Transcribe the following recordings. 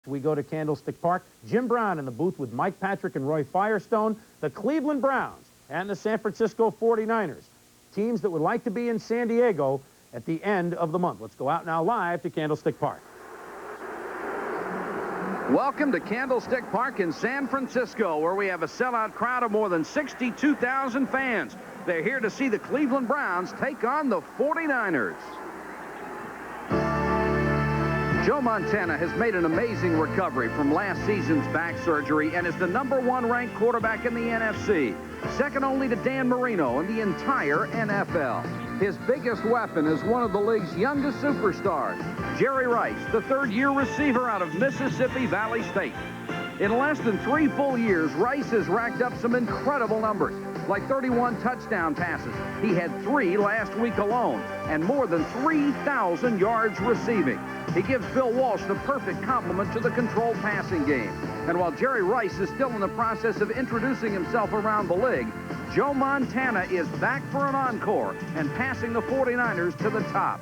We go to Candlestick Park. Jim Brown in the booth with Mike Patrick and Roy Firestone. The Cleveland Browns and the San Francisco 49ers. Teams that would like to be in San Diego at the end of the month. Let's go out now live to Candlestick Park. Welcome to Candlestick Park in San Francisco, where we have a sellout crowd of more than 62,000 fans. They're here to see the Cleveland Browns take on the 49ers. Joe Montana has made an amazing recovery from last season's back surgery and is the #1 ranked quarterback in the NFC, second only to Dan Marino in the entire NFL. His biggest weapon is one of the league's youngest superstars, Jerry Rice, the third-year receiver out of Mississippi Valley State. In less than 3 full years, Rice has racked up some incredible numbers, like 31 touchdown passes. He had 3 last week alone, and more than 3,000 yards receiving. He gives Bill Walsh the perfect complement to the controlled passing game. And while Jerry Rice is still in the process of introducing himself around the league, Joe Montana is back for an encore and passing the 49ers to the top.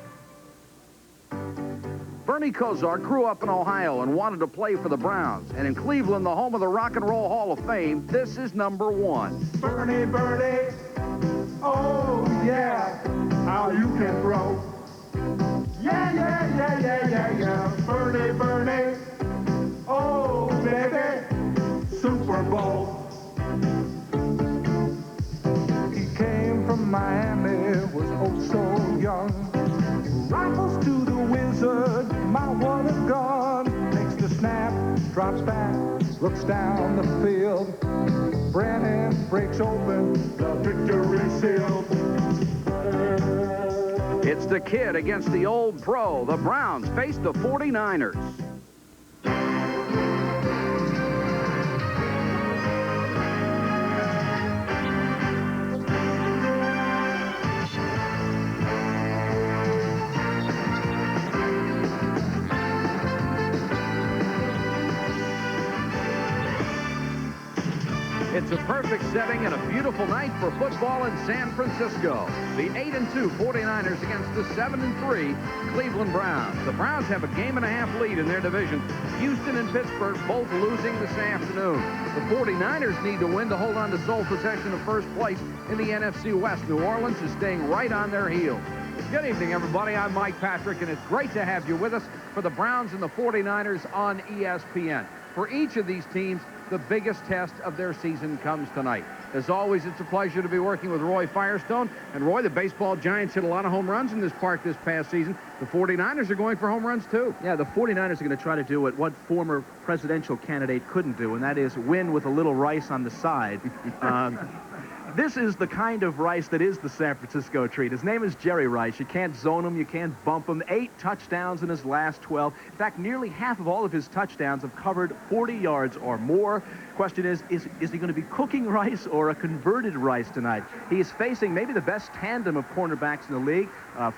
Bernie Kosar grew up in Ohio and wanted to play for the Browns. And in Cleveland, the home of the Rock and Roll Hall of Fame, this is #1. Bernie, Bernie, oh yeah, how you can throw. Yeah, yeah, yeah, yeah, yeah, yeah. Bernie, Bernie, oh baby, Super Bowl. He came from Miami, was oh so young. Rifles to the wizard, my one and gone. Makes the snap, drops back, looks down the field. Brennan breaks open, the victory sealed. It's the kid against the old pro. The Browns face the 49ers. It's a perfect setting and a beautiful night for football in San Francisco. The 8-2 49ers against the 7-3 Cleveland Browns. The Browns have a game-and-a-half lead in their division. Houston and Pittsburgh both losing this afternoon. The 49ers need to win to hold on to sole possession of first place in the NFC West. New Orleans is staying right on their heels. Good evening, everybody. I'm Mike Patrick, and it's great to have you with us for the Browns and the 49ers on ESPN. For each of these teams, the biggest test of their season comes tonight. As always, it's a pleasure to be working with Roy Firestone. And Roy, the baseball giants hit a lot of home runs in this park this past season. The 49ers are going for home runs, too. Yeah, the 49ers are going to try to do what former presidential candidate couldn't do, and that is win with a little rice on the side. This is the kind of Rice that is the San Francisco treat. His name is Jerry Rice. You can't zone him. You can't bump him. 8 touchdowns in his last 12. In fact, nearly half of all of his touchdowns have covered 40 yards or more. Question is he going to be cooking rice or a converted rice tonight? He is facing maybe the best tandem of cornerbacks in the league,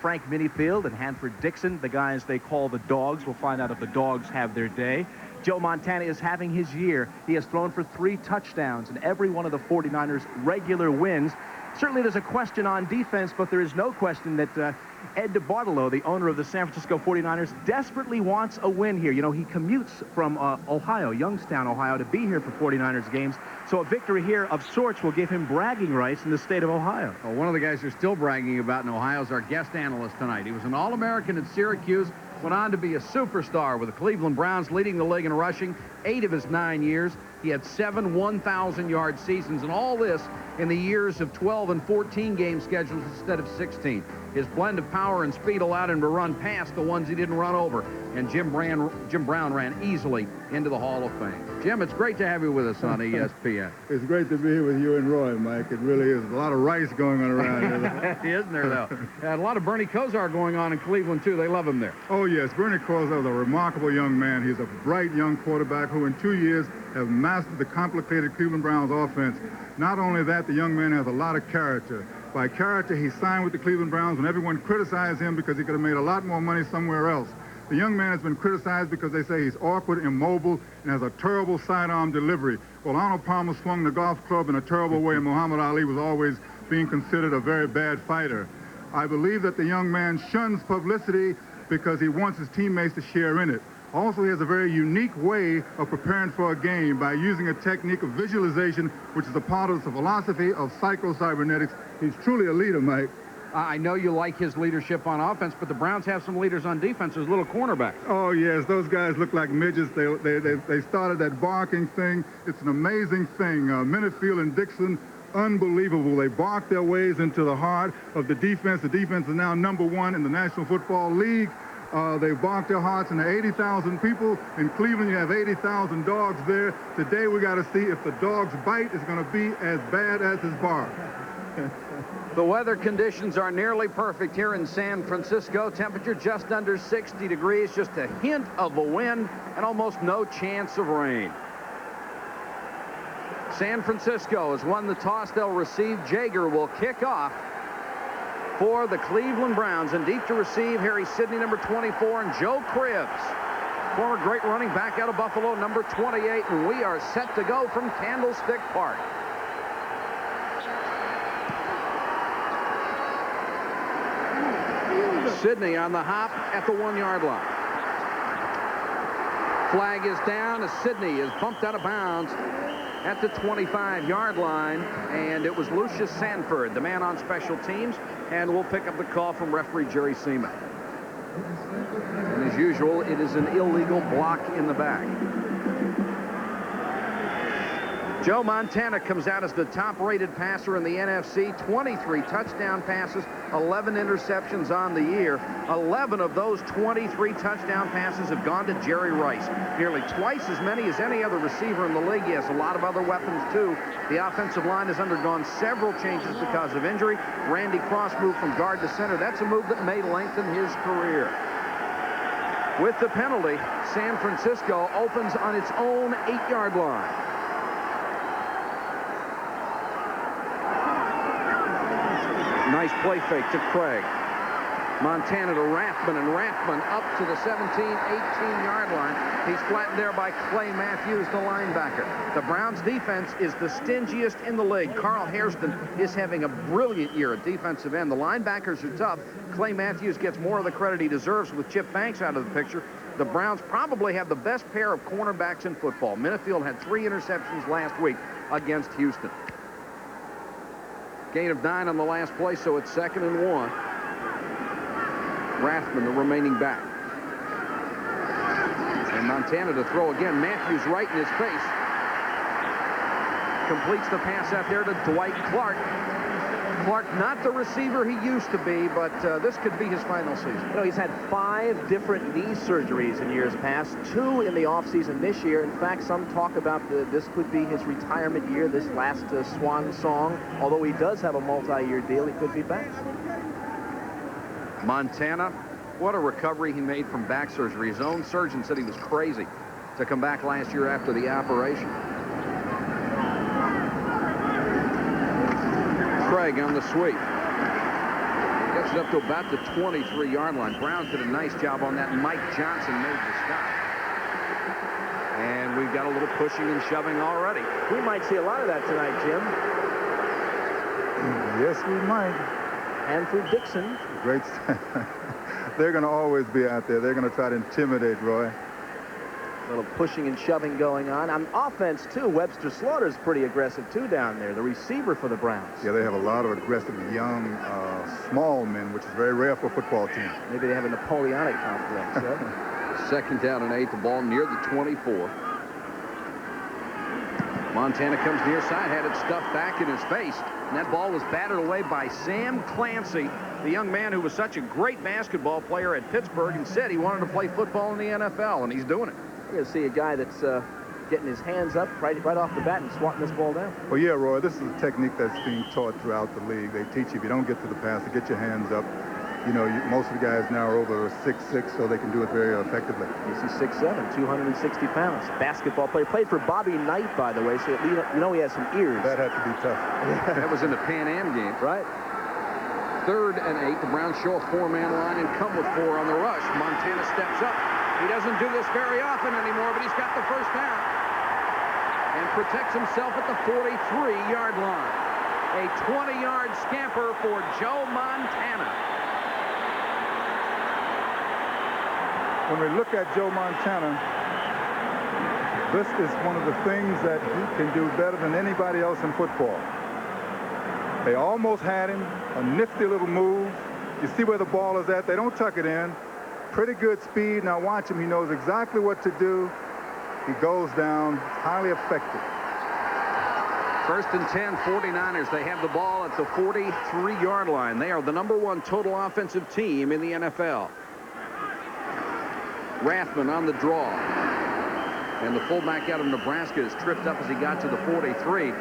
Frank Minifield and Hanford Dixon, the guys they call the Dogs. We'll find out if the Dogs have their day. Joe Montana is having his year. He has thrown for 3 touchdowns in every one of the 49ers' regular wins. Certainly there's a question on defense, but there is no question that Ed DeBartolo, the owner of the San Francisco 49ers, desperately wants a win here. You know, he commutes from Ohio, Youngstown, Ohio, to be here for 49ers games. So a victory here of sorts will give him bragging rights in the state of Ohio. Well, one of the guys they're still bragging about in Ohio is our guest analyst tonight. He was an All-American at Syracuse, went on to be a superstar with the Cleveland Browns, leading the league in rushing 8 of his 9 years. He had 7 1,000-yard seasons, and all this in the years of 12 and 14 game schedules instead of 16. His blend of power and speed allowed him to run past the ones he didn't run over, and Jim Brown ran easily into the Hall of Fame. Jim, it's great to have you with us on ESPN. It's great to be here with you and Roy, Mike. It really is. A lot of rice going on around here. Isn't there, though? And a lot of Bernie Kosar going on in Cleveland, too. They love him there. Oh, yes. Bernie Kosar is a remarkable young man. He's a bright young quarterback who in 2 years has mastered the complicated Cleveland Browns offense. Not only that, the young man has a lot of character. By character, he signed with the Cleveland Browns when everyone criticized him because he could have made a lot more money somewhere else. The young man has been criticized because they say he's awkward, immobile, and has a terrible sidearm delivery. Well, Arnold Palmer swung the golf club in a terrible way, and Muhammad Ali was always being considered a very bad fighter. I believe that the young man shuns publicity because he wants his teammates to share in it. Also, he has a very unique way of preparing for a game by using a technique of visualization, which is a part of the philosophy of psycho-cybernetics. He's truly a leader, Mike. I know you like his leadership on offense, but the Browns have some leaders on defense as little cornerbacks. Oh, yes, those guys look like midgets. They started that barking thing. It's an amazing thing. Minifield and Dixon, unbelievable. They bark their ways into the heart of the defense. The defense is now #1 in the National Football League. They bark their hearts into 80,000 people. In Cleveland, you have 80,000 dogs there. Today, we got to see if the dog's bite is going to be as bad as his bark. The weather conditions are nearly perfect here in San Francisco. Temperature just under 60 degrees, just a hint of a wind, and almost no chance of rain. San Francisco has won the toss. They'll receive. Jaeger will kick off for the Cleveland Browns. And deep to receive, Harry Sidney, number 24, and Joe Cribbs, former great running back out of Buffalo, number 28. And we are set to go from Candlestick Park. Sidney on the hop at the 1-yard line. Flag is down as Sidney is bumped out of bounds at the 25-yard line, and it was Lucius Sanford, the man on special teams, and we'll pick up the call from referee Jerry Seaman. And as usual, it is an illegal block in the back. Joe Montana comes out as the top-rated passer in the NFC. 23 touchdown passes, 11 interceptions on the year. 11 of those 23 touchdown passes have gone to Jerry Rice. Nearly twice as many as any other receiver in the league. He has a lot of other weapons, too. The offensive line has undergone several changes because of injury. Randy Cross moved from guard to center. That's a move that may lengthen his career. With the penalty, San Francisco opens on its own 8-yard line. Nice play fake to Craig. Montana to Rathman, and Rathman up to the 17, 18-yard line. He's flattened there by Clay Matthews, the linebacker. The Browns' defense is the stingiest in the league. Carl Hairston is having a brilliant year at defensive end. The linebackers are tough. Clay Matthews gets more of the credit he deserves with Chip Banks out of the picture. The Browns probably have the best pair of cornerbacks in football. Minifield had 3 interceptions last week against Houston. Gain of 9 on the last play, so it's 2nd and 1. Rathman, the remaining back. And Montana to throw again. Matthews right in his face. Completes the pass out there to Dwight Clark. Clark, not the receiver he used to be, but this could be his final season. You know, he's had 5 different knee surgeries in years past, 2 in the offseason this year. In fact, some talk about this could be his retirement year, this last swan song. Although he does have a multi-year deal, he could be back. Montana, what a recovery he made from back surgery. His own surgeon said he was crazy to come back last year after the operation. Craig on the sweep. Gets it up to about the 23-yard line. Browns did a nice job on that. Mike Johnson made the stop. And we've got a little pushing and shoving already. We might see a lot of that tonight, Jim. Yes, we might. Andrew Dixon. Great. They're going to always be out there. They're going to try to intimidate Roy. A little pushing and shoving going on. On offense, too, Webster Slaughter's pretty aggressive, too, down there, the receiver for the Browns. Yeah, they have a lot of aggressive, young, small men, which is very rare for a football team. Maybe they have a Napoleonic complex, yeah? 2nd down and 8, the ball near the 24. Montana comes near side, had it stuffed back in his face, and that ball was batted away by Sam Clancy, the young man who was such a great basketball player at Pittsburgh and said he wanted to play football in the NFL, and he's doing it. You're going to see a guy that's getting his hands up right off the bat and swatting this ball down. Well, yeah, Roy, this is a technique that's being taught throughout the league. They teach you if you don't get to the passer, get your hands up. You know, most of the guys now are over 6'6", so they can do it very effectively. He's 6'7", 260 pounds. Basketball player. Played for Bobby Knight, by the way, so you know he has some ears. That had to be tough. That was in the Pan Am game. Right. 3rd and 8. The Browns show a 4-man line and come with 4 on the rush. Montana steps up. He doesn't do this very often anymore, but he's got the first down and protects himself at the 43-yard line. A 20-yard scamper for Joe Montana. when we look at Joe Montana, this is one of the things that he can do better than anybody else in football. They almost had him, a nifty little move. You see where the ball is at. They don't tuck it in. Pretty good speed. Now watch him. He knows exactly what to do. He goes down, highly effective. 1st and 10, 49ers. They have the ball at the 43-yard line. They are the #1 total offensive team in the NFL. Rathman on the draw. And the fullback out of Nebraska is tripped up as he got to the 43.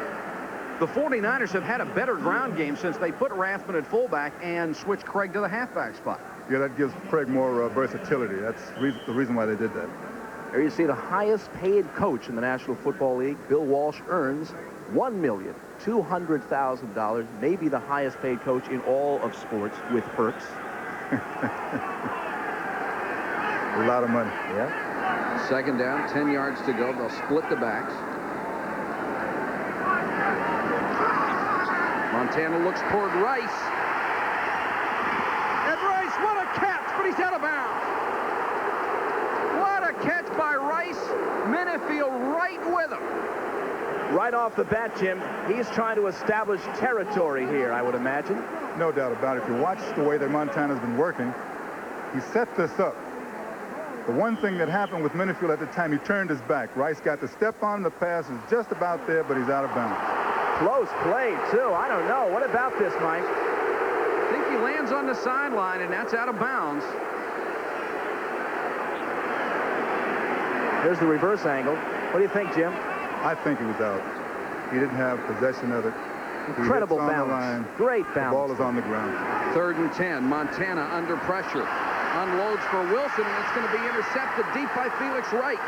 The 49ers have had a better ground game since they put Rathman at fullback and switched Craig to the halfback spot. Yeah, that gives Craig more versatility. That's the reason why they did that. There you see the highest paid coach in the National Football League. Bill Walsh earns $1,200,000, maybe the highest paid coach in all of sports with perks. A lot of money. Yeah. 2nd down, 10 yards to go. They'll split the backs. Montana looks toward Rice. And Rice, what a catch, but he's out of bounds. What a catch by Rice. Minifield right with him. Right off the bat, Jim, he's trying to establish territory here, I would imagine. No doubt about it. If you watch the way that Montana's been working, he set this up. The one thing that happened with Minifield at the time, he turned his back. Rice got to step on the pass, is just about there, but he's out of bounds. Close play, too. I don't know. What about this, Mike? I think he lands on the sideline, and that's out of bounds. There's the reverse angle. What do you think, Jim? I think he was out. He didn't have possession of it. Incredible balance. Great balance. The ball is on the ground. 3rd and 10. Montana under pressure. Unloads for Wilson, and it's going to be intercepted deep by Felix Wright.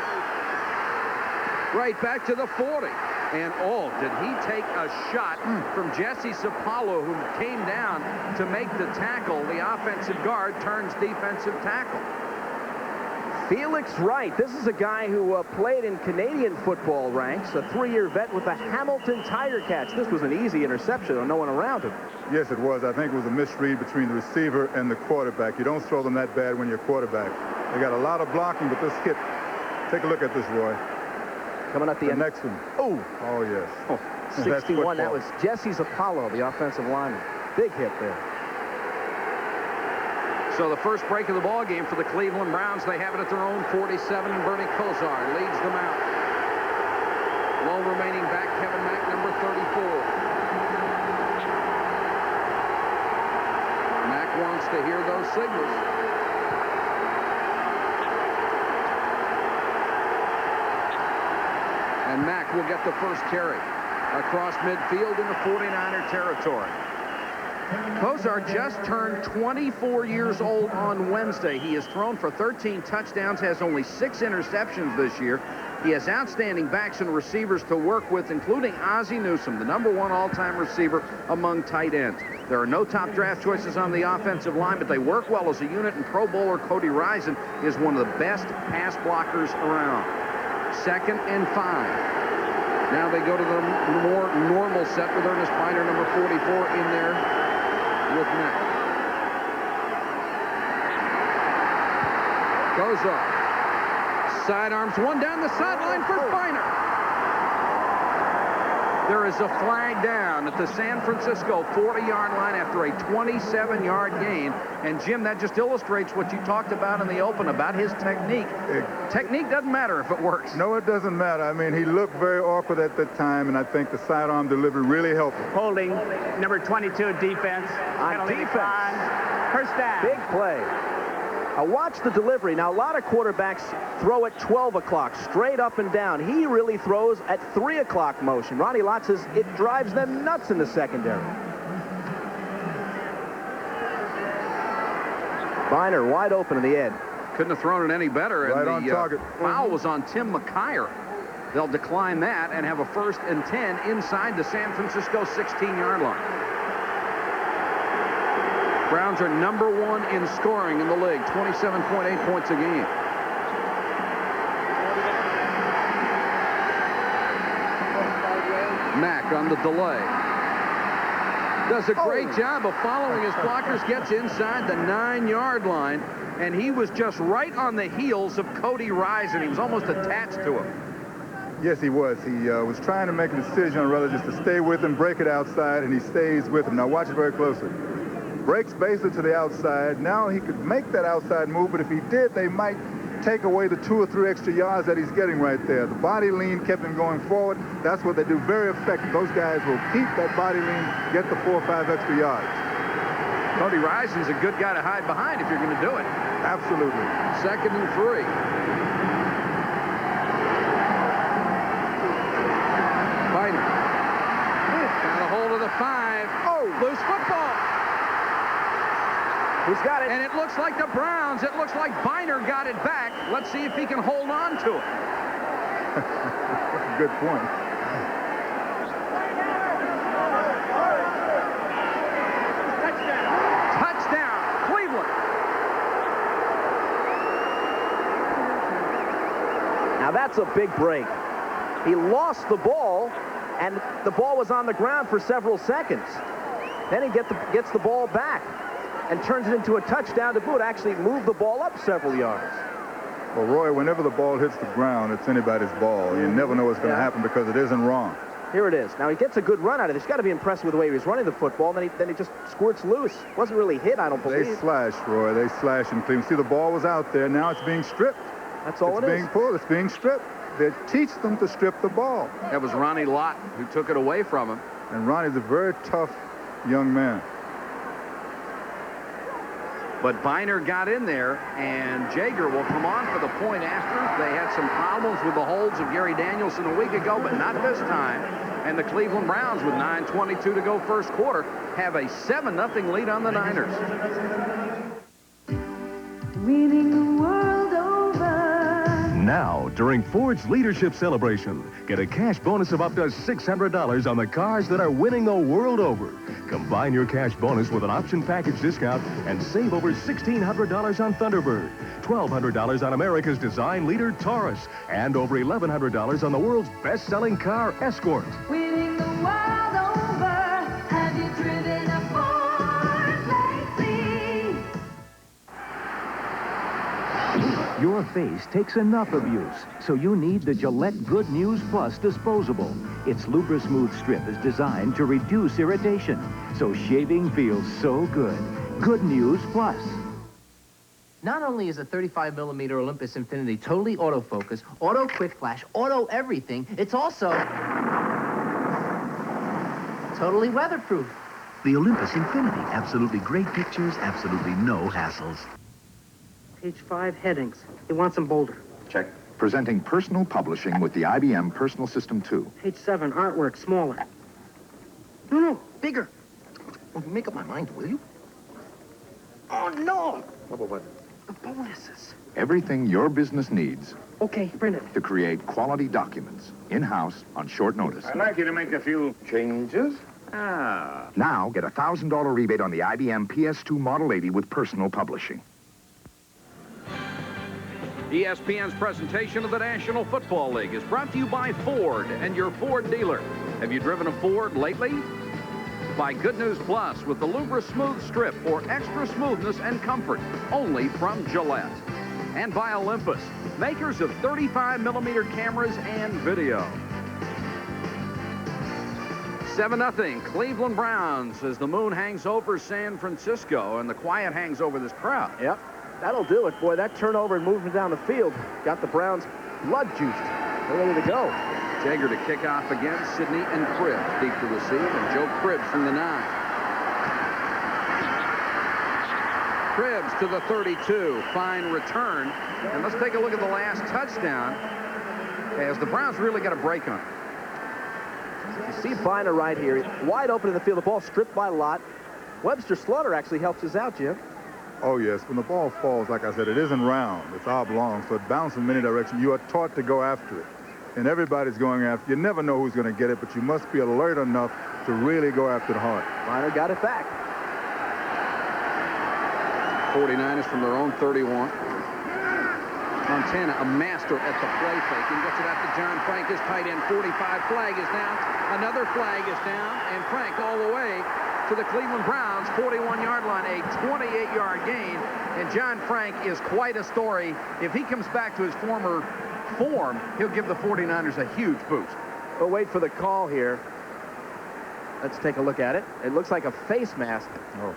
Right back to the 40. And, oh, did he take a shot from Jesse Sapalo, who came down to make the tackle. The offensive guard turns defensive tackle. Felix Wright, this is a guy who played in Canadian football ranks, a 3-year vet with the Hamilton Tiger catch. This was an easy interception with no one around him. Yes, it was. I think it was a misread between the receiver and the quarterback. You don't throw them that bad when you're quarterback. They got a lot of blocking, but this hit, take a look at this, Roy. Coming at the end. Next one. Oh, yes. 61. That was Jesse Apollo, the offensive lineman. Big hit there. So the first break of the ball game for the Cleveland Browns. They have it at their own 47, and Bernie Kosar leads them out. Lone remaining back, Kevin Mack, number 34. Mack wants to hear those signals. And Mack will get the first carry across midfield into 49er territory. Kosar just turned 24 years old on Wednesday. He has thrown for 13 touchdowns, has only 6 interceptions this year. He has outstanding backs and receivers to work with, including Ozzie Newsome, the #1 all-time receiver among tight ends. There are no top draft choices on the offensive line, but they work well as a unit, and Pro Bowler Cody Risen is one of the best pass blockers around. 2nd and 5. Now they go to the more normal set with Ernest Biner, number 44, in there with Mack. Goes up. Sidearms one down the sideline for Biner. There is a flag down at the San Francisco 40-yard line after a 27-yard gain. And, Jim, that just illustrates what you talked about in the open about his technique. Technique doesn't matter if it works. No, it doesn't matter. I mean, he looked very awkward at the time, and I think the sidearm delivery really helped him. Holding, number 22 defense. On defense. First down. Big play. Now watch the delivery. Now a lot of quarterbacks throw at 12 o'clock, straight up and down. He really throws at 3 o'clock motion. Ronnie Lott says it drives them nuts in the secondary. Biner wide open in the end. Couldn't have thrown it any better. Right and on target. Foul was on Tim McKyer. They'll decline that and have a 1st and 10 inside the San Francisco 16-yard line. Browns are #1 in scoring in the league, 27.8 points a game. Mack on the delay. Does a great job of following his blockers, gets inside the 9-yard line, and he was just right on the heels of Cody Rison. He was almost attached to him. Yes, he was. He was trying to make a decision whether just to stay with him, break it outside, and he stays with him. Now watch it very closely. Breaks basically to the outside. Now he could make that outside move, but if he did, they might take away the 2 or 3 extra yards that he's getting right there. The body lean kept him going forward. That's what they do. Very effective. Those guys will keep that body lean, get the 4 or 5 extra yards. Cody Rison's a good guy to hide behind if you're going to do it. Absolutely. 2nd and 3. Biner. Got a hold of the 5. Oh, loose football. Who's got it? And it looks like the Browns. It looks like Biner got it back. Let's see if he can hold on to it. That's a good point. Touchdown, Cleveland. Now that's a big break. He lost the ball, and the ball was on the ground for several seconds. Then he gets the ball back and turns it into a touchdown to boot. Actually moved the ball up several yards. Well, Roy, whenever the ball hits the ground, it's anybody's ball. You never know what's going to happen because it isn't wrong. Here it is. Now he gets a good run out of it. He's got to be impressed with the way he was running the football. Then he just squirts loose. Wasn't really hit, I don't believe. They slash, Roy. They slash in Cleveland. See, the ball was out there. Now it's being stripped. That's all it is. It's being pulled. It's being stripped. They teach them to strip the ball. That was Ronnie Lott who took it away from him. And Ronnie's a very tough young man. But Biner got in there, and Jaeger will come on for the point after. They had some problems with the holds of Gary Danielson a week ago, but not this time. And the Cleveland Browns, with 9:22 to go first quarter, have a 7-0 lead on the Niners. Winning the world over. Now, during Ford's Leadership Celebration, get a cash bonus of up to $600 on the cars that are winning the world over. Combine your cash bonus with an option package discount and save over $1,600 on Thunderbird, $1,200 on America's design leader Taurus, and over $1,100 on the world's best-selling car, Escort. Winning the world over. Have you driven a Ford lately? Your face takes enough abuse, so you need the Gillette Good News Plus disposable. Its Lubra-Smooth strip is designed to reduce irritation, so shaving feels so good. Good News Plus. Not only is a 35mm Olympus Infinity totally autofocus, auto quick flash, auto everything, it's also totally weatherproof. The Olympus Infinity. Absolutely great pictures, absolutely no hassles. Page 5, headings. He wants them bolder. Check. Presenting personal publishing with the IBM Personal System 2. Page 7, artwork, smaller. No, bigger. Well, make up my mind, will you? Oh, no! What? The bonuses. Everything your business needs Okay, print it. to create quality documents in-house on short notice. I'd like you to make a few changes. Now, get a $1,000 rebate on the IBM PS2 Model 80 with personal publishing. ESPN's presentation of the National Football League is brought to you by Ford and your Ford dealer. Have you driven a Ford lately? By Good News Plus with the Lubra Smooth Strip for extra smoothness and comfort, only from Gillette. And by Olympus, makers of 35mm cameras and video. 7-0 Cleveland Browns as the moon hangs over San Francisco and the quiet hangs over this crowd. Yep. That'll do it, boy. That turnover and movement down the field got the Browns blood juiced. They're ready to go. Jaeger to kick off again. Sidney and Cribbs deep to receive, and Joe Cribbs from the 9. Cribbs to the 32. Fine return. And let's take a look at the last touchdown as the Browns really got a break on it. You see Biner right here. Wide open in the field. The ball stripped by Lott. Webster Slaughter actually helps us out, Jim. Oh, yes. When the ball falls, like I said, it isn't round. It's oblong, so it bounces in many directions. You are taught to go after it. And everybody's going after it. You never know who's going to get it, but you must be alert enough to really go after the heart. Biner got it back. 49ers from their own 31. Montana, a master at the play fake, and gets it out to John Frank, his tight end. 45 flag is down. Another flag is down, and Frank all the way to the Cleveland Browns' 41-yard line, a 28-yard gain. And John Frank is quite a story. If he comes back to his former form, he'll give the 49ers a huge boost. We'll wait for the call here. Let's take a look at it. It looks like a face mask. Oh.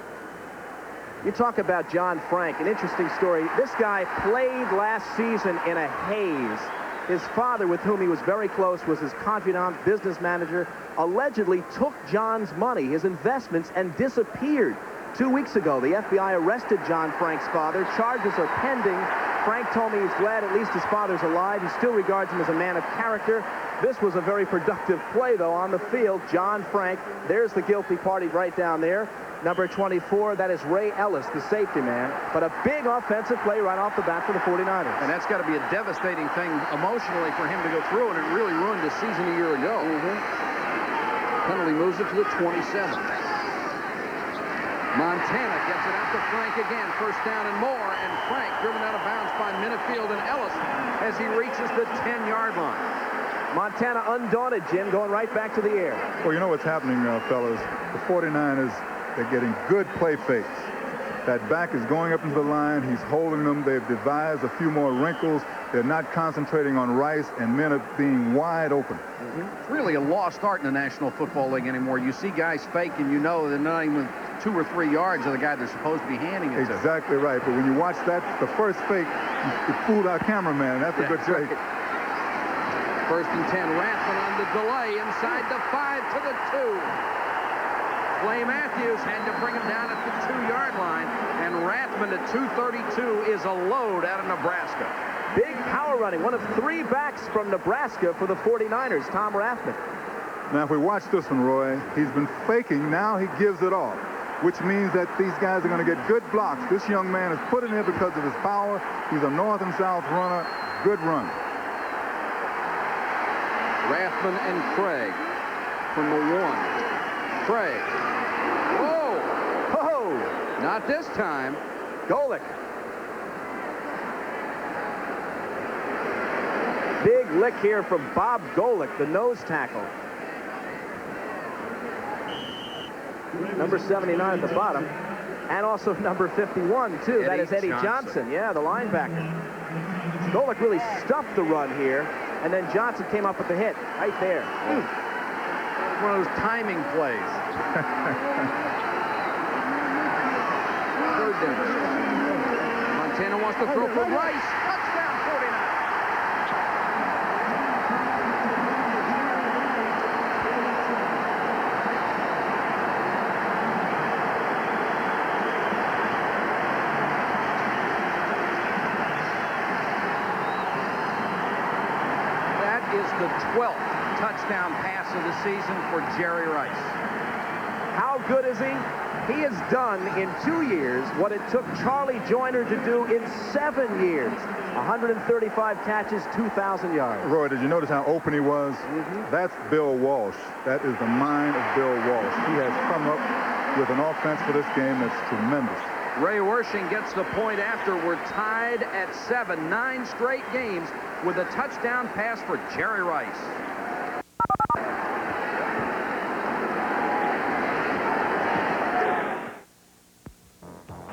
You talk about John Frank, an interesting story. This guy played last season in a haze. His father, with whom he was very close, was his confidant, business manager, allegedly took John's money, his investments, and disappeared. 2 weeks ago, the FBI arrested John Frank's father. Charges are pending. Frank told me he's glad at least his father's alive. He still regards him as a man of character. This was a very productive play, though, on the field. John Frank, there's the guilty party right down there. Number 24, that is Ray Ellis, the safety man. But a big offensive play right off the bat for the 49ers. And that's got to be a devastating thing emotionally for him to go through, and it really ruined his season a year ago. Penalty moves it to the 27. Montana gets it out to Frank again. First down and more, and Frank driven out of bounds by Minifield and Ellis as he reaches the 10-yard line. Montana undaunted, Jim, going right back to the air. Well, you know what's happening, fellas. The 49ers, they're getting good play fakes. That back is going up into the line. He's holding them. They've devised a few more wrinkles. They're not concentrating on Rice, and men are being wide open. It's really a lost art in the National Football League anymore. You see guys fake, and you know they're not even 2 or 3 yards of the guy they're supposed to be handing it to. Exactly right. But when you watch that, the first fake, it fooled our cameraman. That's a good fake. First and 10, Rathman on the delay inside the 5 to the 2. Clay Matthews had to bring him down at the 2-yard line, and Rathman at 232 is a load out of Nebraska. Big power running, one of 3 backs from Nebraska for the 49ers, Tom Rathman. Now, if we watch this one, Roy, he's been faking. Now he gives it off, which means that these guys are going to get good blocks. This young man is put in there because of his power. He's a north and south runner. Good run. Rathman and Craig from the 1. Craig. Whoa! Oh! Not this time. Golick. Big lick here from Bob Golick, the nose tackle. Number 79 at the bottom. And also number 51, too. That is Eddie Johnson. Yeah, the linebacker. Golick really stuffed the run here. And then Johnson came up with the hit right there. One of those timing plays. Third down. Montana wants to throw for Rice. Touchdown, 49. That is the 12th touchdown pass of the season for Jerry Rice. How good is he? He has done in 2 years what it took Charlie Joyner to do in 7 years. 135 catches, 2,000 yards. Roy, did you notice how open he was? That's Bill Walsh. That is the mind of Bill Walsh. He has come up with an offense for this game that's tremendous. Ray Wersching gets the point after. We're tied at 7. 9 straight games with a touchdown pass for Jerry Rice.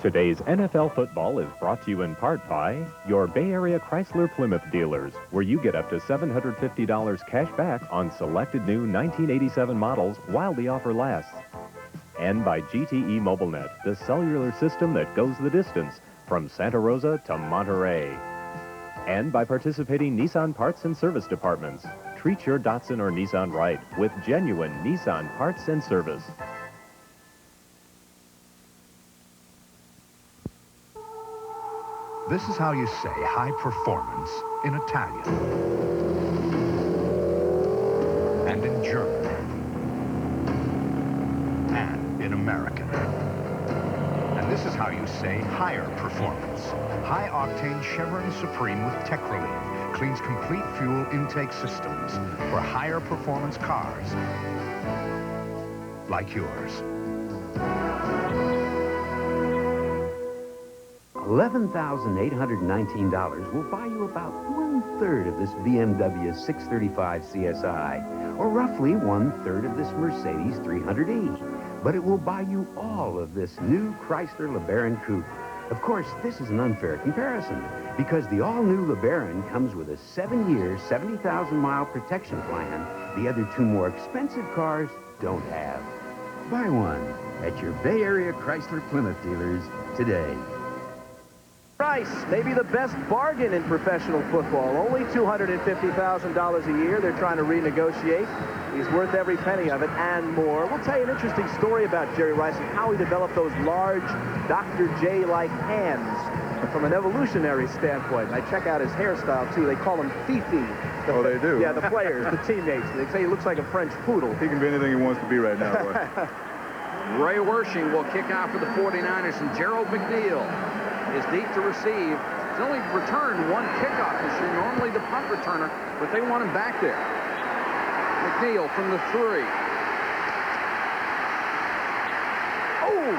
Today's NFL football is brought to you in part by your Bay Area Chrysler Plymouth dealers, where you get up to $750 cash back on selected new 1987 models while the offer lasts. And by GTE MobileNet, the cellular system that goes the distance from Santa Rosa to Monterey. And by participating Nissan parts and service departments. Treat your Datsun or Nissan right with genuine Nissan parts and service. This is how you say high performance in Italian. And in German. And in American. And this is how you say higher performance. High-octane Chevron Supreme with Techroline cleans complete fuel intake systems for higher performance cars like yours. $11,819 will buy you about 1/3 of this BMW 635 CSI, or roughly 1/3 of this Mercedes 300E. but it will buy you all of this new Chrysler LeBaron Coupe. Of course, this is an unfair comparison because the all-new LeBaron comes with a 7-year, 70,000-mile protection plan the other two more expensive cars don't have. Buy one at your Bay Area Chrysler Plymouth dealers today. Price, maybe the best bargain in professional football. Only $250,000 a year. They're trying to renegotiate. He's worth every penny of it and more. We'll tell you an interesting story about Jerry Rice and how he developed those large Dr. J-like hands from an evolutionary standpoint. I check out his hairstyle, too. They call him Fifi. Oh, they do? Yeah, the players, the teammates. They say he looks like a French poodle. He can be anything he wants to be right now, boy. Ray Wershing will kick out for the 49ers, and Gerald McNeil is deep to receive. He's only returned one kickoff this year, normally the punt returner, but they want him back there. McNeil from the 3. Oh!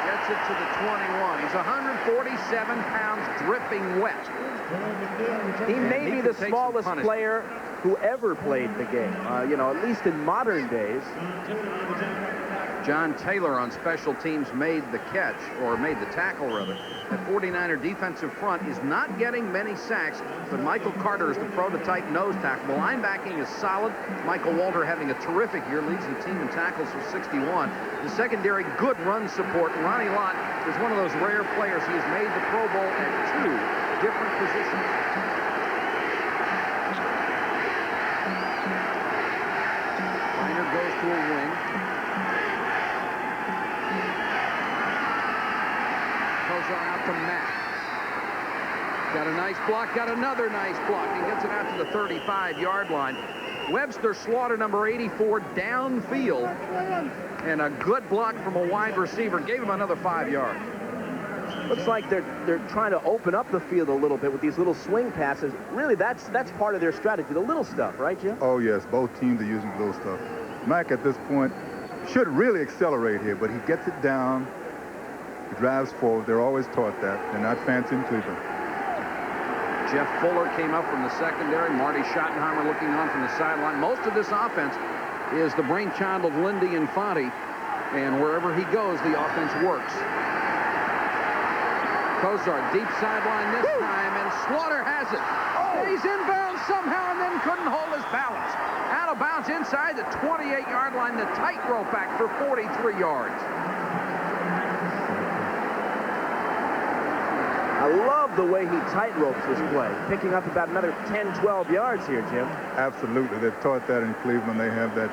Gets it to the 21. He's 147 pounds, dripping wet. He may be the smallest player who ever played the game, you know, at least in modern days. John Taylor on special teams made the catch, or made the tackle, rather. The 49er defensive front is not getting many sacks, but Michael Carter is the prototype nose tackle. The linebacking is solid. Michael Walter having a terrific year, leads the team in tackles with 61. The secondary, good run support. Ronnie Lott is one of those rare players. He has made the Pro Bowl at 2 different positions. Reiner goes to a wing. Out to Mack. Got a nice block, got another nice block. He gets it out to the 35-yard line. Webster Slaughter, number 84, downfield. And a good block from a wide receiver. Gave him another 5 yards. Looks like they're trying to open up the field a little bit with these little swing passes. Really, that's part of their strategy, the little stuff, right, Jim? Oh, yes. Both teams are using little stuff. Mack, at this point, should really accelerate here, but he gets it down. He drives forward. They're always taught that. They're not fancy in Cleveland. Jeff Fuller came up from the secondary. Marty Schottenheimer looking on from the sideline. Most of this offense is the brainchild of Lindy Infante, and wherever he goes, the offense works. Kozar, deep sideline this time, and Slaughter has it. Oh. He's inbounds somehow and then couldn't hold his balance. Out of bounds inside the 28-yard line, the tightrope back for 43 yards. I love the way he tightropes this play, picking up about another 10, 12 yards here, Jim. Absolutely. They've taught that in Cleveland. They have that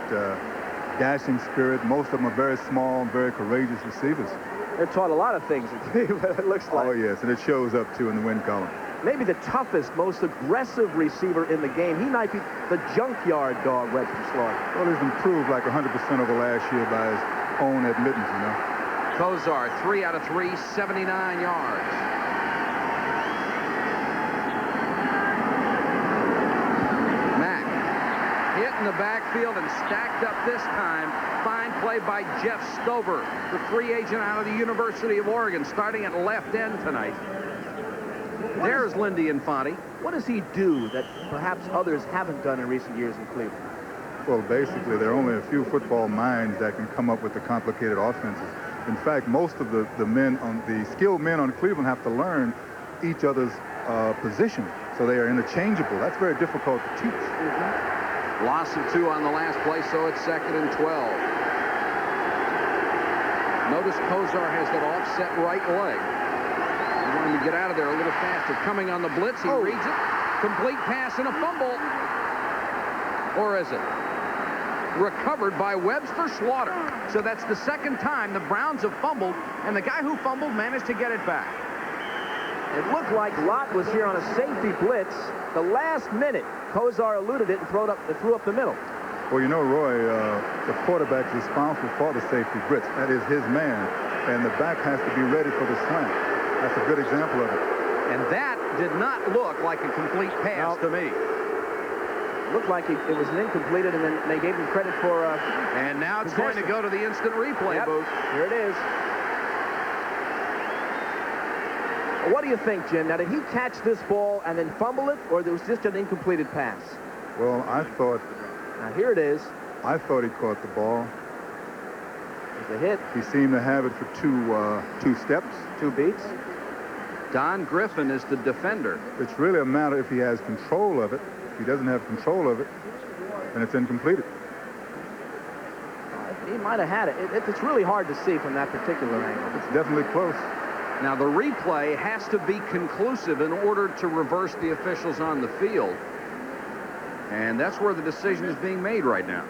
dashing spirit. Most of them are very small and very courageous receivers. They're taught a lot of things in Cleveland, it looks like. Oh, yes, and it shows up, too, in the win column. Maybe the toughest, most aggressive receiver in the game. He might be the junkyard dog, Webster Slaughter. Well, he's improved like 100% over last year by his own admittance, you know. Kozar, 3 out of 3, 79 yards. In the backfield and stacked up this time. Fine play by Jeff Stover, the free agent out of the University of Oregon, starting at left end tonight. There's Lindy Infante. What does he do that perhaps others haven't done in recent years in Cleveland? Well, basically, there are only a few football minds that can come up with the complicated offenses. In fact, most of the skilled men on Cleveland have to learn each other's position, so they are interchangeable. That's very difficult to teach. Mm-hmm. Loss of 2 on the last play, so it's 2nd and 12. Notice Kozar has that offset right leg. They want him to get out of there a little faster. Coming on the blitz, he reads it. Complete pass and a fumble. Or is it? Recovered by Webster Slaughter. So that's the second time the Browns have fumbled, and the guy who fumbled managed to get it back. It looked like Lott was here on a safety blitz. The last minute, Kozar eluded it and threw up the middle. Well, you know, Roy, the quarterback is responsible for the safety blitz. That is his man, and the back has to be ready for the slant. That's a good example of it. And that did not look like a complete pass to me. It looked like it was an incompleted, and then they gave him credit for and now it's going to go to the instant replay booth. Here it is. What do you think, Jim? Now, did he catch this ball and then fumble it, or was this just an incompleted pass? Well, I thought... Now, here it is. I thought he caught the ball. There's a hit. He seemed to have it for two steps. 2 beats. Don Griffin is the defender. It's really a matter if he has control of it. If he doesn't have control of it, then it's incompleted. He might have had it. It's really hard to see from that particular angle. It's definitely close. Now, the replay has to be conclusive in order to reverse the officials on the field. And that's where the decision is being made right now.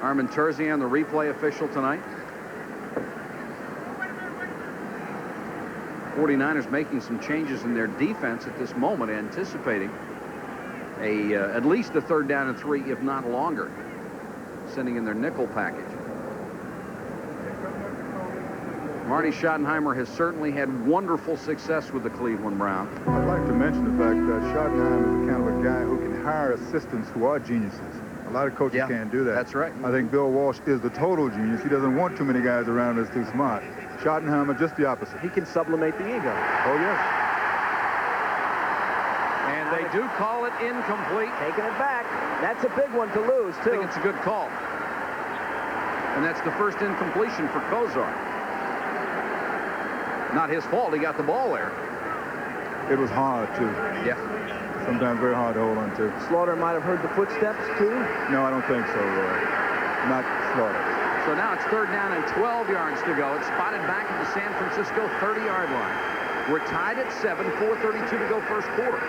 Armin Terzian, the replay official tonight. 49ers making some changes in their defense at this moment, anticipating at least a 3rd down and 3, if not longer, sending in their nickel package. Marty Schottenheimer has certainly had wonderful success with the Cleveland Browns. I'd like to mention the fact that Schottenheimer is the kind of a guy who can hire assistants who are geniuses. A lot of coaches can't do that. That's right. I think Bill Walsh is the total genius. He doesn't want too many guys around that's too smart. Schottenheimer, just the opposite. He can sublimate the ego. Oh, yes. And they do call it incomplete. Taking it back. That's a big one to lose, too. I think it's a good call. And that's the first incompletion for Kozar. Not his fault. He got the ball there. It was hard, too. Yeah. Sometimes very hard to hold on to. Slaughter might have heard the footsteps, too? No, I don't think so. Not Slaughter. So now it's 3rd down and 12 yards to go. It's spotted back at the San Francisco 30-yard line. We're tied at 7, 4:32 to go first quarter.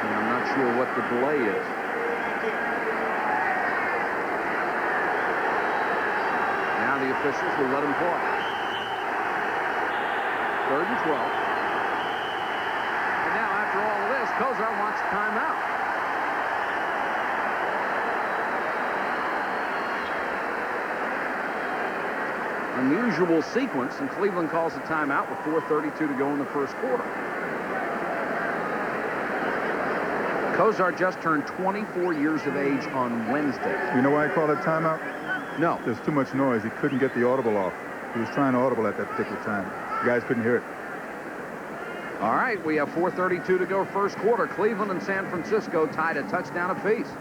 And I'm not sure what the delay is. The officials will let him play. 3rd and 12. And now, after all of this, Kozar wants a timeout. Unusual sequence, and Cleveland calls a timeout with 4:32 to go in the first quarter. Kozar just turned 24 years of age on Wednesday. You know why I call it timeout? No. There's too much noise. He couldn't get the audible off. He was trying to audible at that particular time. The guys couldn't hear it. All right, we have 4:32 to go first quarter. Cleveland and San Francisco tied a touchdown apiece.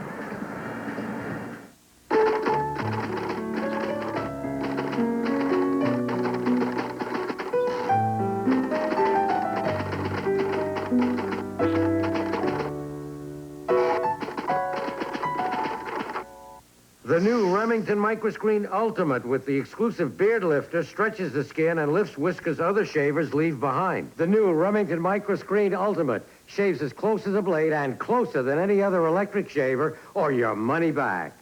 The new Remington Microscreen Ultimate with the exclusive beard lifter stretches the skin and lifts whiskers other shavers leave behind. The new Remington Microscreen Ultimate shaves as close as a blade and closer than any other electric shaver or your money back.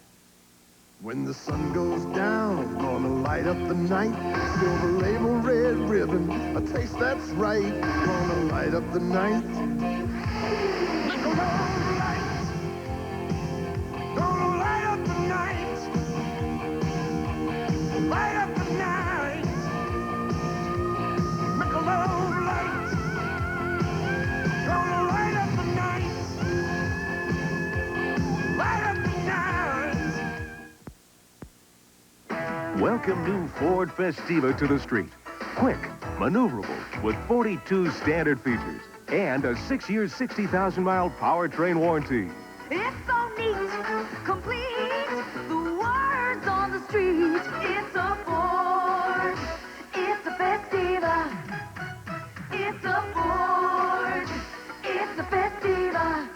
When the sun goes down, gonna light up the night. Silver label, red ribbon, a taste that's right. Gonna light up the night. Gonna light up the night. Light up the night. Michelob Light. Gonna light up the night. Light up the night. Welcome new Ford Festiva to the street. Quick, maneuverable, with 42 standard features and a 6-year, 60,000-mile powertrain warranty. It's so neat, complete, the words on the street. It's a Ford, it's a Festiva. It's a Ford, it's a Festiva.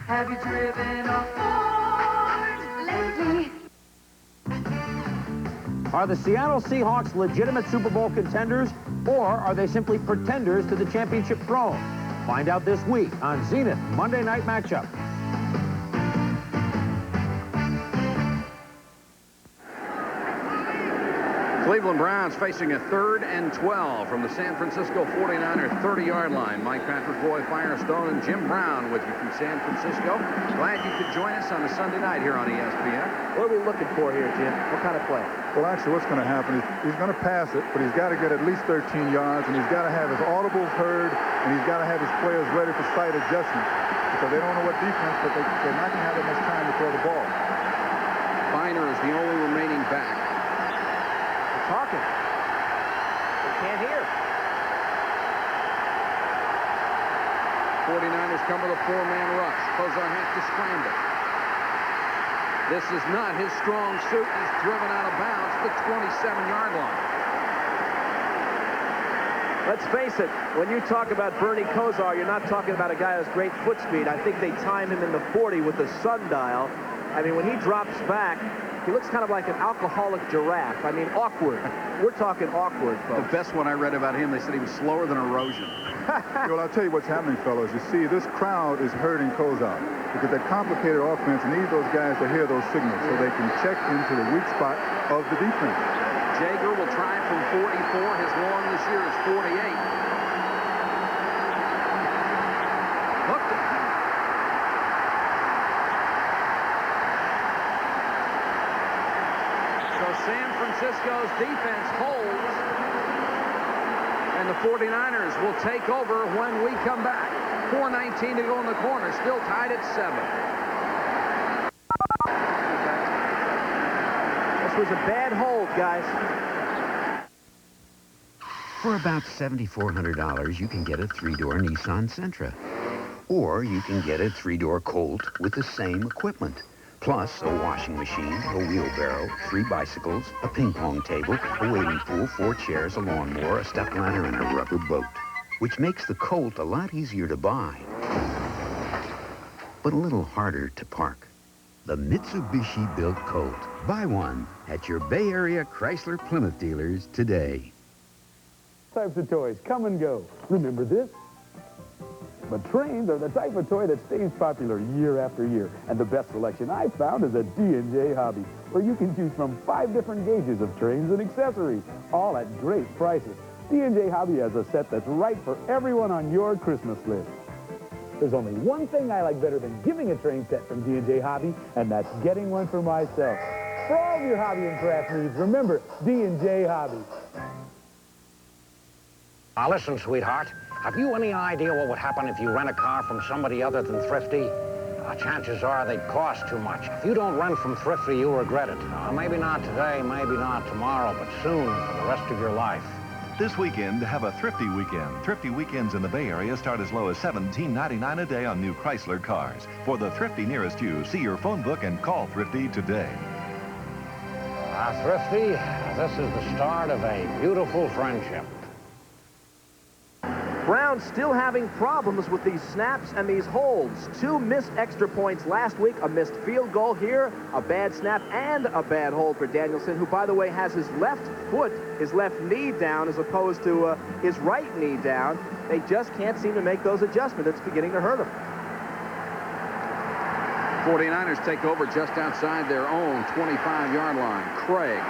Have you driven a Ford lately? Are the Seattle Seahawks legitimate Super Bowl contenders, or are they simply pretenders to the championship throne? Find out this week on Zenith Monday Night Matchup. Cleveland Browns facing a 3rd and 12 from the San Francisco 49er 30-yard line. Mike Patrick, Roy Firestone, and Jim Brown with you from San Francisco. Glad you could join us on a Sunday night here on ESPN. What are we looking for here, Jim? What kind of play? Well, actually, what's going to happen is he's going to pass it, but he's got to get at least 13 yards, and he's got to have his audibles heard, and he's got to have his players ready for sight adjustment because they don't know what defense, but they're not going to have that much time to throw the ball. Trainer is the only remaining back. They're talking. They can't hear. 49ers come with a 4-man rush. Kozar has to scramble. This is not his strong suit. He's driven out of bounds to the 27-yard line. Let's face it, when you talk about Bernie Kosar, you're not talking about a guy who has great foot speed. I think they time him in the 40 with the sundial. I mean, when he drops back, he looks kind of like an alcoholic giraffe. I mean, awkward. We're talking awkward, folks. The best one I read about him, they said he was slower than erosion. Well, I'll tell you what's happening, fellows. You see, this crowd is hurting Kozar because that complicated offense needs those guys to hear those signals so they can check into the weak spot of the defense. Jaeger will try from 44. His long this year is 48. Hooked it. So San Francisco's defense holds, and the 49ers will take over when we come back. 4:19 to go in the corner, still tied at 7. This was a bad hold, guys. For about $7,400, you can get a 3-door Nissan Sentra. Or you can get a 3-door Colt with the same equipment. Plus a washing machine, a wheelbarrow, 3 bicycles, a ping pong table, a wading pool, 4 chairs, a lawnmower, a step ladder, and a rubber boat. Which makes the Colt a lot easier to buy, but a little harder to park. The Mitsubishi-built Colt. Buy one at your Bay Area Chrysler Plymouth dealers today. Types of toys come and go. Remember this? But trains are the type of toy that stays popular year after year. And the best selection I've found is at D&J Hobby, where you can choose from 5 different gauges of trains and accessories, all at great prices. D&J Hobby has a set that's right for everyone on your Christmas list. There's only one thing I like better than giving a train set from D&J Hobby, and that's getting one for myself. For all of your hobby and craft needs, remember D&J Hobby. Now listen, sweetheart. Have you any idea what would happen if you rent a car from somebody other than Thrifty? Chances are they'd cost too much. If you don't rent from Thrifty, you'll regret it. Maybe not today, maybe not tomorrow, but soon for the rest of your life. This weekend, have a Thrifty weekend. Thrifty weekends in the Bay Area start as low as $17.99 a day on new Chrysler cars. For the Thrifty nearest you, see your phone book and call Thrifty today. Thrifty, this is the start of a beautiful friendship. Browns still having problems with these snaps and these holds. 2 missed extra points last week, a missed field goal here, a bad snap and a bad hold for Danielson, who, by the way, has his left foot, his left knee down as opposed to his right knee down. They just can't seem to make those adjustments. It's beginning to hurt them. 49ers take over just outside their own 25-yard line. Craig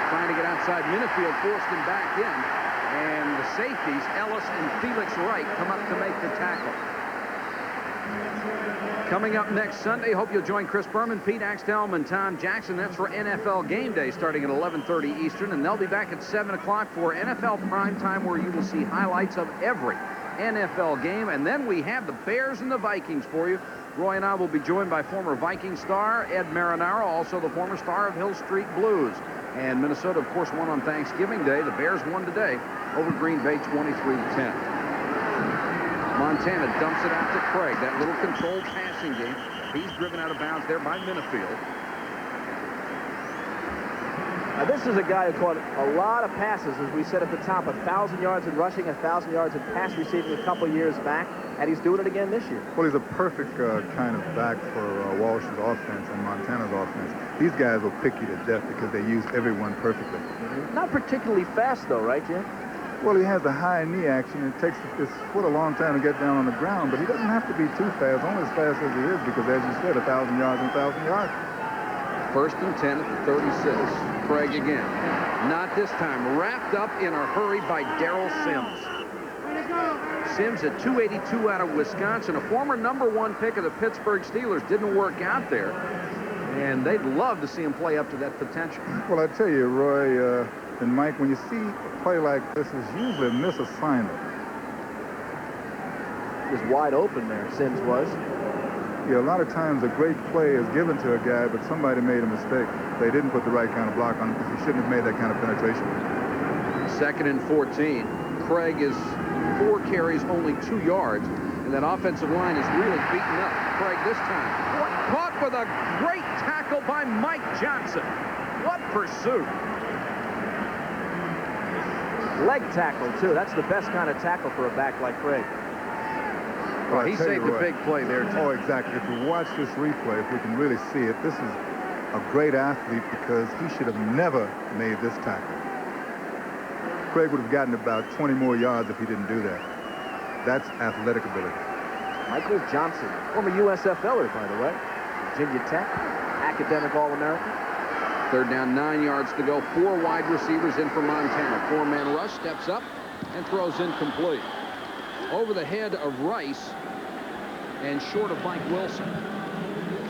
trying to get outside. Minifield forced him back in. And the safeties, Ellis and Felix Wright, come up to make the tackle. Coming up next Sunday, hope you'll join Chris Berman, Pete Axtell, and Tom Jackson. That's for NFL Game Day starting at 11:30 Eastern. And they'll be back at 7 o'clock for NFL Primetime, where you will see highlights of every NFL game. And then we have the Bears and the Vikings for you. Roy and I will be joined by former Viking star Ed Marinaro, also the former star of Hill Street Blues. And Minnesota, of course, won on Thanksgiving Day. The Bears won today over Green Bay 23-10. Montana dumps it out to Craig. That little controlled passing game. He's driven out of bounds there by Minifield. Now, this is a guy who caught a lot of passes, as we said at the top, 1,000 yards in rushing, 1,000 yards in pass receiving a couple years back, and he's doing it again this year. Well, he's a perfect kind of back for Walsh's offense and Montana's offense. These guys will pick you to death because they use everyone perfectly. Not particularly fast, though, right, Jim? Well, he has the high knee action. It takes his foot a long time to get down on the ground, but he doesn't have to be too fast, only as fast as he is, because, as you said, 1,000 yards and 1,000 yards. 1st and 10 at the 36. Craig again. Not this time. Wrapped up in a hurry by Darrell Sims. Sims at 282 out of Wisconsin, a former #1 pick of the Pittsburgh Steelers. Didn't work out there. And they'd love to see him play up to that potential. Well, I tell you, Roy and Mike, when you see a play like this, it's usually a misassignment. He was wide open there, Sims was. Yeah, a lot of times a great play is given to a guy, but somebody made a mistake. They didn't put the right kind of block on him because he shouldn't have made that kind of penetration. 2nd and 14. Craig is 4 carries, only 2 yards, and that offensive line is really beaten up. Craig this time caught with a great tackle by Mike Johnson. What pursuit! Leg tackle, too. That's the best kind of tackle for a back like Craig. Well, he saved a big play there, too. Oh, exactly. If you watch this replay, if we can really see it, this is a great athlete because he should have never made this tackle. Craig would have gotten about 20 more yards if he didn't do that. That's athletic ability. Michael Johnson, former USFLer, by the way. Virginia Tech, academic All-American. 3rd down, 9 yards to go. 4 wide receivers in for Montana. 4-man rush, steps up and throws incomplete. Over the head of Rice and short of Mike Wilson.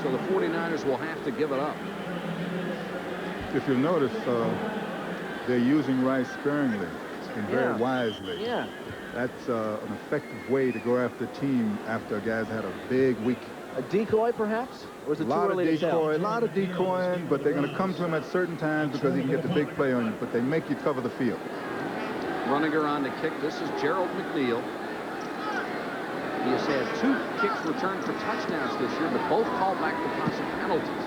So the 49ers will have to give it up. If you'll notice, they're using Rice sparingly and very wisely. Yeah. That's an effective way to go after a team after a guy's had a big week. A decoy, perhaps? Or is it too early to tell? A lot of decoying, but they're going to come to him at certain times because he can get the big play on you, but they make you cover the field. Runninger on the kick. This is Gerald McNeil. He has had 2 kicks returned for touchdowns this year, but both called back for possible penalties.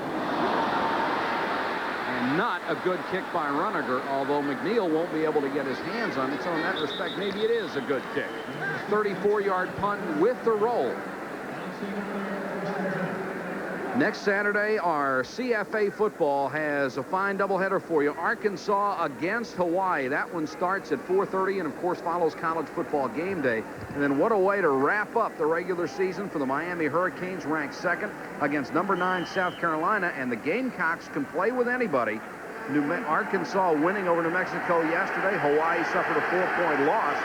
And not a good kick by Runninger, although McNeil won't be able to get his hands on it, so in that respect, maybe it is a good kick. 34-yard punt with the roll. Next Saturday, our CFA football has a fine doubleheader for you. Arkansas against Hawaii. That one starts at 4:30 and, of course, follows college football game day. And then what a way to wrap up the regular season for the Miami Hurricanes, ranked 2nd against number 9 South Carolina. And the Gamecocks can play with anybody. Arkansas winning over New Mexico yesterday. Hawaii suffered a 4-point loss.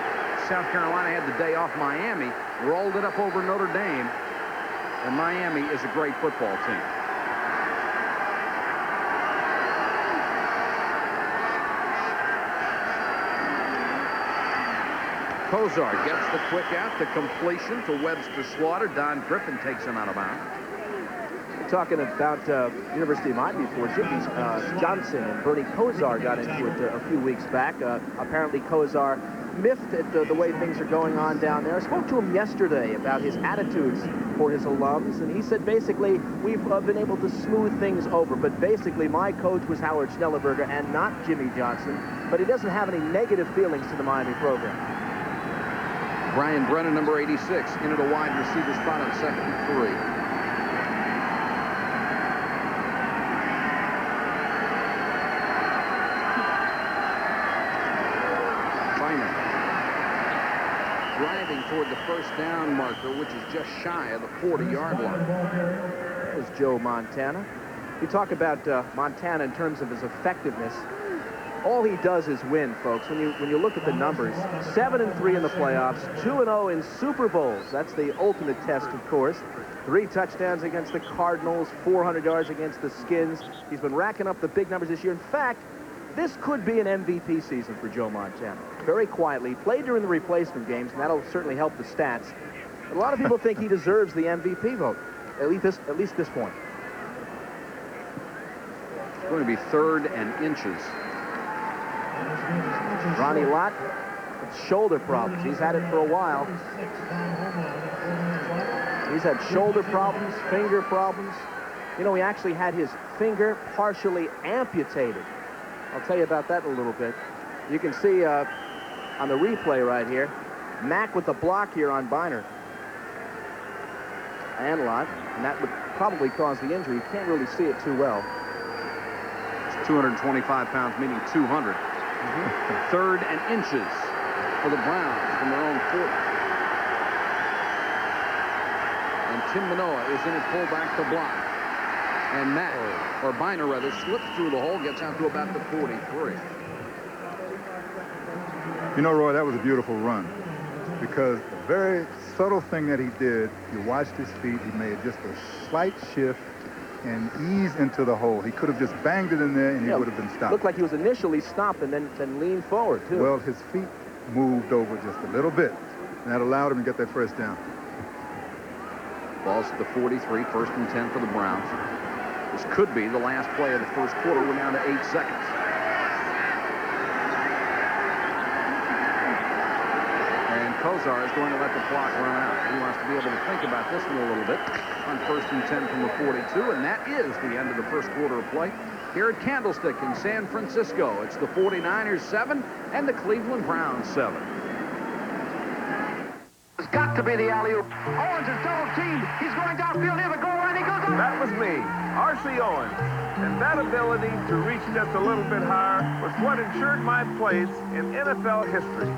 South Carolina had the day off Miami, rolled it up over Notre Dame. And Miami is a great football team. Kozar gets the quick out, the completion to Webster Slaughter. Don Griffin takes him out of bounds. We're talking about University of Miami before. Jimmy Johnson and Bernie Kozar got into it a few weeks back. Apparently Kozar miffed at the way things are going on down there. I spoke to him yesterday about his attitudes for his alums, and he said basically we've been able to smooth things over, but basically my coach was Howard Schnellenberger and not Jimmy Johnson, but he doesn't have any negative feelings to the Miami program. Brian Brennan, number 86, into the wide receiver spot on 2nd and 3. Driving toward the 1st down marker, which is just shy of the 40-yard line. That was Joe Montana. You talk about Montana in terms of his effectiveness. All he does is win, folks. When you look at the numbers, 7-3 in the playoffs, 2-0 in Super Bowls. That's the ultimate test, of course. 3 touchdowns against the Cardinals, 400 yards against the Skins. He's been racking up the big numbers this year. In fact, this could be an MVP season for Joe Montana. Very quietly, played during the replacement games, and that'll certainly help the stats. But a lot of people think he deserves the MVP vote, at least this point. It's going to be 3rd and inches. Ronnie Lott with shoulder problems. He's had it for a while. He's had shoulder problems, finger problems. You know, he actually had his finger partially amputated. I'll tell you about that in a little bit. You can see on the replay right here, Mack with the block here on Biner. And Lott, and that would probably cause the injury. You can't really see it too well. It's 225 pounds, meaning 200. 3rd and inches for the Browns from their own 40. And Tim Manoa is in at fullback to block. And Matt, or Biner rather, slips through the hole, gets out to about the 43. You know, Roy, that was a beautiful run because the very subtle thing that he did, you watched his feet, he made just a slight shift and ease into the hole. He could have just banged it in there and he would have been stopped. Looked like he was initially stopped and then leaned forward, too. Well, his feet moved over just a little bit, and that allowed him to get that 1st down. Ball's at the 43, first and 10 for the Browns. This could be the last play of the first quarter. We're down to 8 seconds. And Kozar is going to let the clock run out. He wants to be able to think about this one a little bit on first and 10 from the 42, and that is the end of the first quarter of play here at Candlestick in San Francisco. It's the 49ers 7 and the Cleveland Browns 7. It's got to be the alley-oop. Owens is double teamed. He's going downfield near the goal line. He goes up. That was me, R.C. Owens. And that ability to reach just a little bit higher was what ensured my place in NFL history.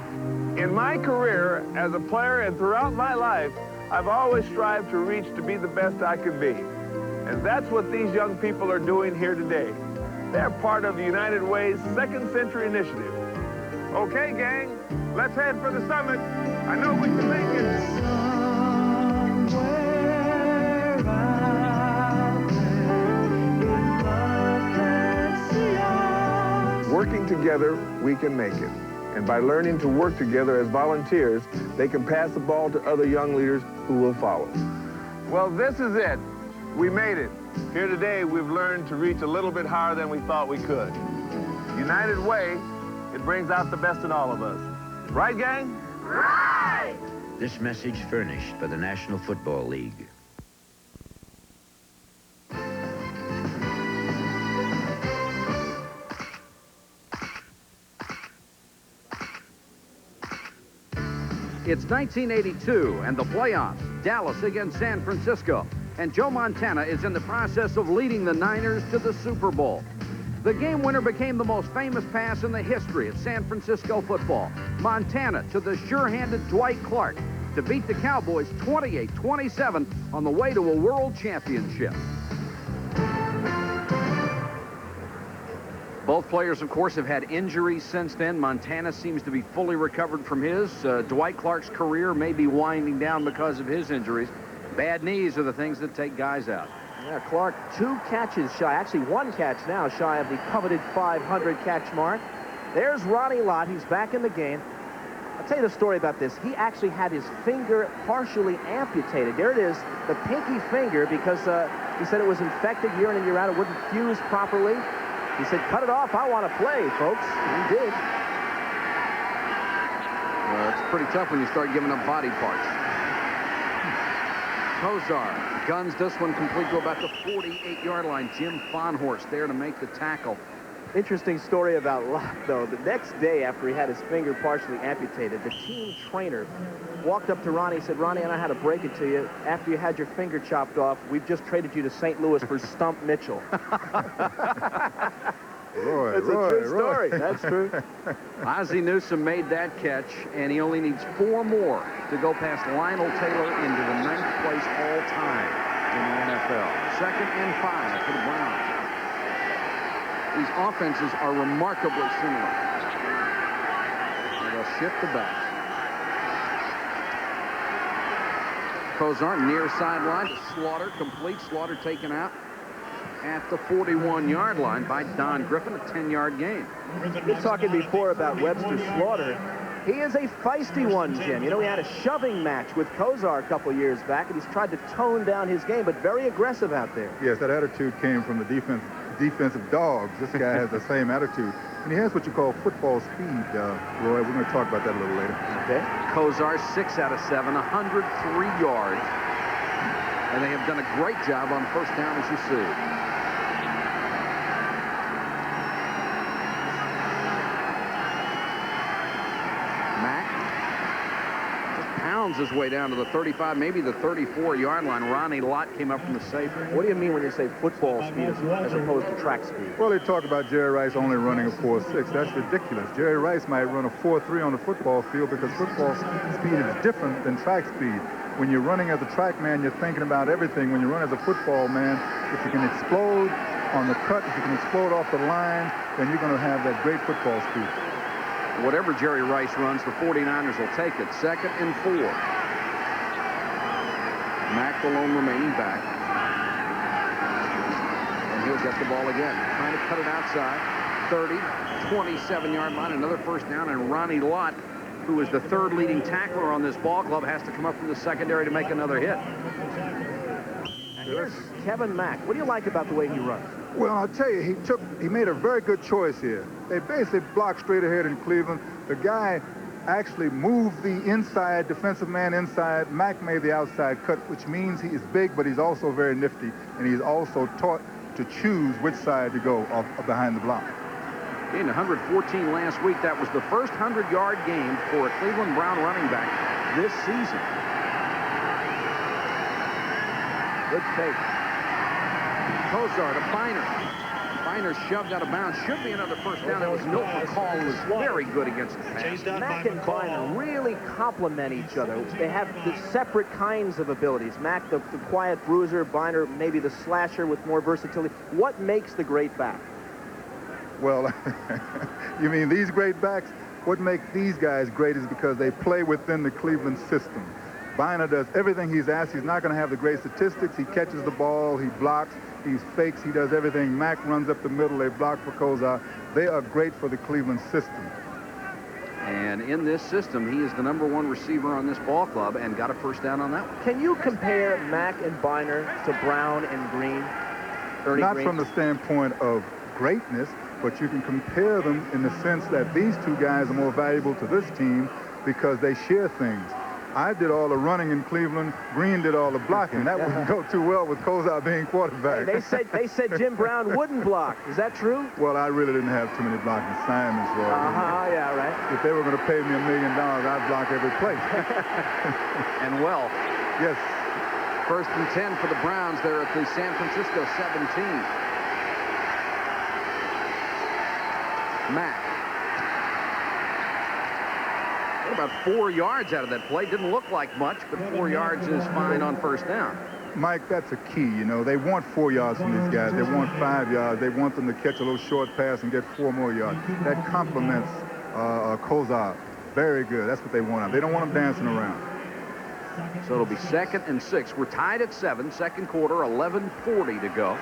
In my career as a player and throughout my life, I've always strived to reach to be the best I could be. And that's what these young people are doing here today. They're part of the United Way's Second Century Initiative. Okay, gang, let's head for the summit. I know we can make it. Working together, we can make it. And by learning to work together as volunteers, they can pass the ball to other young leaders who will follow. Well, this is it. We made it. Here today, we've learned to reach a little bit higher than we thought we could. United Way, it brings out the best in all of us. Right, gang? Right! This message furnished by the National Football League. It's 1982 and the playoffs, Dallas against San Francisco. And Joe Montana is in the process of leading the Niners to the Super Bowl. The game winner became the most famous pass in the history of San Francisco football. Montana to the sure-handed Dwight Clark to beat the Cowboys 28-27 on the way to a world championship. Both players, of course, have had injuries since then. Montana seems to be fully recovered from his. Dwight Clark's career may be winding down because of his injuries. Bad knees are the things that take guys out. Yeah, Clark 2 catches shy, actually 1 catch now shy of the coveted 500 catch mark. There's Ronnie Lott. He's back in the game. I'll tell you the story about this. He actually had his finger partially amputated. There it is, the pinky finger, because he said it was infected year in and year out. It wouldn't fuse properly. He said, cut it off. I want to play, folks. He did. Well, it's pretty tough when you start giving up body parts. Kozar guns this one complete to about the 48-yard line. Jim Fonhorst there to make the tackle. Interesting story about Lott, though. The next day after he had his finger partially amputated, the team trainer walked up to Ronnie and said, Ronnie, I know how to break it to you. After you had your finger chopped off, we've just traded you to St. Louis for Stump Mitchell. That's a true story. That's true. Ozzie Newsome made that catch, and he only needs 4 more to go past Lionel Taylor into the 9th place all-time in the NFL. 2nd and 5 for the Browns. These offenses are remarkably similar. And they'll shift the backs. Kozar near sideline to Slaughter, complete. Slaughter taken out at the 41-yard line by Don Griffin, a 10-yard gain. We were talking before about Webster Slaughter. He is a feisty one, Jim. You know, he had a shoving match with Kozar a couple years back, and he's tried to tone down his game, but very aggressive out there. Yes, that attitude came from the defensive dogs. This guy has the same attitude. And he has what you call football speed, Roy. We're going to talk about that a little later. Okay. Kozar, 6 out of 7, 103 yards. And they have done a great job on first down, as you see. His way down to the 35, maybe the 34-yard line. Ronnie Lott came up from the safety. What do you mean when you say football speed as opposed to track speed? Well, they talk about Jerry Rice only running a 4.6. That's ridiculous. Jerry Rice might run a 4.3 on the football field because football speed is different than track speed. When you're running as a track man, you're thinking about everything. When you run as a football man, if you can explode on the cut, if you can explode off the line, then you're going to have that great football speed. Whatever Jerry Rice runs, the 49ers will take it. 2nd and 4. Mack, the lone remaining back. And he'll get the ball again. Trying to cut it outside. 30, 27-yard line. Another first down. And Ronnie Lott, who is the 3rd leading tackler on this ball club, has to come up from the secondary to make another hit. Here's Kevin Mack. What do you like about the way he runs? Well, I'll tell you, he made a very good choice here. They basically blocked straight ahead in Cleveland. The guy actually moved the inside, defensive man inside. Mack made the outside cut, which means he is big, but he's also very nifty, and he's also taught to choose which side to go off behind the block. Gained 114 last week. That was the first 100-yard game for a Cleveland Brown running back this season. Good fake. Kozar to Feiner. Feiner shoved out of bounds. Should be another first down. That was Milton McCall, who was very good against the pass. Mack and Feiner really complement each other. They have the separate kinds of abilities. Mack, the quiet bruiser. Feiner, maybe the slasher with more versatility. What makes the great back? Well, you mean these great backs? What makes these guys great is because they play within the Cleveland system. Biner does everything he's asked. He's not going to have the great statistics. He catches the ball, he blocks, he fakes, he does everything. Mack runs up the middle, they block for Kozar. They are great for the Cleveland system. And in this system, he is the #1 receiver on this ball club and got a first down on that one. Can you compare Mack and Biner to Brown and Green? Not Green? from the standpoint of greatness, but you can compare them in the sense that these two guys are more valuable to this team because they share things. I did all the running in Cleveland. Green did all the blocking. That wouldn't go too well with Kozar being quarterback. Hey, they said Jim Brown wouldn't block. Is that true? Well, I really didn't have too many blocking assignments, Roy. Yeah, right. If they were going to pay me $1 million, I'd block every play. And well. Yes. 1st and 10 for the Browns there at the San Francisco 17. Mack. About 4 yards out of that play. Didn't look like much, but 4 yards is fine on first down. Mike, that's a key. You know, they want 4 yards from these guys. They want 5 yards. They want them to catch a little short pass and get 4 more yards. That complements Kozar. Very good. That's what they want. They don't want him dancing around. So it'll be 2nd and 6. We're tied at 7. Second quarter, 11:40 to go.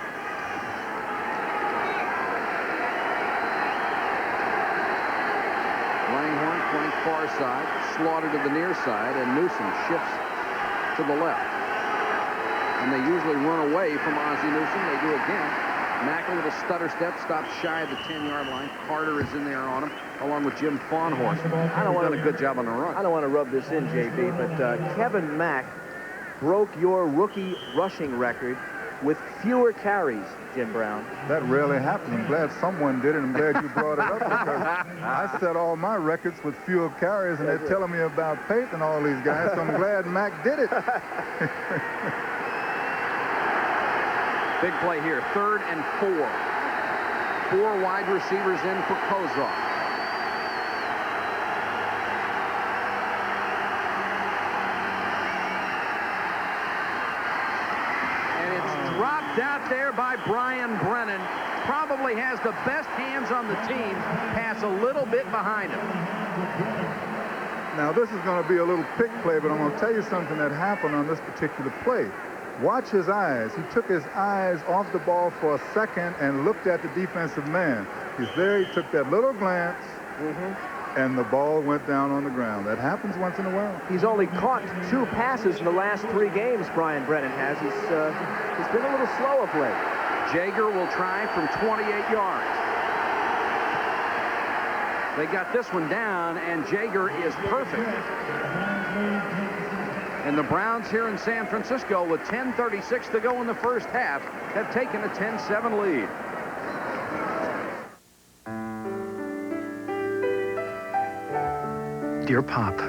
Far side, Slaughter to the near side, and Newsom shifts to the left. And they usually run away from Ozzie Newsom. They do again. Mack, a little stutter step, stops shy of the 10-yard line. Carter is in there on him, along with Jim Fawnhorst. He's done a good job on the run. I don't want to rub this in, JB, but Kevin Mack broke your rookie rushing record with fewer carries, Jim Brown. That rarely happens. I'm glad someone did it. I'm glad you brought it up because I set all my records with fewer carries, and they're telling me about Pate and all these guys, so I'm glad Mack did it. Big play here, 3rd and 4. 4 wide receivers in for Kozar. Dropped out there by Brian Brennan. Probably has the best hands on the team. Pass a little bit behind him. Now, this is going to be a little pick play, but I'm going to tell you something that happened on this particular play. Watch his eyes. He took his eyes off the ball for a second and looked at the defensive man. He's there. He took that little glance. And the ball went down on the ground. That happens once in a while. He's only caught 2 passes in the last 3 games, Brian Brennan has. He's been a little slow of late. Jaeger will try from 28 yards. They got this one down, and Jaeger is perfect. And the Browns here in San Francisco, with 10:36 to go in the first half, have taken a 10-7 lead. Dear Pop,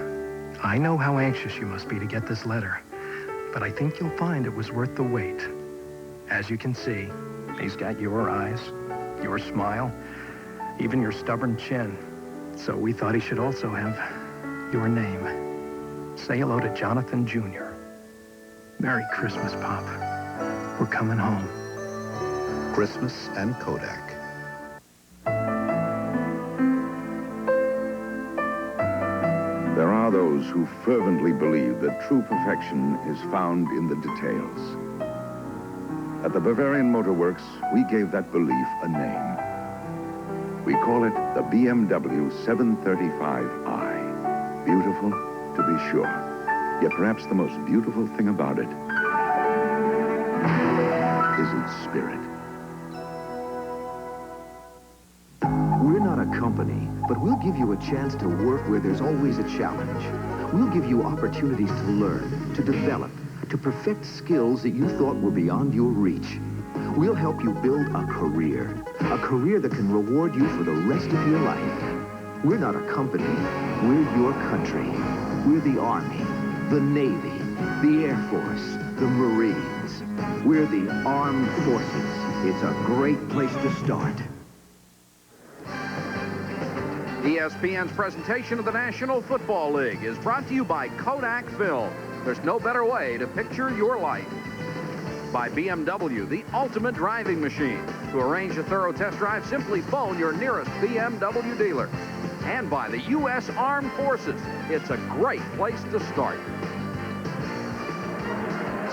I know how anxious you must be to get this letter, but I think you'll find it was worth the wait. As you can see, he's got your eyes, your smile, even your stubborn chin. So we thought he should also have your name. Say hello to Jonathan Jr. Merry Christmas, Pop. We're coming home. Christmas and Kodak. There are those who fervently believe that true perfection is found in the details. At the Bavarian Motor Works, we gave that belief a name. We call it the BMW 735i. Beautiful, to be sure. Yet perhaps the most beautiful thing about it is its spirit. We're not a company, but we'll give you a chance to work where there's always a challenge. We'll give you opportunities to learn, to develop, to perfect skills that you thought were beyond your reach. We'll help you build a career that can reward you for the rest of your life. We're not a company, we're your country. We're the Army, the Navy, the Air Force, the Marines. We're the Armed Forces. It's a great place to start. ESPN's presentation of the National Football League is brought to you by Kodak Film. There's no better way to picture your life. By BMW, the ultimate driving machine. To arrange a thorough test drive, simply phone your nearest BMW dealer. And by the U.S. Armed Forces. It's a great place to start.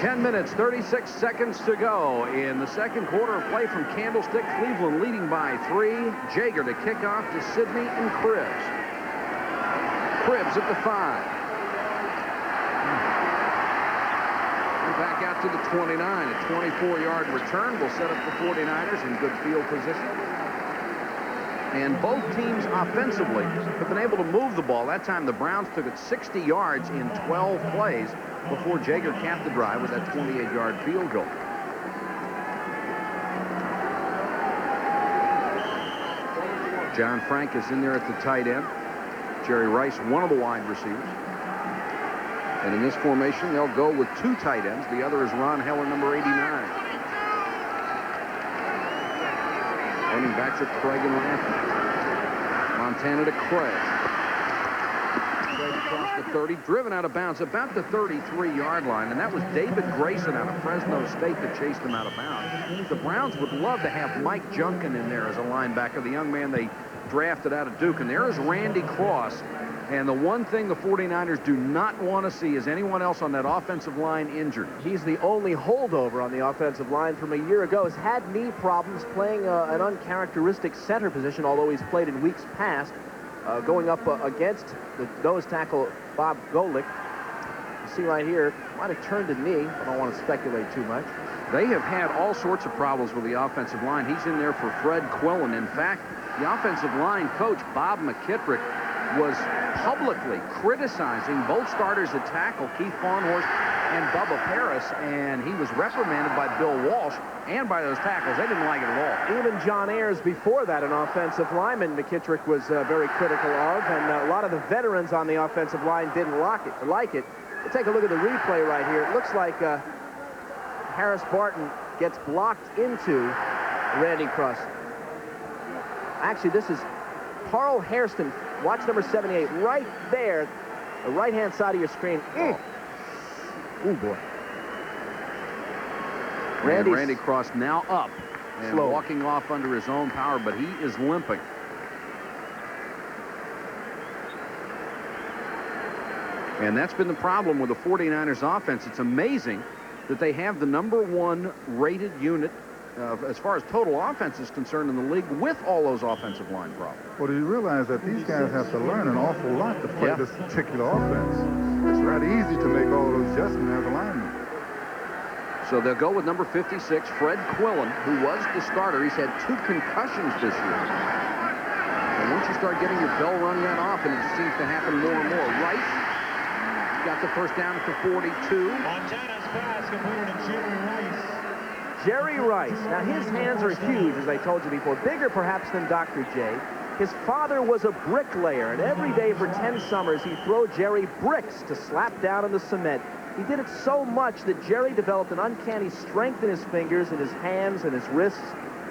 10 minutes, 36 seconds to go in the second quarter of play from Candlestick. Cleveland leading by 3. Jaeger to kick off to Sidney and Cribbs. Cribbs at the 5. And back out to the 29. A 24-yard return will set up the 49ers in good field position. And both teams offensively have been able to move the ball. That time the Browns took it 60 yards in 12 plays before Jaeger capped the drive with that 28-yard field goal. John Frank is in there at the tight end. Jerry Rice, one of the wide receivers. And in this formation, they'll go with 2 tight ends. The other is Ron Heller, number 89. Running backs are Craig and Lampton. Montana to Craig. Craig across the 30, driven out of bounds about the 33-yard line, and that was David Grayson out of Fresno State that chased him out of bounds. The Browns would love to have Mike Junkin in there as a linebacker, the young man they drafted out of Duke. And there is Randy Cross. And the one thing the 49ers do not want to see is anyone else on that offensive line injured. He's the only holdover on the offensive line from a year ago. Has had knee problems, playing an uncharacteristic center position, although he's played in weeks past, going up against the nose tackle Bob Golick. You see right here, might have turned a knee. I don't want to speculate too much. They have had all sorts of problems with the offensive line. He's in there for Fred Quillen. In fact, the offensive line coach, Bob McKittrick, was publicly criticizing both starters at tackle, Keith Farnhorst and Bubba Paris, and he was reprimanded by Bill Walsh and by those tackles. They didn't like it at all. Even John Ayers before that, an offensive lineman, McKittrick was very critical of, and a lot of the veterans on the offensive line didn't like it. We'll take a look at the replay right here. It looks like Harris Barton gets blocked into Randy Cross. Actually, this is Carl Hairston. Watch number 78 right there, the right-hand side of your screen. Oh, boy. Randy Cross now up and walking off under his own power, but he is limping. And that's been the problem with the 49ers offense. It's amazing that they have the #1 rated unit as far as total offense is concerned in the league with all those offensive line problems. Well, do you realize that these guys have to learn an awful lot to play this particular offense? It's not easy to make all those adjustments as a lineman. So they'll go with number 56, Fred Quillen, who was the starter. He's had 2 concussions this year. And once you start getting your bell rung that often, it seems to happen more and more. Rice got the first down at the 42. Montana's pass completed to Jerry Rice. Jerry Rice. Now, his hands are huge, as I told you before, bigger perhaps than Dr. J. His father was a bricklayer, and every day for 10 summers, he'd throw Jerry bricks to slap down in the cement. He did it so much that Jerry developed an uncanny strength in his fingers, in his hands, and his wrists.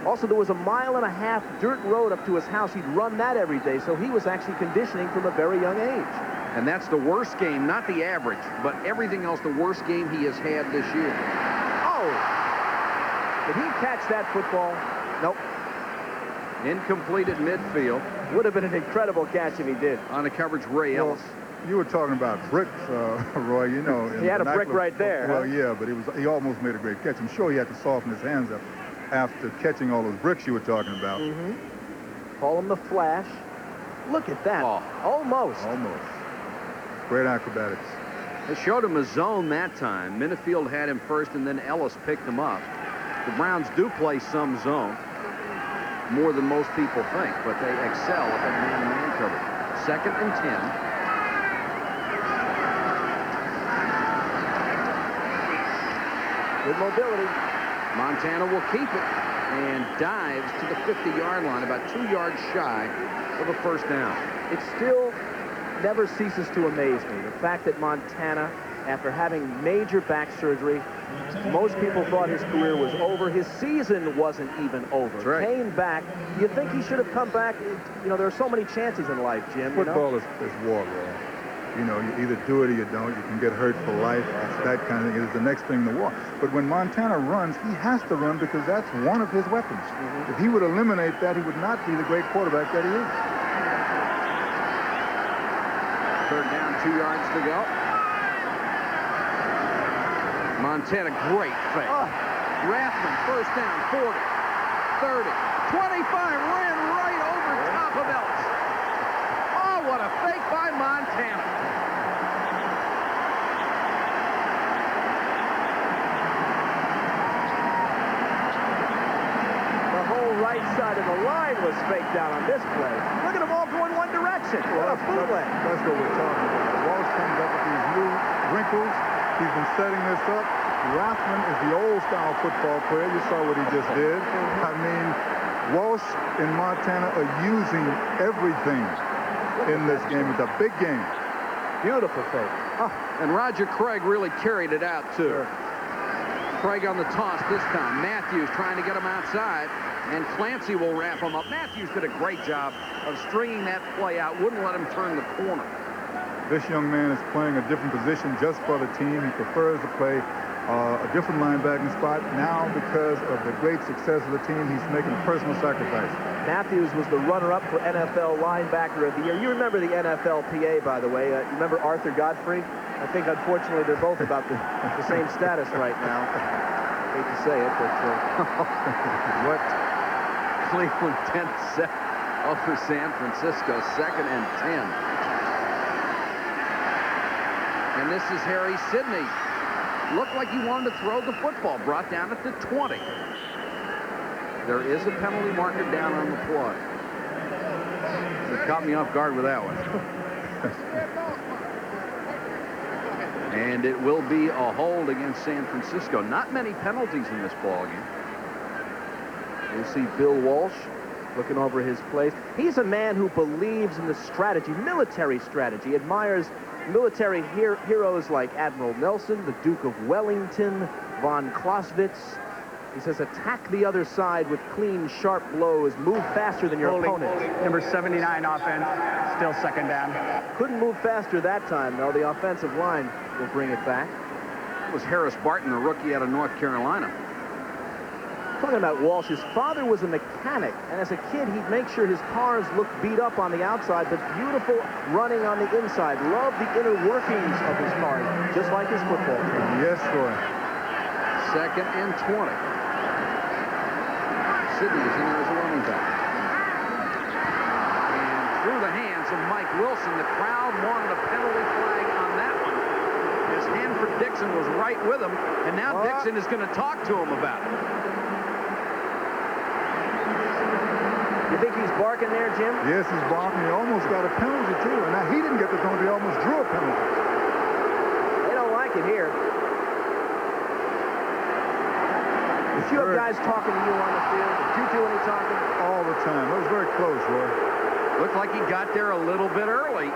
Also, there was a 1.5-mile dirt road up to his house. He'd run that every day, so he was actually conditioning from a very young age. And that's the worst game, not the average, but everything else, the worst game he has had this year. Oh! Did he catch that football? Nope. Incomplete at midfield. Would have been an incredible catch if he did. On the coverage, Ray Ellis. You were talking about bricks, Roy, you know. He had a brick right there. Well, yeah, but he almost made a great catch. I'm sure he had to soften his hands up after catching all those bricks you were talking about. Mm-hmm. Call him the Flash. Look at that. Oh. Almost. Great acrobatics. They showed him a zone that time. Minifield had him first, and then Ellis picked him up. The Browns do play some zone, more than most people think, but they excel at that man-to-man coverage. 2nd and 10. Good mobility. Montana will keep it and dives to the 50-yard line, about 2 yards shy of a first down. It still never ceases to amaze me, the fact that Montana, after having major back surgery, most people thought his career was over. His season wasn't even over. Right. Came back. You think he should have come back? You know, there are so many chances in life, Jim. Football is war, Roy. You know, you either do it or you don't. You can get hurt for life. That kind of thing is the next thing in the war. But when Montana runs, he has to run because that's one of his weapons. If he would eliminate that, he would not be the great quarterback that he is. 3rd down, 2 yards to go. Montana, great fake. Rathman, first down, 40, 30, 25, ran right over top of Ellis. Oh, what a fake by Montana. The whole right side of the line was faked out on this play. Look at them all going one direction. What a bootleg. That's what we're talking about. Walsh comes up with these new wrinkles. He's been setting this up. Rathman is the old-style football player. You saw what he just did. I mean, Walsh and Montana are using everything in this game. It's a big game. Beautiful fake. And Roger Craig really carried it out, too. Craig on the toss this time. Matthews trying to get him outside, and Clancy will wrap him up. Matthews did a great job of stringing that play out, wouldn't let him turn the corner. This young man is playing a different position just for the team. He prefers to play a different linebacking spot. Now, because of the great success of the team, he's making a personal sacrifice. Matthews was the runner-up for NFL Linebacker of the Year. You remember the NFLPA, by the way. You remember Arthur Godfrey? I think, unfortunately, they're both about the same status right now. Hate to say it, but... What? Cleveland 10th set over San Francisco, 2nd and 10. And this is Harry Sidney. Looked like he wanted to throw the football. Brought down at the 20. There is a penalty marker down on the play. He caught me off guard with that one. And it will be a hold against San Francisco. Not many penalties in this ballgame. You see Bill Walsh looking over his plays. He's a man who believes in the strategy, military strategy, admires military heroes like Admiral Nelson, the Duke of Wellington, von Clausewitz. He says, attack the other side with clean, sharp blows. Move faster than your opponent. Number 79 offense, still 2nd down. Couldn't move faster that time, though. The offensive line will bring it back. It was Harris Barton, the rookie out of North Carolina. Talking about Walsh, his father was a mechanic, and as a kid, he'd make sure his cars looked beat up on the outside, but beautiful running on the inside. Loved the inner workings of his cars, just like his football team. Yes, Roy. 2nd and 20. Sidney is in there as a running back. And through the hands of Mike Wilson, the crowd wanted a penalty flag on that one. As Hanford Dixon was right with him, and now Dixon is going to talk to him about it. You think he's barking there, Jim? Yes, he's barking. He almost got a penalty, too. And now he didn't get the penalty. He almost drew a penalty. They don't like it here. Did you have guys talking to you on the field? Did you do any talking? All the time. It was very close, Roy. Looked like he got there a little bit early.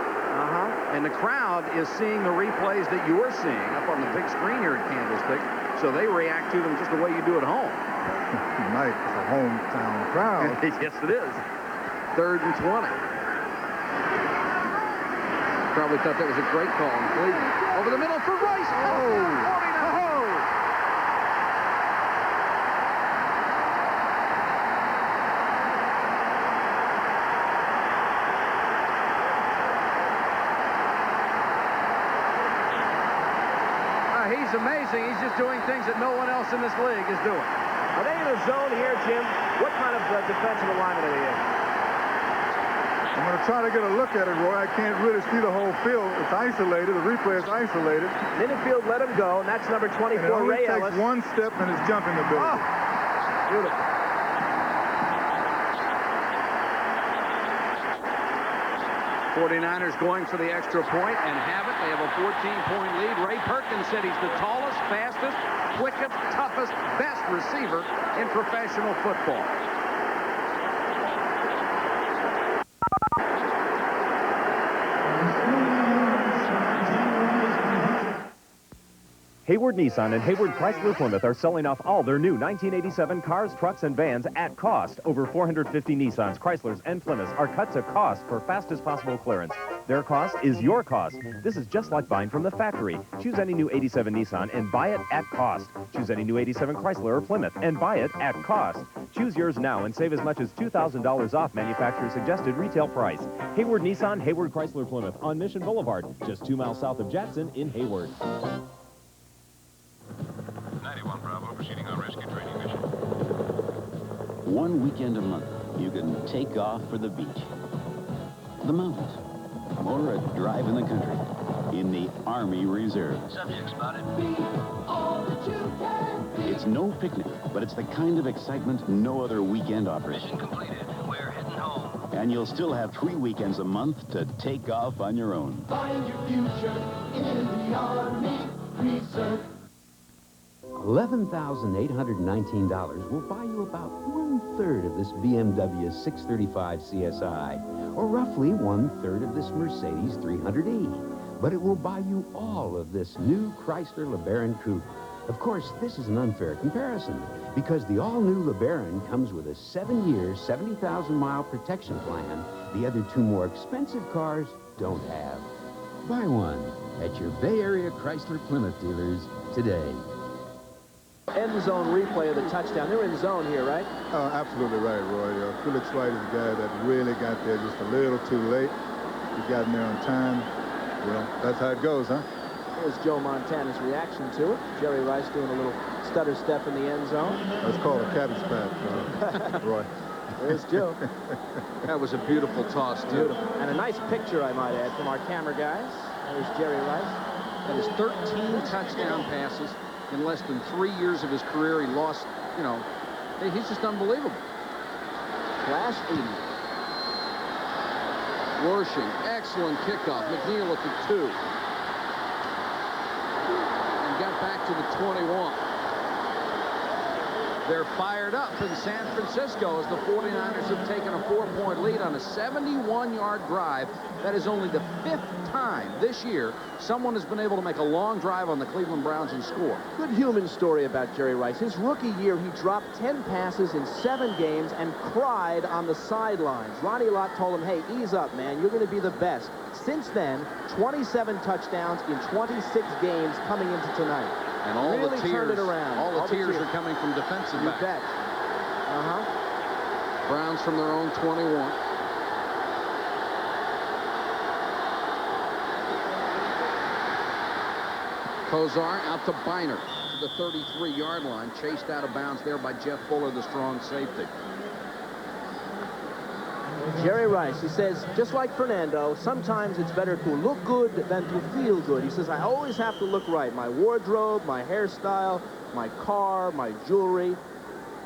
And the crowd is seeing the replays that you're seeing up on the big screen here at Candlestick, so they react to them just the way you do at home. Mike, it's a hometown crowd. Yes, it is. 3rd and 20. Probably thought that was a great call in Cleveland. Over the middle for Rice. Oh! He's amazing. He's just doing things that no one else in this league is doing. Are they in a zone here, Jim? What kind of defensive alignment are they in? I'm going to try to get a look at it, Roy. I can't really see the whole field. It's isolated. The replay is isolated. Minnifield let him go, and that's number 24, and it only Ray takes Ellis. one step in his jumping ability. Beautiful. '49ers going for the extra point and have it. They have a 14-point lead. Ray Perkins said he's the tallest, fastest, quickest, toughest, best receiver in professional football. Hayward Nissan and Hayward Chrysler Plymouth are selling off all their new 1987 cars, trucks, and vans at cost. Over 450 Nissans, Chryslers, and Plymouths are cut to cost for fastest possible clearance. Their cost is your cost. This is just like buying from the factory. Choose any new 87 Nissan and buy it at cost. Choose any new 87 Chrysler or Plymouth and buy it at cost. Choose yours now and save as much as $2,000 off manufacturer's suggested retail price. Hayward Nissan, Hayward Chrysler Plymouth on Mission Boulevard, just 2 miles south of Jackson in Hayward. 91 Bravo, proceeding on rescue training mission. One weekend a month, you can take off for the beach, the mountains, or a drive in the country in the Army Reserve. Subject spotted. Be all that you can be. It's no picnic, but it's the kind of excitement no other weekend offers. Mission completed. We're heading home. And you'll still have 3 weekends a month to take off on your own. Find your future in the Army Reserve. $11,819 will buy you about 1/3 of this BMW 635 CSI, or roughly 1/3 of this Mercedes 300E. But it will buy you all of this new Chrysler LeBaron Coupe. Of course, this is an unfair comparison, because the all-new LeBaron comes with a 7-year, 70,000-mile protection plan the other 2 more expensive cars don't have. Buy one at your Bay Area Chrysler Plymouth dealers today. End zone replay of the touchdown. They're in zone here, right? Absolutely right, Roy. Felix Wright is a guy that really got there just a little too late. He got in there on time. Well, that's how it goes, huh? Here's Joe Montana's reaction to it. Jerry Rice doing a little stutter step in the end zone. That's called a cabbage patch, Roy. There's Joe. That was a beautiful toss, too. Beautiful. And a nice picture, I might add, from our camera guys. There's Jerry Rice. That is 13 touchdown passes. In less than 3 years of his career, he lost, he's just unbelievable. Flash 80. Worshing, excellent kickoff. McNeil at the 2. And got back to the 21. They're fired up in San Francisco as the 49ers have taken a 4-point lead on a 71-yard drive. That is only the 5th time this year someone has been able to make a long drive on the Cleveland Browns and score. Good human story about Jerry Rice. His rookie year, he dropped 10 passes in 7 games and cried on the sidelines. Ronnie Lott told him, hey, ease up, man. You're going to be the best. Since then, 27 touchdowns in 26 games coming into tonight. And all really the tears, turned it around. all the tears are coming from defensive backs. You bet. Browns from their own 21. Kozar out to Biner to the 33-yard line, chased out of bounds there by Jeff Fuller, the strong safety. Jerry Rice, he says, just like Fernando, sometimes it's better to look good than to feel good. He says, I always have to look right. My wardrobe, my hairstyle, my car, my jewelry.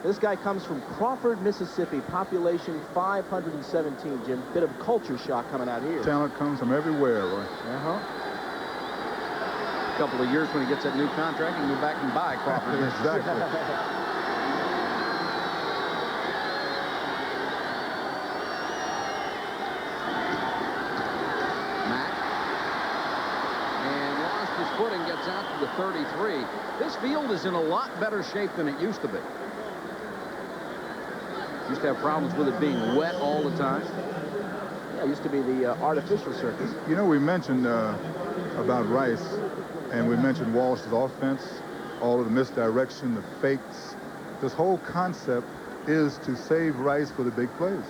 This guy comes from Crawford, Mississippi, population 517, Jim. Bit of culture shock coming out here. Talent comes from everywhere, Roy. A couple of years when he gets that new contract, he can go back and buy Crawford. Exactly. Footing gets out to the 33. This field is in a lot better shape than it used to be. Used to have problems with it being wet all the time. Yeah, it used to be the artificial surface. You know, we mentioned about Rice, and we mentioned Walsh's offense, all of the misdirection, the fakes. This whole concept is to save Rice for the big plays.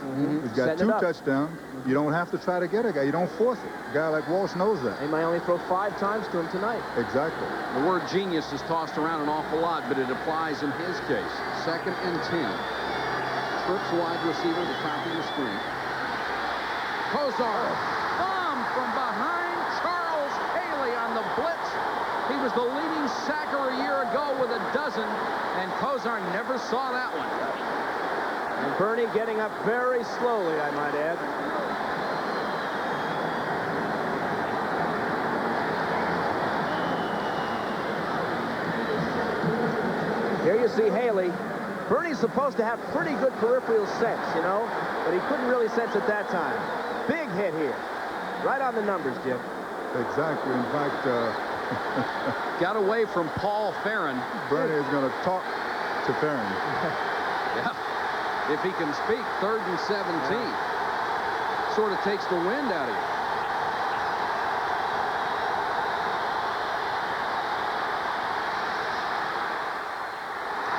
He's got 2 touchdowns. You don't have to try to get a guy. You don't force it. A guy like Walsh knows that. He might only throw 5 times to him tonight. Exactly. The word genius is tossed around an awful lot, but it applies in his case. 2nd and 10. Trips wide receiver, the top of the screen. Kozar, bomb from behind. Charles Haley on the blitz. He was the leading sacker a year ago with a dozen, and Kozar never saw that one. And Bernie getting up very slowly, I might add. Here you see Haley. Bernie's supposed to have pretty good peripheral sense, you know, but he couldn't really sense it that time. Big hit here. Right on the numbers, Jim. Exactly. In fact, got away from Paul Farron. Bernie is going to talk to Farron. Yeah. If he can speak, 3rd and 17. Sort of takes the wind out of you.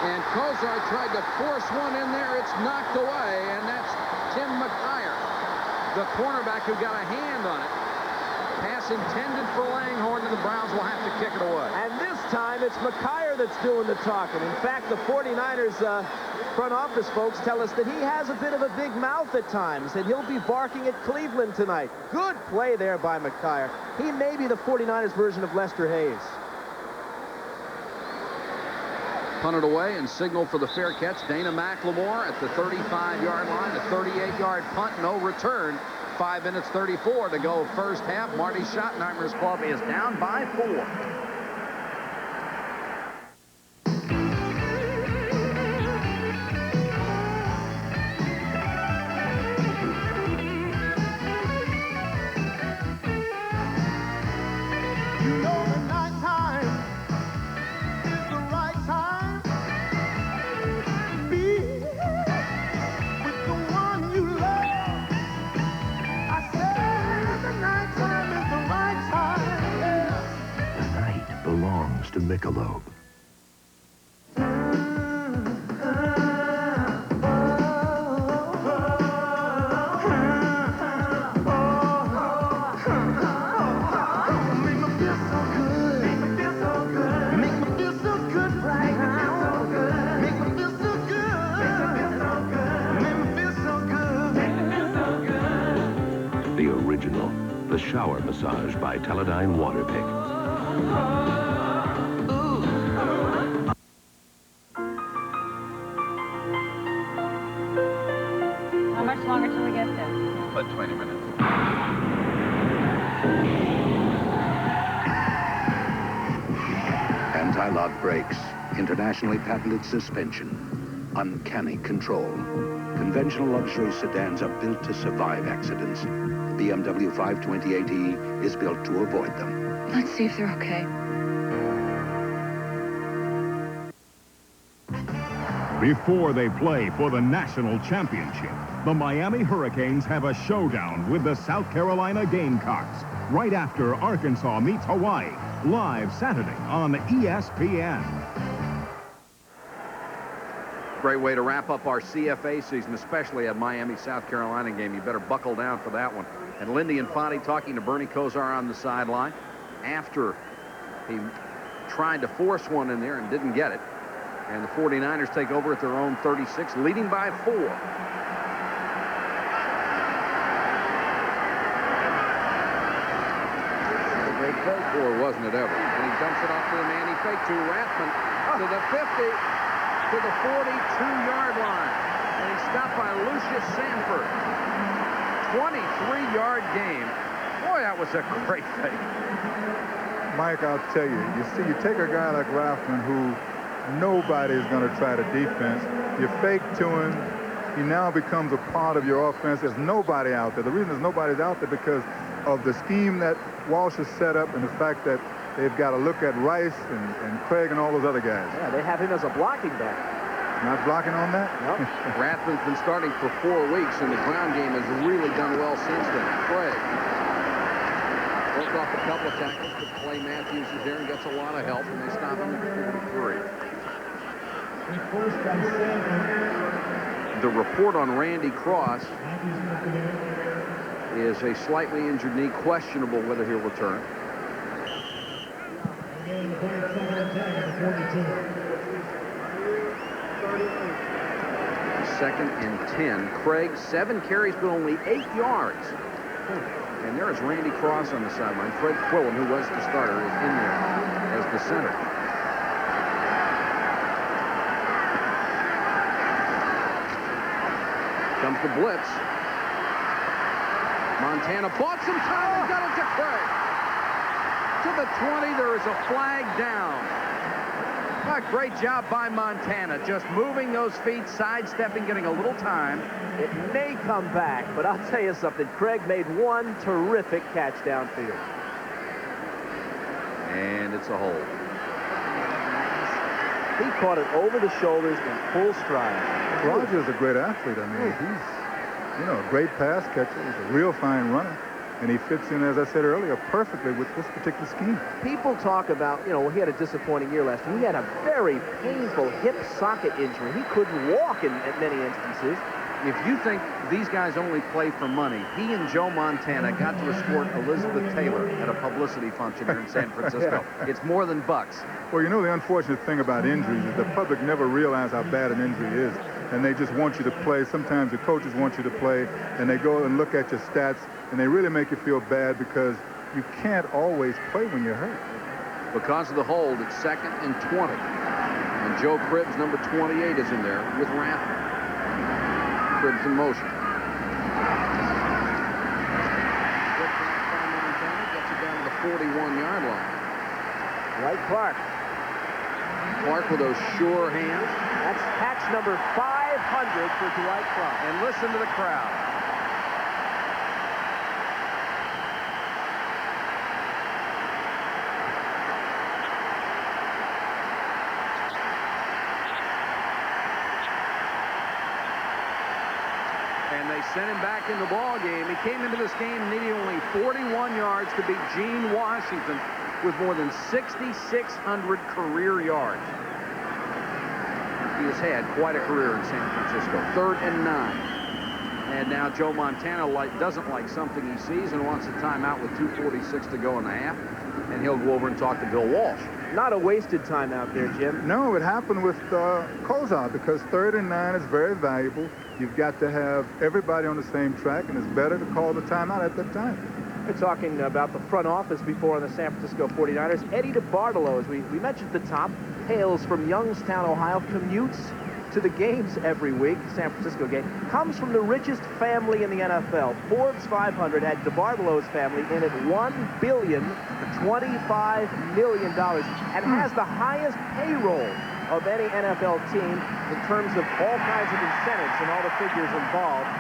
And Kozar tried to force one in there. It's knocked away, and that's Tim McIyer, the cornerback who got a hand on it. Pass intended for Langhorne, and the Browns will have to kick it away. And this time, it's McIyer that's doing the talking. In fact, the 49ers front office folks tell us that he has a bit of a big mouth at times, and he'll be barking at Cleveland tonight. Good play there by McIyer. He may be the 49ers version of Lester Hayes. Punted away and signal for the fair catch. Dana McLemore at the 35-yard line. A 38-yard punt, no return. 5 minutes 34 to go first half. Marty Schottenheimer's club is down by 4. To Michelob. The original, the shower massage by Teledyne Waterpick. How much longer till we get there? About 20 minutes. Anti-lock brakes, internationally patented suspension, uncanny control. Conventional luxury sedans are built to survive accidents. The BMW 528e is built to avoid them. Let's see if they're okay. Before they play for the national championship, the Miami Hurricanes have a showdown with the South Carolina Gamecocks right after Arkansas meets Hawaii, live Saturday on ESPN. Great way to wrap up our CFA season, especially at Miami, South Carolina game. You better buckle down for that one. And Lindy Infante talking to Bernie Kozar on the sideline after he tried to force one in there and didn't get it. And the 49ers take over at their own 36, leading by 4. A great fake, or wasn't it ever? And he dumps it off to the man he faked to, Rathman, to the 50, to the 42-yard line. And he's stopped by Lucius Sanford. 23-yard game. Boy, that was a great fake. Mike, I'll tell you, you take a guy like Rathman who nobody's going to try to defense. You fake to him. He now becomes a part of your offense. There's nobody out there. The reason there's nobody's out there because of the scheme that Walsh has set up and the fact that they've got to look at Rice and Craig and all those other guys. Yeah, they have him as a blocking back. Not blocking on that? Nope. Rathman's been starting for 4 weeks, and the ground game has really done well since then. Craig broke off a couple of tackles, but Clay Matthews is there and gets a lot of help, and they stop him at 43. The report on Randy Cross is a slightly injured knee, questionable whether he'll return. Second and 10. Craig, 7 carries, but only 8 yards. And there is Randy Cross on the sideline. Fred Quillen, who was the starter, is in there as to center. Comes the blitz. Montana bought some time and got it to Craig. To the 20, there is a flag down. A great job by Montana, just moving those feet, sidestepping, getting a little time. It may come back, but I'll tell you something. Craig made one terrific catch downfield. And it's a hold. He caught it over the shoulders in full stride. Roger's a great athlete. I mean, he's, a great pass catcher. He's a real fine runner. And he fits in, as I said earlier, perfectly with this particular scheme. People talk about, he had a disappointing year last year. He had a very painful hip socket injury. He couldn't walk in many instances. If you think these guys only play for money, he and Joe Montana got to escort Elizabeth Taylor at a publicity function here in San Francisco. Yeah. It's more than bucks. Well, the unfortunate thing about injuries is the public never realize how bad an injury is, and they just want you to play. Sometimes the coaches want you to play, and they go and look at your stats, and they really make you feel bad because you can't always play when you're hurt. Because of the hold, it's 2nd and 20. And Joe Cribbs, number 28, is in there with Rathman. Cribbs in motion. Gets it down to the 41-yard line. Dwight Clark. Clark with those sure hands. That's catch number 500 for Dwight Clark. And listen to the crowd. And they sent him back in the ball game. He came into this game needing only 41 yards to beat Gene Washington with more than 6,600 career yards. He has had quite a career in San Francisco. 3rd and 9. And now Joe Montana doesn't like something he sees and wants a timeout with 2:46 to go in the half. And he'll go over and talk to Bill Walsh. Not a wasted timeout there, Jim. No, it happened with Kozar because 3rd and 9 is very valuable. You've got to have everybody on the same track, and it's better to call the timeout at that time. We're talking about the front office before on the San Francisco 49ers. Eddie DeBartolo, as we mentioned at the top, hails from Youngstown, Ohio, commutes to the games every week, San Francisco game, comes from the richest family in the NFL. Forbes 500 had DeBartolo's family in at $1,025 million and has the highest payroll of any NFL team in terms of all kinds of incentives and all the figures involved.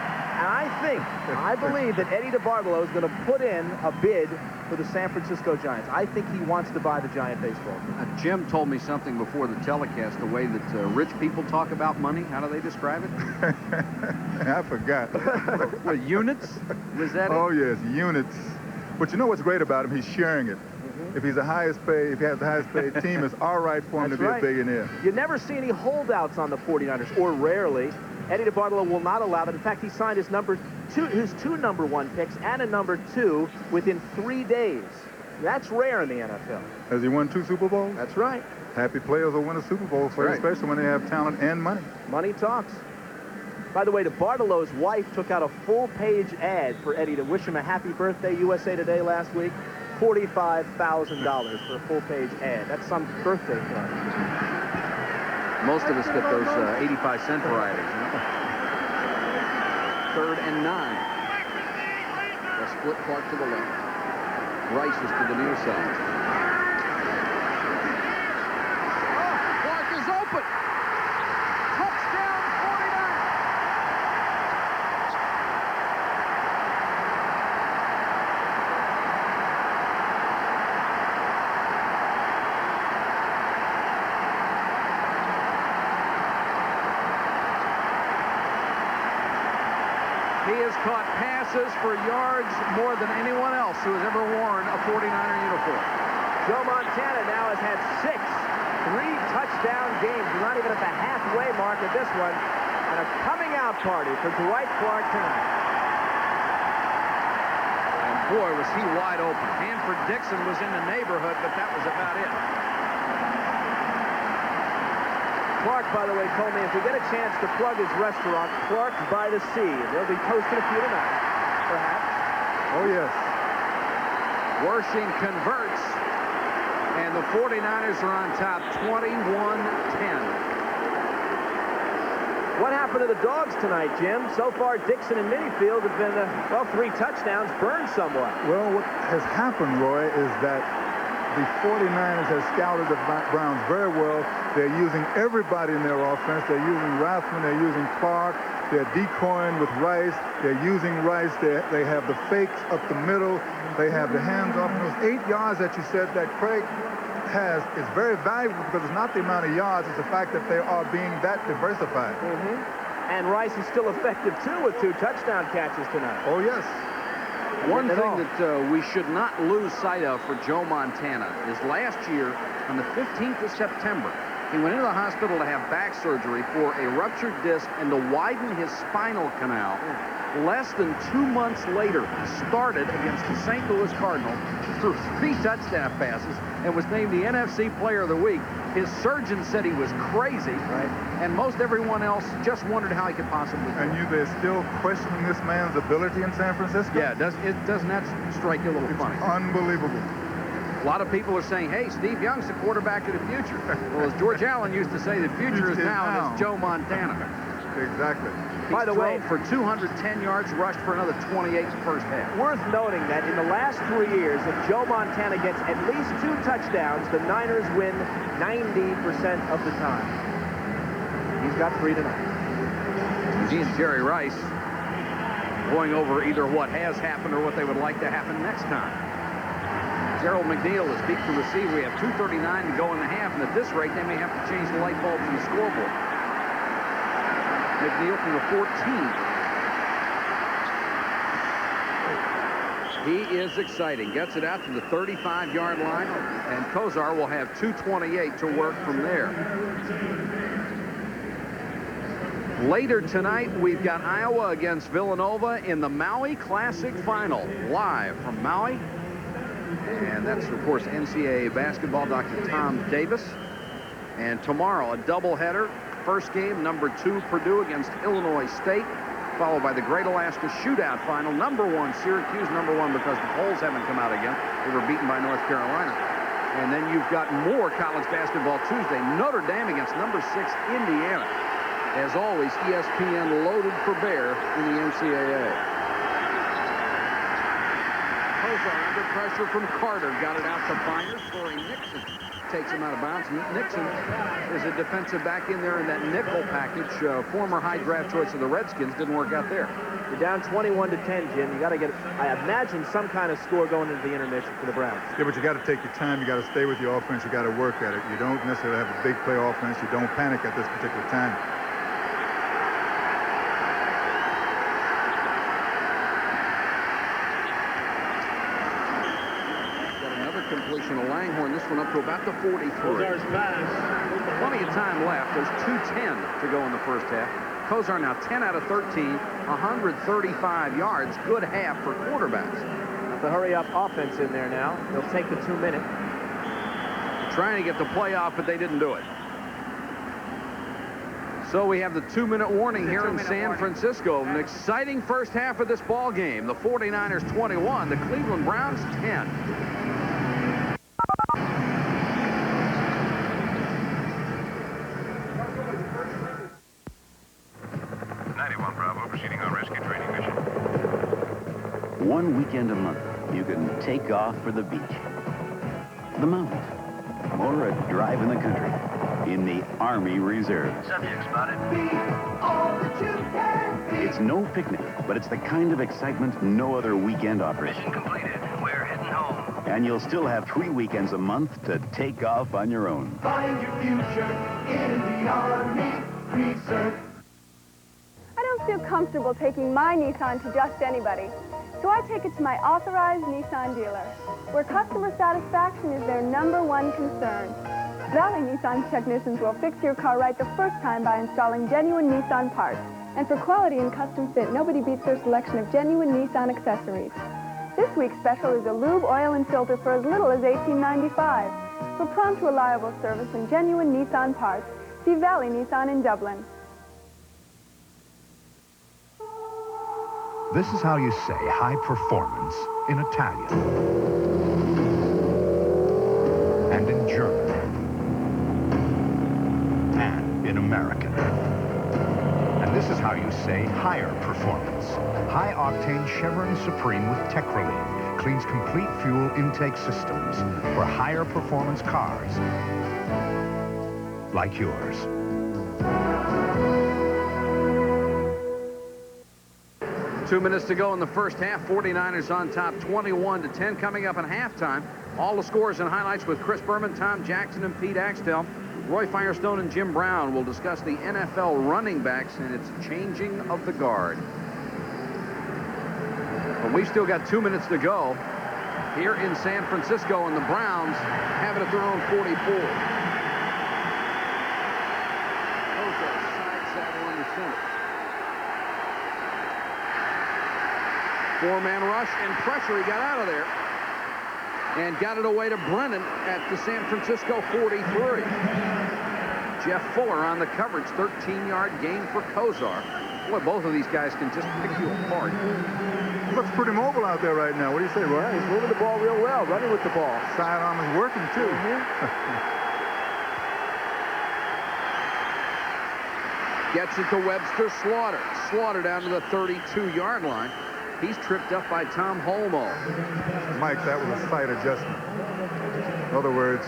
And I believe that Eddie DeBartolo is going to put in a bid for the San Francisco Giants. I think he wants to buy the Giant baseball team. Jim told me something before the telecast, the way that rich people talk about money. How do they describe it? I forgot. What, units? Was that it? Yes, units. But you know what's great about him? He's sharing it. If he's the highest paid, if he has the highest paid team, it's all right for him to be a billionaire. You never see any holdouts on the 49ers, or rarely. Eddie DeBartolo will not allow that. In fact, he signed his two number 1 picks and a number 2 within 3 days. That's rare in the NFL. Has he won 2 Super Bowls? That's right. Happy players will win a Super Bowl, especially when they have talent and money. Money talks. By the way, DeBartolo's wife took out a full-page ad for Eddie to wish him a happy birthday, USA Today last week. $45,000 for a full-page ad. That's some birthday card. Most of us get those 85-cent varieties. 3rd and 9. They'll split Clark to the left. Rice is to the near side. Clark is open. Touchdown 49. He has caught passes for yards more than anyone else who has ever worn a 49er uniform. Joe Montana now has had 6 3-touchdown games. We're not even at the halfway mark of this one. And a coming out party for Dwight Clark tonight. And boy, was he wide open. Hanford Dixon was in the neighborhood, but that was about it. Clark, by the way, told me if we get a chance to plug his restaurant, Clark by the Sea. They'll be toasting a few tonight, perhaps. Oh, yes. Wershing converts. And the 49ers are on top 21-10. What happened to the Dogs tonight, Jim? So far, Dixon and Minifield have been, well, 3 touchdowns burned somewhat. Well, what has happened, Roy, is that the 49ers have scouted the Browns very well. They're using everybody in their offense. They're using Rathman. They're using Clark. They're decoying with Rice. They're using Rice. They have the fakes up the middle. They have the hands off. And those 8 yards that you said that Craig has is very valuable because it's not the amount of yards, it's the fact that they are being that diversified. And Rice is still effective, too, with 2 touchdown catches tonight. Oh, yes. One thing that we should not lose sight of for Joe Montana is last year, on the 15th of September, he went into the hospital to have back surgery for a ruptured disc and to widen his spinal canal. Less than 2 months later, he started against the St. Louis Cardinals, threw 3 touchdown passes, and was named the NFC Player of the Week. His surgeon said he was crazy, and most everyone else just wondered how he could possibly do it. And they're still questioning this man's ability in San Francisco? Yeah, doesn't that strike you a little funny? Unbelievable. A lot of people are saying, hey, Steve Young's the quarterback of the future. Well, as George Allen used to say, the future is now, and it's Joe Montana. Exactly. By the way, for 210 yards, rushed for another 28 in the first half. Worth noting that in the last 3 years, if Joe Montana gets at least 2 touchdowns, the Niners win 90% of the time. He's got 3 tonight. He and Jerry Rice going over either what has happened or what they would like to happen next time. Gerald McNeil is deep to receive. We have 2:39 to go in the half, and at this rate, they may have to change the light bulbs in the scoreboard. McNeil from the 14. He is exciting. Gets it out to the 35-yard line, and Kozar will have 2:28 to work from there. Later tonight, we've got Iowa against Villanova in the Maui Classic Final, live from Maui. And that's, of course, NCAA basketball, Dr. Tom Davis. And tomorrow, a doubleheader. First game, number 2, Purdue against Illinois State, followed by the Great Alaska Shootout Final. Number 1, Syracuse, number 1 because the polls haven't come out again. They were beaten by North Carolina. And then you've got more college basketball Tuesday. Notre Dame against number 6, Indiana. As always, ESPN loaded for bear in the NCAA. Kozar under pressure from Carter. Got it out to Biner. Corey Nixon takes him out of bounds. Nixon is a defensive back in there in that nickel package. Former high draft choice of the Redskins. Didn't work out there. You're down 21-10, Jim. You got to get, I imagine, some kind of score going into the intermission for the Browns. Yeah, but you got to take your time. You got to stay with your offense. You got to work at it. You don't necessarily have a big play offense. You don't panic at this particular time. Completion of Langhorne. This one up to about the 43. Plenty of time left. There's 2:10 to go in the first half. Kozar now 10 out of 13, 135 yards. Good half for quarterbacks. The hurry-up offense in there now. They'll take the 2-minute. Trying to get the playoff, but they didn't do it. So we have the 2-minute warning here in San Francisco. An exciting first half of this ball game. The 49ers 21, the Cleveland Browns 10. 91 Bravo, proceeding on rescue training mission. One weekend a month, you can take off for the beach, the mountains, or a drive in the country in the Army Reserve. Subject spotted. It's no picnic, but it's the kind of excitement no other weekend offers. Mission completed. We're heading home. And you'll still have 3 weekends a month to take off on your own. Find your future in the Army Reserve. I don't feel comfortable taking my Nissan to just anybody, so I take it to my authorized Nissan dealer, where customer satisfaction is their #1 concern. Valley Nissan's technicians will fix your car right the first time by installing genuine Nissan parts. And for quality and custom fit, nobody beats their selection of genuine Nissan accessories. This week's special is a lube, oil, and filter for as little as $18.95. For prompt, reliable service and genuine Nissan parts, see Valley Nissan in Dublin. This is how you say high performance in Italian. and in German, and in American. And this is how you say higher performance. High-octane Chevron Supreme with Tech Relief cleans complete fuel intake systems for higher performance cars like yours. Two minutes to go in the first half. 49ers on top 21-10. Coming up in halftime, all the scores and highlights with Chris Berman, Tom Jackson, and Pete Axtell. Roy Firestone and Jim Brown will discuss the NFL running backs and its changing of the guard. But we've still got 2 minutes to go here in San Francisco, and the Browns have it at their own 44. Side saddle under center. Four-man rush and pressure. He got out of there and got it away to Brennan at the San Francisco 43. Jeff Fuller on the coverage, 13-yard gain for Kozar. Boy, both of these guys can just pick you apart. Looks pretty mobile out there right now. What do you say, Roy? Yeah, he's moving the ball real well, running with the ball. Sidearm is working, too. Gets it to Webster Slaughter. Slaughter down to the 32-yard line. He's tripped up by Tom Holmoe. Mike, that was a slight adjustment. In other words,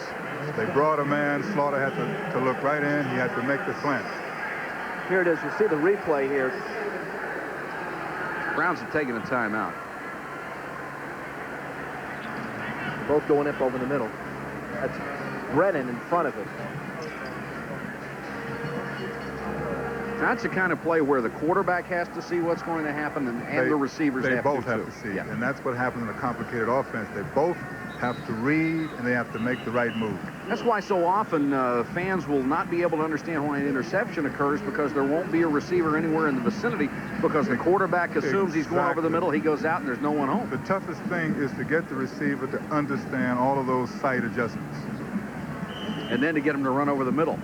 they brought a man. Slaughter had to look right in. He had to make the slant. Here it is. You see the replay here. Browns have taken a timeout. Both going up over the middle. That's Brennan in front of him. That's the kind of play where the quarterback has to see what's going to happen, and the receivers they have both to have to see. Yeah. And that's what happens in a complicated offense. They both have to read, and they have to make the right move. That's why so often fans will not be able to understand why an interception occurs, because there won't be a receiver anywhere in the vicinity, because the quarterback assumes he's going over the middle, he goes out, and there's no one home. The toughest thing is to get the receiver to understand all of those sight adjustments. And then to get him to run over the middle.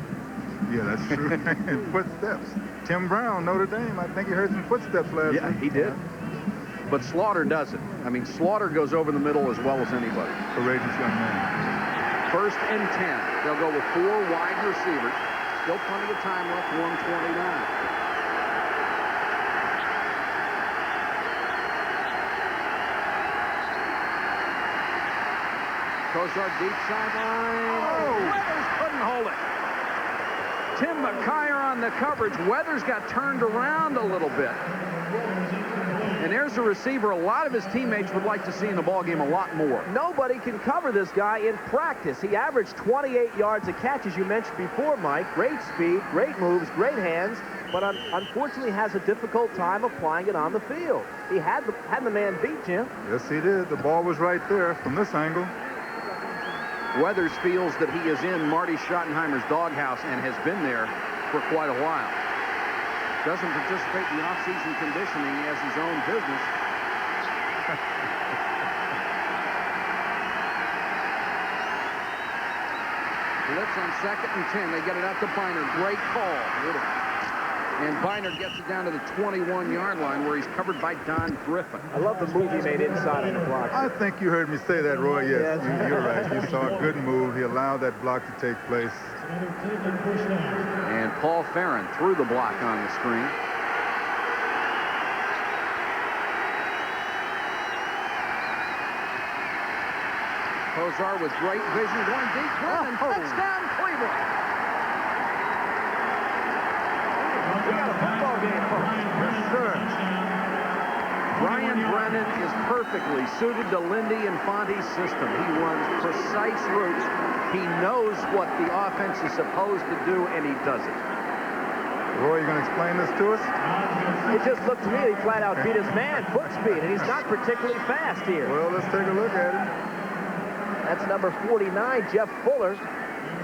Yeah, that's true. And footsteps. Tim Brown, Notre Dame, I think he heard some footsteps last week. Yeah, he did. But Slaughter doesn't. I mean, Slaughter goes over the middle as well as anybody. Courageous young man. 1st and 10. They'll go with 4 wide receivers. Still plenty of time left, 1:29. Kozar deep sideline. Oh, Weathers couldn't hold it. Tim McKyer on the coverage. Weathers got turned around a little bit. And there's a receiver a lot of his teammates would like to see in the ballgame a lot more. Nobody can cover this guy in practice. He averaged 28 yards a catch, as you mentioned before, Mike. Great speed, great moves, great hands, but unfortunately has a difficult time applying it on the field. He had the man beat, Jim. Yes, he did. The ball was right there from this angle. Weathers feels that he is in Marty Schottenheimer's doghouse and has been there for quite a while. Doesn't participate in the off-season conditioning. He has his own business. Blitz on 2nd and 10. They get it out to Bynard. Great call. And Bynard gets it down to the 21-yard line, where he's covered by Don Griffin. I love the move he made inside on the block. I think you heard me say that, Roy. Yes, you're right. You saw a good move. He allowed that block to take place. And Paul Farron threw the block on the screen. Kozar with great vision, going deep, and touchdown, Cleveland. We got a football game, folks. Yes, sir. Brian Brennan is perfectly suited to Lindy and Fonte's system. He runs precise routes. He knows what the offense is supposed to do, and he does it. Roy, you going to explain this to us? It just looked to me he flat out beat his man, foot speed, and he's not particularly fast here. Well, let's take a look at it. That's number 49, Jeff Fuller.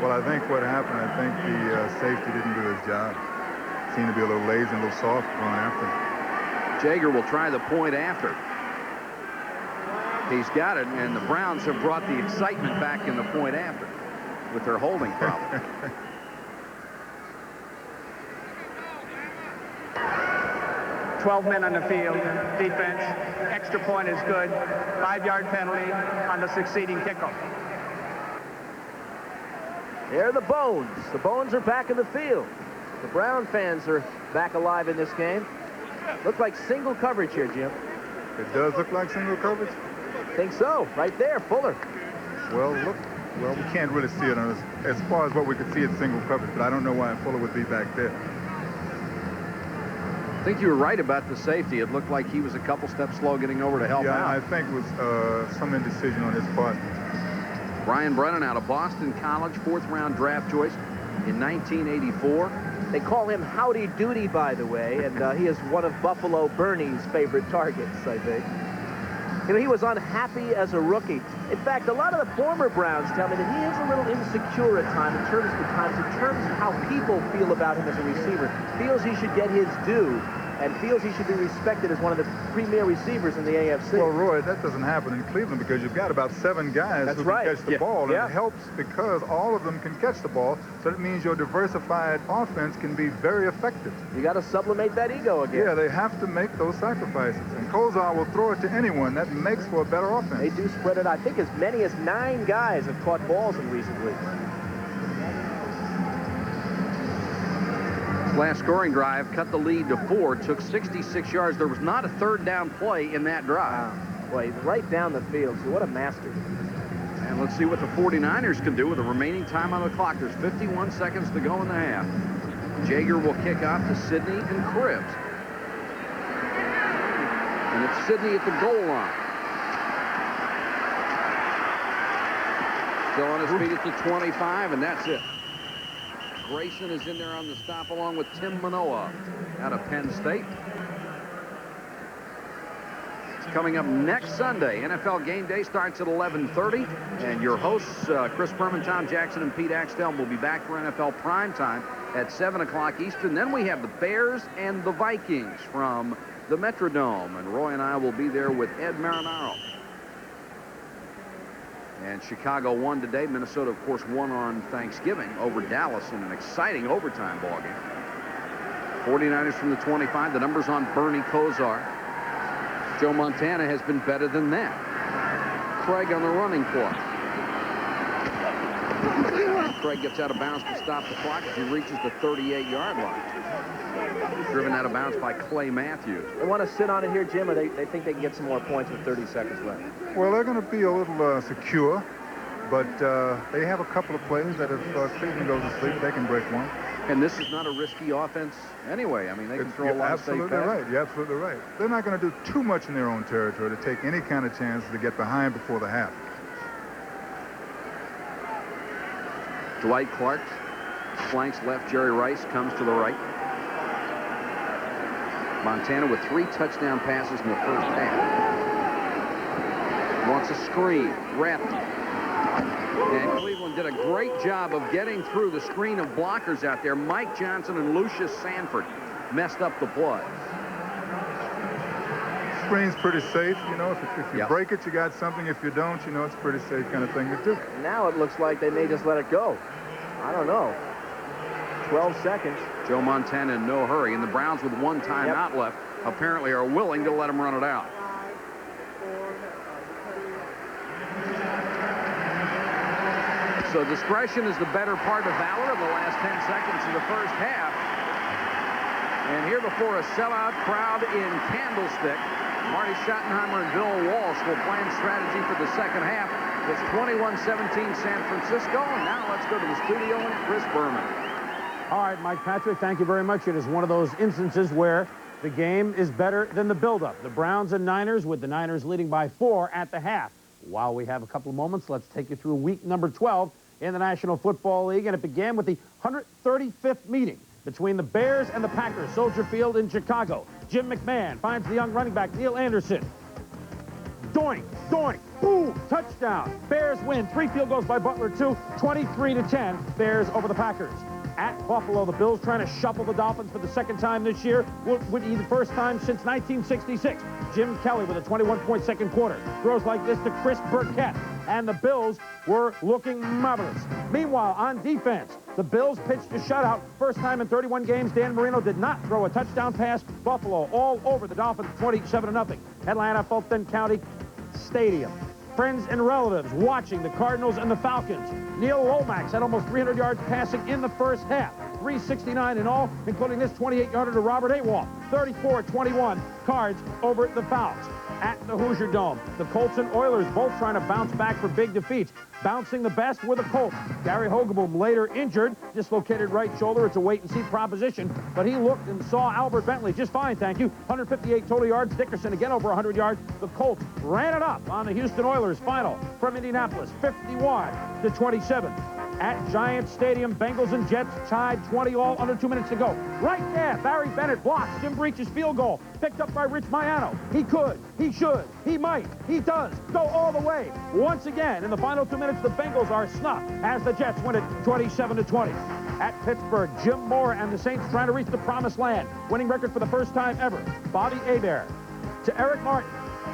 Well, I think what happened, I think the safety didn't do his job. Seemed to be a little lazy and a little soft going after. Jager will try the point after. He's got it, and the Browns have brought the excitement back in the point after with their holding problem. 12 men on the field, defense, extra point is good, 5-yard penalty on the succeeding kickoff. There are the Bones. The Bones are back in the field. The Brown fans are back alive in this game. Look like single coverage here, Jim. It does look like single coverage? Think so. Right there, Fuller. Well, look. Well, we can't really see it as far as what we could see at single coverage, but I don't know why Fuller would be back there. I think you were right about the safety. It looked like he was a couple steps slow getting over to help out. Yeah, I think it was some indecision on his part. Brian Brennan out of Boston College, fourth-round draft choice in 1984. They call him Howdy Doody, by the way, and he is one of Buffalo Bernie's favorite targets, I think. You know, he was unhappy as a rookie. In fact, a lot of the former Browns tell me that he is a little insecure at times in terms of how people feel about him as a receiver. Feels he should get his due and feels he should be respected as one of the premier receivers in the AFC. Well, Roy, that doesn't happen in Cleveland because you've got about 7 guys who can catch the ball. And it helps because all of them can catch the ball, so that means your diversified offense can be very effective. You got to sublimate that ego again. Yeah, they have to make those sacrifices. And Kozar will throw it to anyone. That makes for a better offense. They do spread it out. I think as many as 9 guys have caught balls in recent weeks. Last scoring drive cut the lead to 4, took 66 yards. There was not a third down play in that drive. Boy, right down the field. So what a master. And let's see what the 49ers can do with the remaining time on the clock. There's 51 seconds to go in the half. Jaeger will kick off to Sidney and Cribbs. And it's Sidney at the goal line. Still on his feet at the 25, and that's it. Grayson is in there on the stop along with Tim Manoa out of Penn State. Coming up next Sunday, NFL Game Day starts at 11:30, and your hosts, Chris Berman, Tom Jackson, and Pete Axtell will be back for NFL Primetime at 7 o'clock Eastern. Then we have the Bears and the Vikings from the Metrodome, and Roy and I will be there with Ed Marinaro. And Chicago won today. Minnesota, of course, won on Thanksgiving over Dallas in an exciting overtime ballgame. 49ers from the 25. The numbers on Bernie Kosar. Joe Montana has been better than that. Craig on the running clock. Craig gets out of bounds to stop the clock as he reaches the 38-yard line. Driven out of bounds by Clay Matthews. They want to sit on it here, Jim, or they think they can get some more points with 30 seconds left? Well, they're going to be a little secure, but they have a couple of plays that if Cleveland goes to sleep, they can break one. And this is not a risky offense anyway. I mean, they can throw a lot of safe passes. Absolutely right. You're absolutely right. They're not going to do too much in their own territory to take any kind of chance to get behind before the half. Dwight Clark flanks left. Jerry Rice comes to the right. Montana with 3 touchdown passes in the first half. Wants a screen. Wrapped. And Cleveland did a great job of getting through the screen of blockers out there. Mike Johnson and Lucius Sanford messed up the play. Screen's pretty safe. You know, if you break it, you got something. If you don't, you know, it's a pretty safe kind of thing to do. Now it looks like they may just let it go. I don't know. 12 seconds. Joe Montana in no hurry, and the Browns with 1 timeout left apparently are willing to let him run it out. So discretion is the better part of valor in the last 10 seconds of the first half. And here before a sellout crowd in Candlestick, Marty Schottenheimer and Bill Walsh will plan strategy for the second half. It's 21-17 San Francisco, and now let's go to the studio and Chris Berman. All right, Mike Patrick, thank you very much. It is one of those instances where the game is better than the buildup. The Browns and Niners, with the Niners leading by 4 at the half. While we have a couple of moments, let's take you through week number 12 in the National Football League, and it began with the 135th meeting between the Bears and the Packers, Soldier Field in Chicago. Jim McMahon finds the young running back, Neil Anderson. Doink, doink, boom, touchdown. Bears win. 3 field goals by Butler, 2, 23-10. Bears over the Packers. At Buffalo, the Bills trying to shuffle the Dolphins for the second time this year. Would be the first time since 1966. Jim Kelly with a 21-point second quarter. Throws like this to Chris Burkett. And the Bills were looking marvelous. Meanwhile, on defense, the Bills pitched a shutout. First time in 31 games, Dan Marino did not throw a touchdown pass. Buffalo all over the Dolphins, 27-0. Atlanta, Fulton County Stadium. friends and relatives watching the Cardinals and the Falcons. Neil Lomax had almost 300 yards passing in the first half. 369 in all, including this 28-yarder to Robert Awol. 34-21, Cards over the Falcons. At the Hoosier Dome, the Colts and Oilers both trying to bounce back from big defeats. Bouncing the best were the Colts. Gary Hogeboom later injured, dislocated right shoulder. It's a wait-and-see proposition, but he looked and saw Albert Bentley just fine, thank you. 158 total yards. Dickerson again over 100 yards. The Colts ran it up on the Houston Oilers. Final from Indianapolis, 51-27. At Giants Stadium, Bengals and Jets tied 20 all, under 2 minutes to go. Right there, Barry Bennett blocks Jim Breach's field goal. Picked up by Rich Maiano. He could, he should, he might, he does go all the way. Once again, in the final 2 minutes, the Bengals are snuffed as the Jets win it 27-20. At Pittsburgh, Jim Moore and the Saints trying to reach the promised land. Winning record for the first time ever. Bobby Hebert to Eric Martin.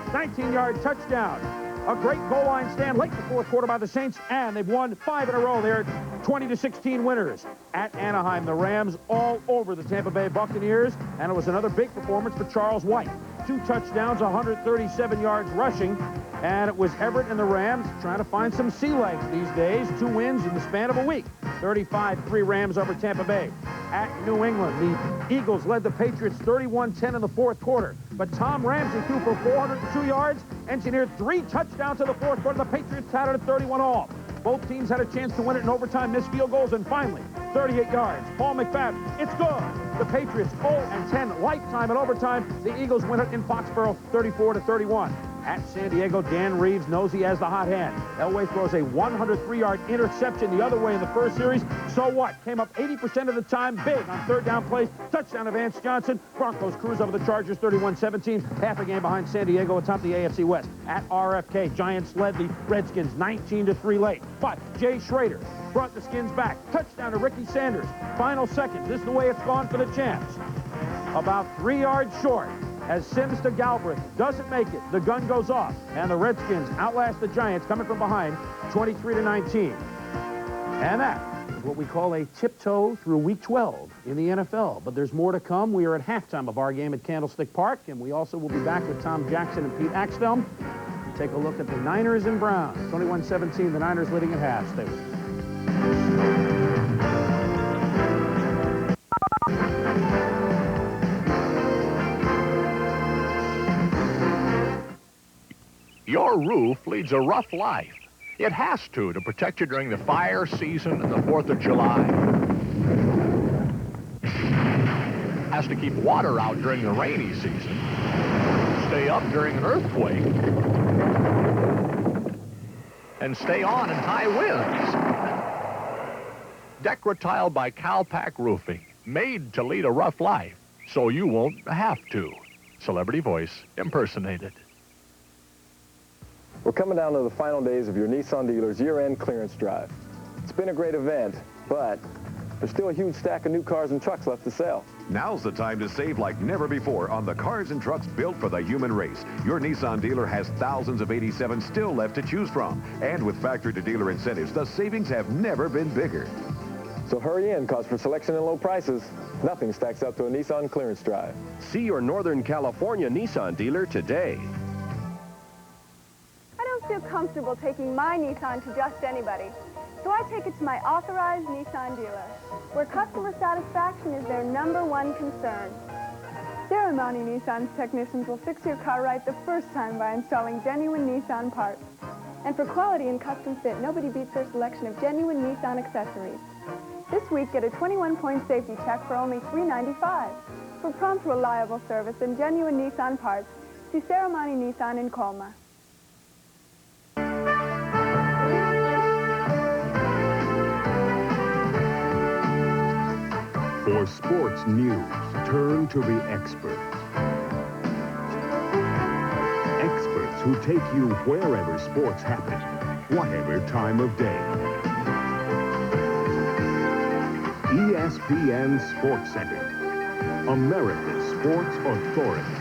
19-yard touchdown. A great goal line stand late in the fourth quarter by the Saints, and they've won 5 in a row. They're 20-16 winners. At Anaheim, the Rams all over the Tampa Bay Buccaneers, and it was another big performance for Charles White. 2 touchdowns, 137 yards rushing, and it was Everett and the Rams trying to find some sea legs these days. 2 wins in the span of a week. 35-3 Rams over Tampa Bay. At New England, the Eagles led the Patriots 31-10 in the fourth quarter. But Tom Ramsey threw for 402 yards, engineered 3 touchdowns in the fourth quarter. The Patriots tied it at 31 all. Both teams had a chance to win it in overtime, missed field goals, and finally, 38 yards. Paul McFadden, it's good. The Patriots 0-10 lifetime in overtime. The Eagles win it in Foxborough 34-31. At San Diego, Dan Reeves knows he has the hot hand. Elway throws a 103-yard interception the other way in the first series. So what? Came up 80% of the time, big on third down plays. Touchdown to Vance Johnson. Broncos cruise over the Chargers 31-17. Half a game behind San Diego atop the AFC West. At RFK, Giants led the Redskins 19-3 late. But Jay Schrader brought the Skins back. Touchdown to Ricky Sanders. Final seconds. This is the way it's gone for the champs. About 3 yards short. As Sims to Galbraith doesn't make it, the gun goes off, and the Redskins outlast the Giants coming from behind 23-19. And that is what we call a tiptoe through Week 12 in the NFL. But there's more to come. We are at halftime of our game at Candlestick Park, and we also will be back with Tom Jackson and Pete Axtell to take a look at the Niners and Browns. 21-17, the Niners leading at half. Stay with us. Your roof leads a rough life. It has to protect you during the fire season and the 4th of July. Has to keep water out during the rainy season. Stay up during an earthquake. And stay on in high winds. Decratile by Calpac Roofing. Made to lead a rough life, so you won't have to. Celebrity voice impersonated. We're coming down to the final days of your Nissan dealer's year-end clearance drive. It's been a great event, but there's still a huge stack of new cars and trucks left to sell. Now's the time to save like never before on the cars and trucks built for the human race. Your Nissan dealer has thousands of 87s still left to choose from. And with factory-to-dealer incentives, the savings have never been bigger. So hurry in, because for selection and low prices, nothing stacks up to a Nissan clearance drive. See your Northern California Nissan dealer today. I don't feel comfortable taking my Nissan to just anybody, so I take it to my authorized Nissan dealer, where customer satisfaction is their #1 concern. Ceremony Nissan's technicians will fix your car right the first time by installing genuine Nissan parts. And for quality and custom fit, nobody beats their selection of genuine Nissan accessories. This week, get a 21-point safety check for only $3.95. For prompt, reliable service and genuine Nissan parts, see Ceremony Nissan in Colma. For sports news, turn to the experts. Experts who take you wherever sports happen, whatever time of day. ESPN Sports Center, America's sports authority.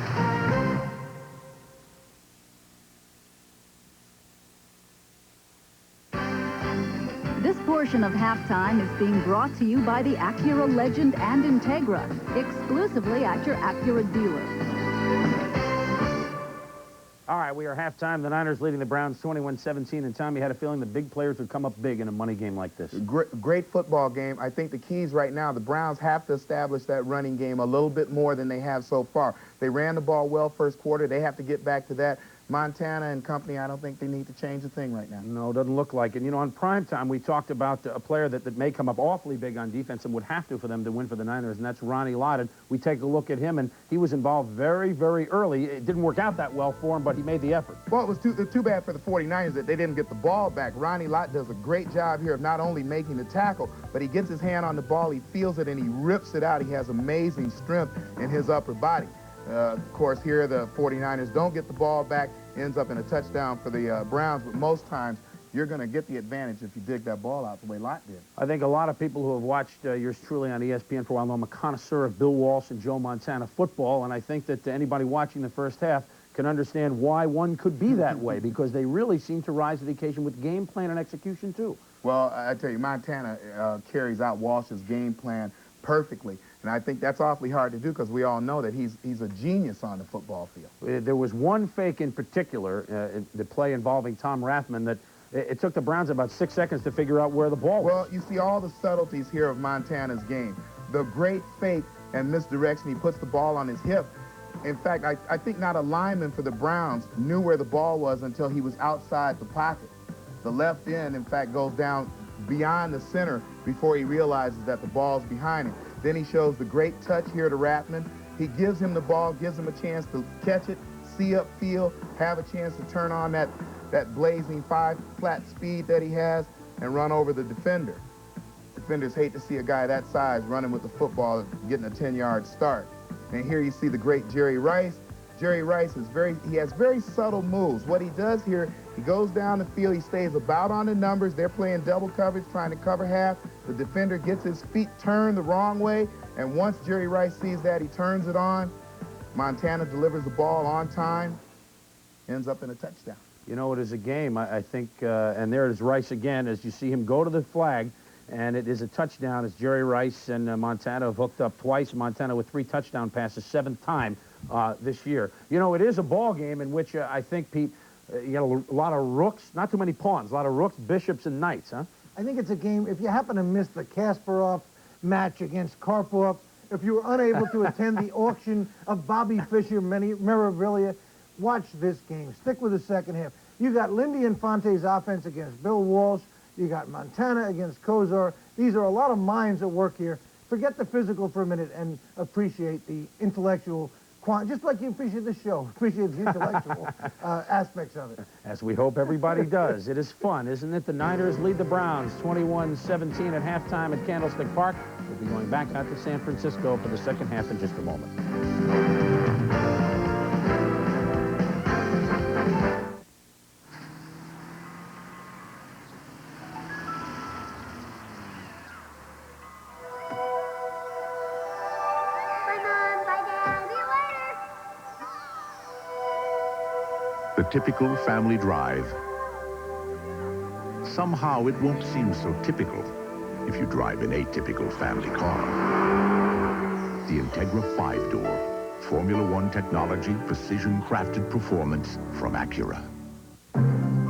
This portion of Halftime is being brought to you by the Acura Legend and Integra, exclusively at your Acura dealer. All right, we are halftime. The Niners leading the Browns 21-17. And Tom, you had a feeling the big players would come up big in a money game like this. Great football game. I think the keys right now, the Browns have to establish that running game a little bit more than they have so far. They ran the ball well first quarter. They have to get back to that. Montana and company, I don't think they need to change a thing right now. No, it doesn't look like it. You know, on primetime, we talked about a player that may come up awfully big on defense and would have to for them to win for the Niners, and that's Ronnie Lott. And we take a look at him, and he was involved very, very early. It didn't work out that well for him, but he made the effort. Well, it was too bad for the 49ers that they didn't get the ball back. Ronnie Lott does a great job here of not only making the tackle, but he gets his hand on the ball, he feels it, and he rips it out. He has amazing strength in his upper body. Of course, here the 49ers don't get the ball back, ends up in a touchdown for the Browns, but most times you're going to get the advantage if you dig that ball out the way Lott did. I think a lot of people who have watched yours truly on ESPN for a while know I'm a connoisseur of Bill Walsh and Joe Montana football, and I think that anybody watching the first half can understand why one could be that way, because they really seem to rise to the occasion with game plan and execution, too. Well, I tell you, Montana carries out Walsh's game plan perfectly. And I think that's awfully hard to do because we all know that he's a genius on the football field. There was one fake in particular, the play involving Tom Rathman, that it took the Browns about 6 seconds to figure out where the ball was. Well, you see all the subtleties here of Montana's game. The great fake and misdirection, he puts the ball on his hip. In fact, I think not a lineman for the Browns knew where the ball was until he was outside the pocket. The left end, in fact, goes down beyond the center before he realizes that the ball's behind him. Then he shows the great touch here to Rathman. He gives him the ball, gives him a chance to catch it, see upfield, have a chance to turn on that blazing 5-flat speed that he has and run over the defender. Defenders hate to see a guy that size running with the football, getting a 10-yard start. And here you see the great Jerry Rice. Jerry Rice he has very subtle moves. What he does here, he goes down the field, he stays about on the numbers. They're playing double coverage, trying to cover half. The defender gets his feet turned the wrong way, and once Jerry Rice sees that, he turns it on. Montana delivers the ball on time, ends up in a touchdown. You know, it is a game, I think, and there is Rice again, as you see him go to the flag, and it is a touchdown as Jerry Rice and Montana have hooked up twice. Montana with 3 touchdown passes, 7th time this year. You know, it is a ball game in which I think, Pete, you know, a lot of rooks, not too many pawns, a lot of rooks, bishops, and knights, huh? I think it's a game, if you happen to miss the Kasparov match against Karpov, if you were unable to attend the auction of Bobby Fischer memorabilia, watch this game. Stick with the second half. You got Lindy Infante's offense against Bill Walsh. You got Montana against Kozar. These are a lot of minds at work here. Forget the physical for a minute and appreciate the intellectual, just like you appreciate the show, appreciate the intellectual aspects of it. As we hope everybody does. It is fun, isn't it? The Niners lead the Browns 21-17 at halftime at Candlestick Park. We'll be going back out to San Francisco for the second half in just a moment. The typical family drive. Somehow it won't seem so typical if you drive an atypical family car. The Integra 5-door, Formula One technology, precision-crafted performance from Acura.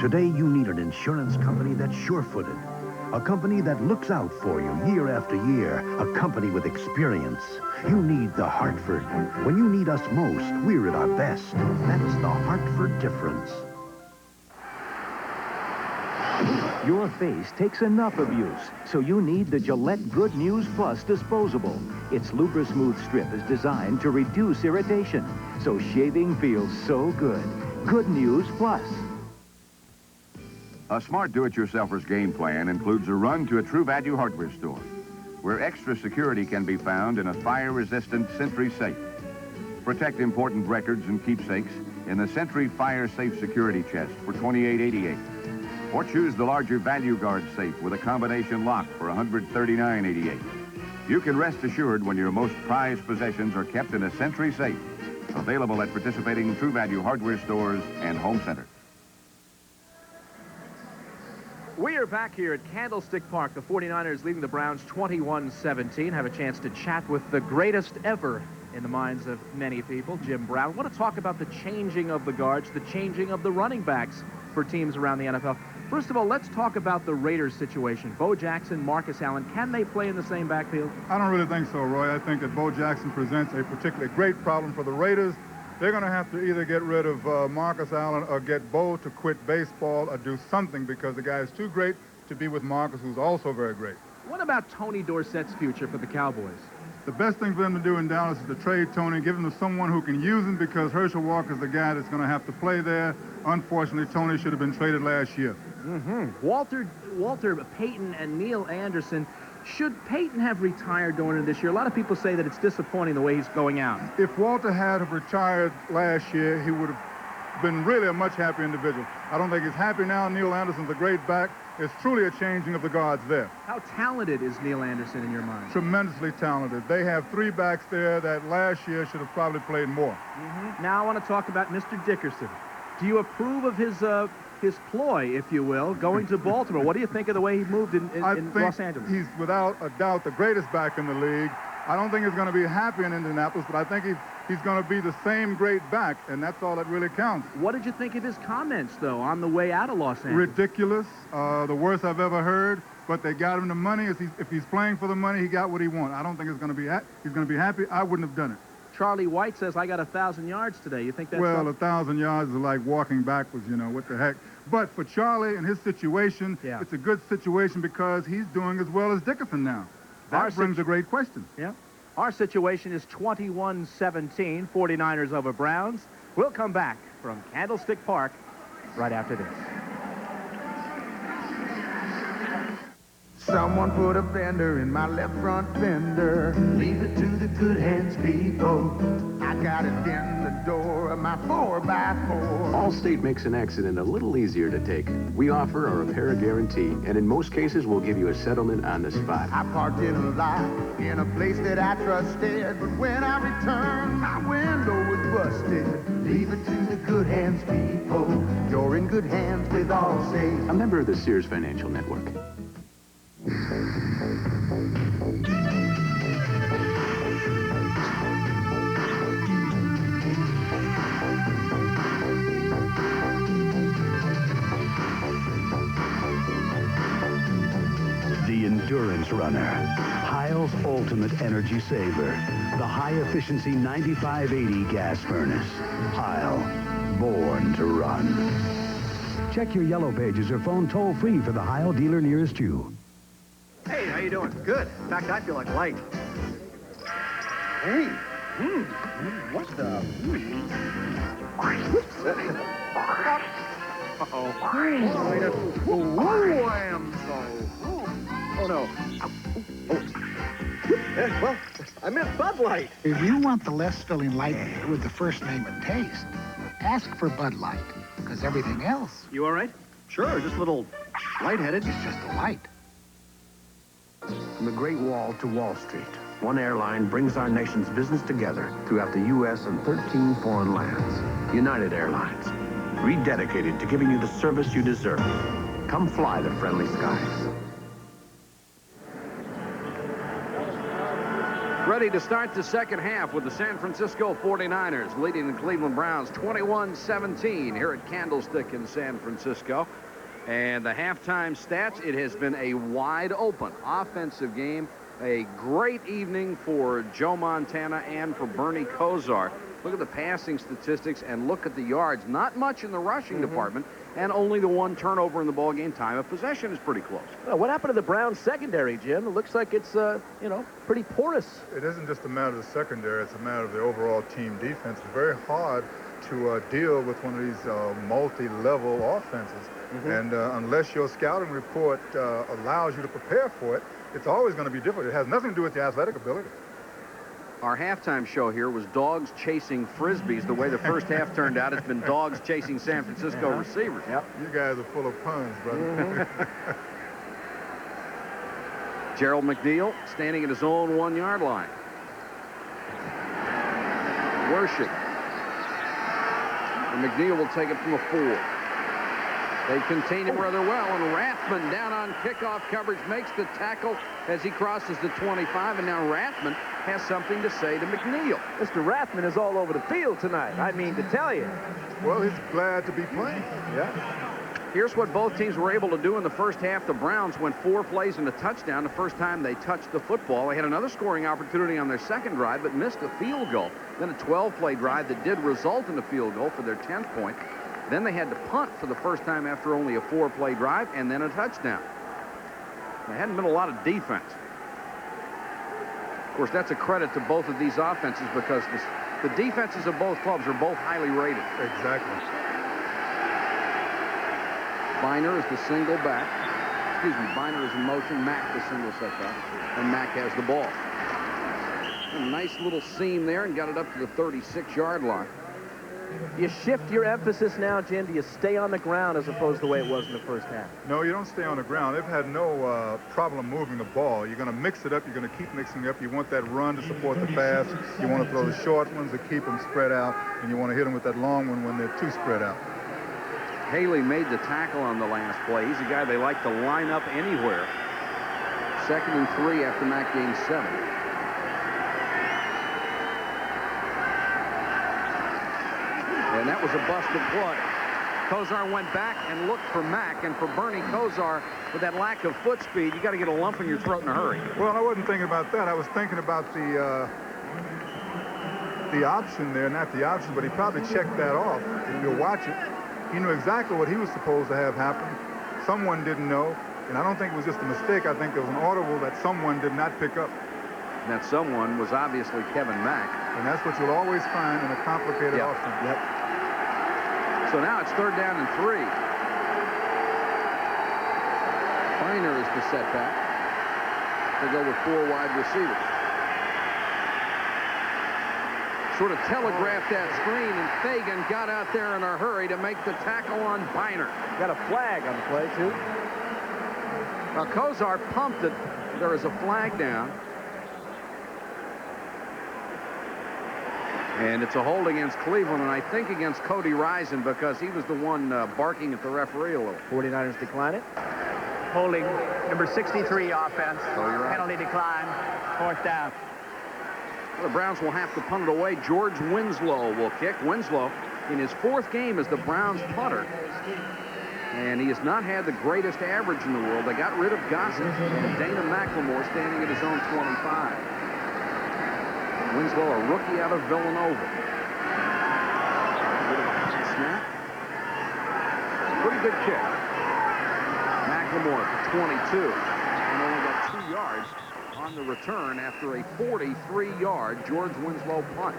Today you need an insurance company that's sure-footed. A company that looks out for you year after year. A company with experience. You need the Hartford. When you need us most, we're at our best. That's the Hartford difference. Your face takes enough abuse, so you need the Gillette Good News Plus disposable. Its Lubra-Smooth strip is designed to reduce irritation, so shaving feels so good. Good News Plus. A smart do-it-yourselfer's game plan includes a run to a True Value hardware store, where extra security can be found in a fire-resistant Sentry safe. Protect important records and keepsakes in the Sentry Fire Safe Security Chest for $28.88. Or choose the larger Value Guard safe with a combination lock for $139.88. You can rest assured when your most prized possessions are kept in a Sentry safe. Available at participating True Value hardware stores and home centers. We are back here at Candlestick Park. The 49ers leading the Browns 21-17. Have a chance to chat with the greatest ever in the minds of many people, Jim Brown. I want to talk about the changing of the guards, the changing of the running backs for teams around the NFL. First of all, let's talk about the Raiders situation. Bo Jackson, Marcus Allen, can they play in the same backfield? I don't really think so, Roy. I think that Bo Jackson presents a particularly great problem for the Raiders. They're going to have to either get rid of Marcus Allen or get Bo to quit baseball or do something, because the guy is too great to be with Marcus, who's also very great. What about Tony Dorsett's future for the Cowboys? The best thing for them to do in Dallas is to trade Tony, give him to someone who can use him, because Herschel Walker's the guy that's going to have to play there. Unfortunately, Tony should have been traded last year. Walter Payton and Neil Anderson. Should Payton have retired going into this year? A lot of people say that it's disappointing the way he's going out. If Walter had retired last year, he would have been really a much happier individual. I don't think he's happy now. Neil Anderson's a great back. It's truly a changing of the guards there. How talented is Neil Anderson in your mind? Tremendously talented. They have 3 backs there that last year should have probably played more. Now I want to talk about Mr. Dickerson. Do you approve of his ploy, if you will, going to Baltimore? What do you think of the way he moved in Los Angeles? He's without a doubt the greatest back in the league. I don't think he's going to be happy in Indianapolis, but I think he's going to be the same great back, and that's all that really counts. What did you think of his comments, though, on the way out of Los Angeles? Ridiculous. The worst I've ever heard. But they got him the money. If he's playing for the money, he got what he wanted. I don't think he's going to be happy. I wouldn't have done it. Charlie White says, I got 1,000 yards today. You think that's... Well, 1,000 yards is like walking backwards, you know, what the heck. But for Charlie and his situation, it's a good situation because he's doing as well as Dickerson now. That brings a great question. Yeah. Our situation is 21-17, 49ers over Browns. We'll come back from Candlestick Park right after this. Someone put a fender in my left front fender. Leave it to the good hands, people. I got a dent in the door of my 4x4. Allstate makes an accident a little easier to take. We offer a repair guarantee, and in most cases, we'll give you a settlement on the spot. I parked in a lot in a place that I trusted, but when I returned, my window was busted. Leave it to the good hands, people. You're in good hands with Allstate. A member of the Sears Financial Network. The Endurance Runner, Heil's ultimate energy saver. The high-efficiency 9580 gas furnace. Heil, born to run. Check your yellow pages or phone toll-free for the Heil dealer nearest you. Hey, how you doing? Good. In fact, I feel like light. Hey. What the? Oh, no. Well, I meant Bud Light. If you want the less filling light with the first name and taste, ask for Bud Light, because everything else... You all right? Sure, just a little lightheaded. It's just a light. From the Great Wall to Wall Street, one airline brings our nation's business together throughout the U.S. and 13 foreign lands. United Airlines, rededicated to giving you the service you deserve. Come fly the friendly skies. Ready to start the second half with the San Francisco 49ers leading the Cleveland Browns 21-17 here at Candlestick in San Francisco. And the halftime stats, it has been a wide open offensive game. A great evening for Joe Montana and for Bernie Kosar. Look at the passing statistics and look at the yards. Not much in the rushing department, and only the one turnover in the ball game. Time of possession is pretty close. Well, what happened to the Browns secondary, Jim? It looks like it's, pretty porous. It isn't just a matter of the secondary. It's a matter of the overall team defense. It's very hard to deal with one of these multi-level offenses. And unless your scouting report allows you to prepare for it, it's always going to be difficult. It has nothing to do with your athletic ability. Our halftime show here was dogs chasing Frisbees. The way the first half turned out, it's been dogs chasing San Francisco receivers. Yep. You guys are full of puns, brother. Gerald McNeil standing at his own 1-yard line. Worship. And McNeil will take it from a 4. They contain him rather well, and Rathman down on kickoff coverage makes the tackle as he crosses the 25, and now Rathman has something to say to McNeil. Mr. Rathman is all over the field tonight. I mean to tell you. Well, he's glad to be playing. Yeah. Here's what both teams were able to do in the first half. The Browns went 4 plays and a touchdown the first time they touched the football. They had another scoring opportunity on their second drive, but missed a field goal. Then a 12-play drive that did result in a field goal for their 10th point. Then they had to punt for the first time after only a 4-play drive, and then a touchdown. There hadn't been a lot of defense. Of course, that's a credit to both of these offenses because the defenses of both clubs are both highly rated. Exactly. Biner is the single back. Excuse me, Biner is in motion. Mack the single setback. And Mack has the ball. A nice little seam there and got it up to the 36-yard line. You shift your emphasis now, Jim. Do you stay on the ground as opposed to the way it was in the first half? No, you don't stay on the ground. They've had no problem moving the ball. You're going to mix it up. You're going to keep mixing it up. You want that run to support the pass. You want to throw the short ones to keep them spread out. And you want to hit them with that long one when they're too spread out. Haley made the tackle on the last play. He's a guy they like to line up anywhere. 2nd and 3 after Mack gained 7. And that was a busted play. Kozar went back and looked for Mack, and for Bernie Kozar, with that lack of foot speed, you got to get a lump in your throat in a hurry. Well, I wasn't thinking about that. I was thinking about the option there, not the option, but he probably checked that off. If you watch it, he knew exactly what he was supposed to have happen. Someone didn't know, and I don't think it was just a mistake. I think there was an audible that someone did not pick up. And that someone was obviously Kevin Mack. And that's what you'll always find in a complicated offense. Yep. So now it's 3rd down and 3. Biner is the setback. They go with 4 wide receivers. Sort of telegraphed that screen, and Fagan got out there in a hurry to make the tackle on Biner. Got a flag on the play, too. Now, Kozar pumped it. There is a flag down. And it's a hold against Cleveland, and I think against Cody Rison because he was the one barking at the referee a little. 49ers decline it. Holding number 63 offense. Oh, you're right. Penalty decline. 4th down. The Browns will have to punt it away. George Winslow will kick. Winslow in his 4th game as the Browns punter. And he has not had the greatest average in the world. They got rid of Gossett and Dana McLemore standing at his own 25. Winslow, a rookie out of Villanova. Snap. Pretty good kick. McLemore for 22. And only got 2 yards on the return after a 43-yard George Winslow punt.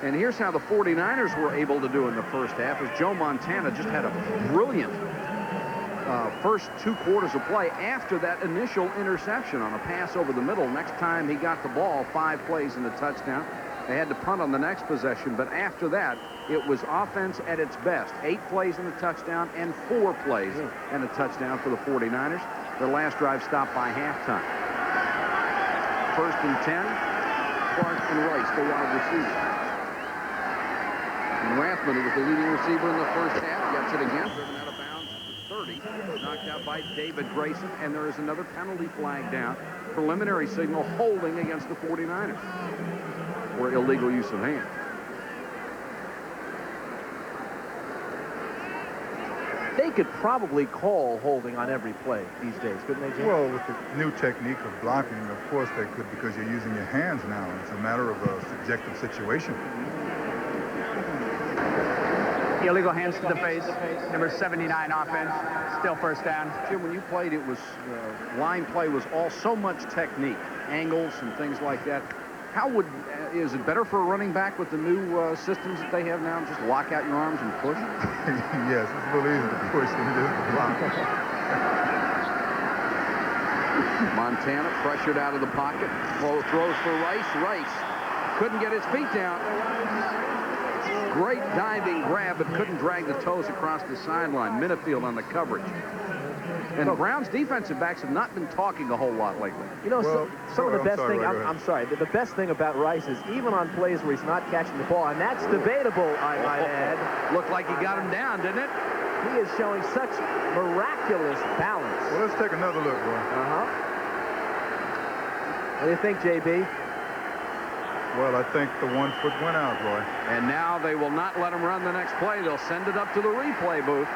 And here's how the 49ers were able to do in the first half, as Joe Montana just had a brilliant first 2 quarters of play after that initial interception on a pass over the middle. Next time he got the ball, 5 plays and a touchdown. They had to punt on the next possession, but after that, it was offense at its best. 8 plays and a touchdown and 4 plays and a touchdown for the 49ers. Their last drive stopped by halftime. 1st and 10, Clark and Rice, the wide receivers. And Rathman, who was the leading receiver in the first half, gets it again, driven out of bounds at the 30, knocked out by David Grayson, and there is another penalty flag down. Preliminary signal holding against the 49ers for illegal use of hands. They could probably call holding on every play these days, couldn't they, Jim? Well, with the new technique of blocking, of course they could, because you're using your hands now. It's a matter of a subjective situation. Illegal hands to the face. Number 79 offense. Still 1st down. Jim, when you played, it was line play was all so much technique, angles and things like that. How would is it better for a running back with the new systems that they have now? Just lock out your arms and push? Yes, it's a little easier to push than it is to block. Montana pressured out of the pocket. Throws for Rice. Rice couldn't get his feet down. Great diving grab, but couldn't drag the toes across the sideline. Minifield on the coverage. And the Browns' defensive backs have not been talking a whole lot lately. You know, some of the best thing, I'm sorry, the best thing about Rice is even on plays where he's not catching the ball, and that's debatable, I might add. Looked like he got him down, didn't it? He is showing such miraculous balance. Well, let's take another look, Roy. What do you think, JB? Well, I think the 1 foot went out, Roy. And now they will not let him run the next play. They'll send it up to the replay booth.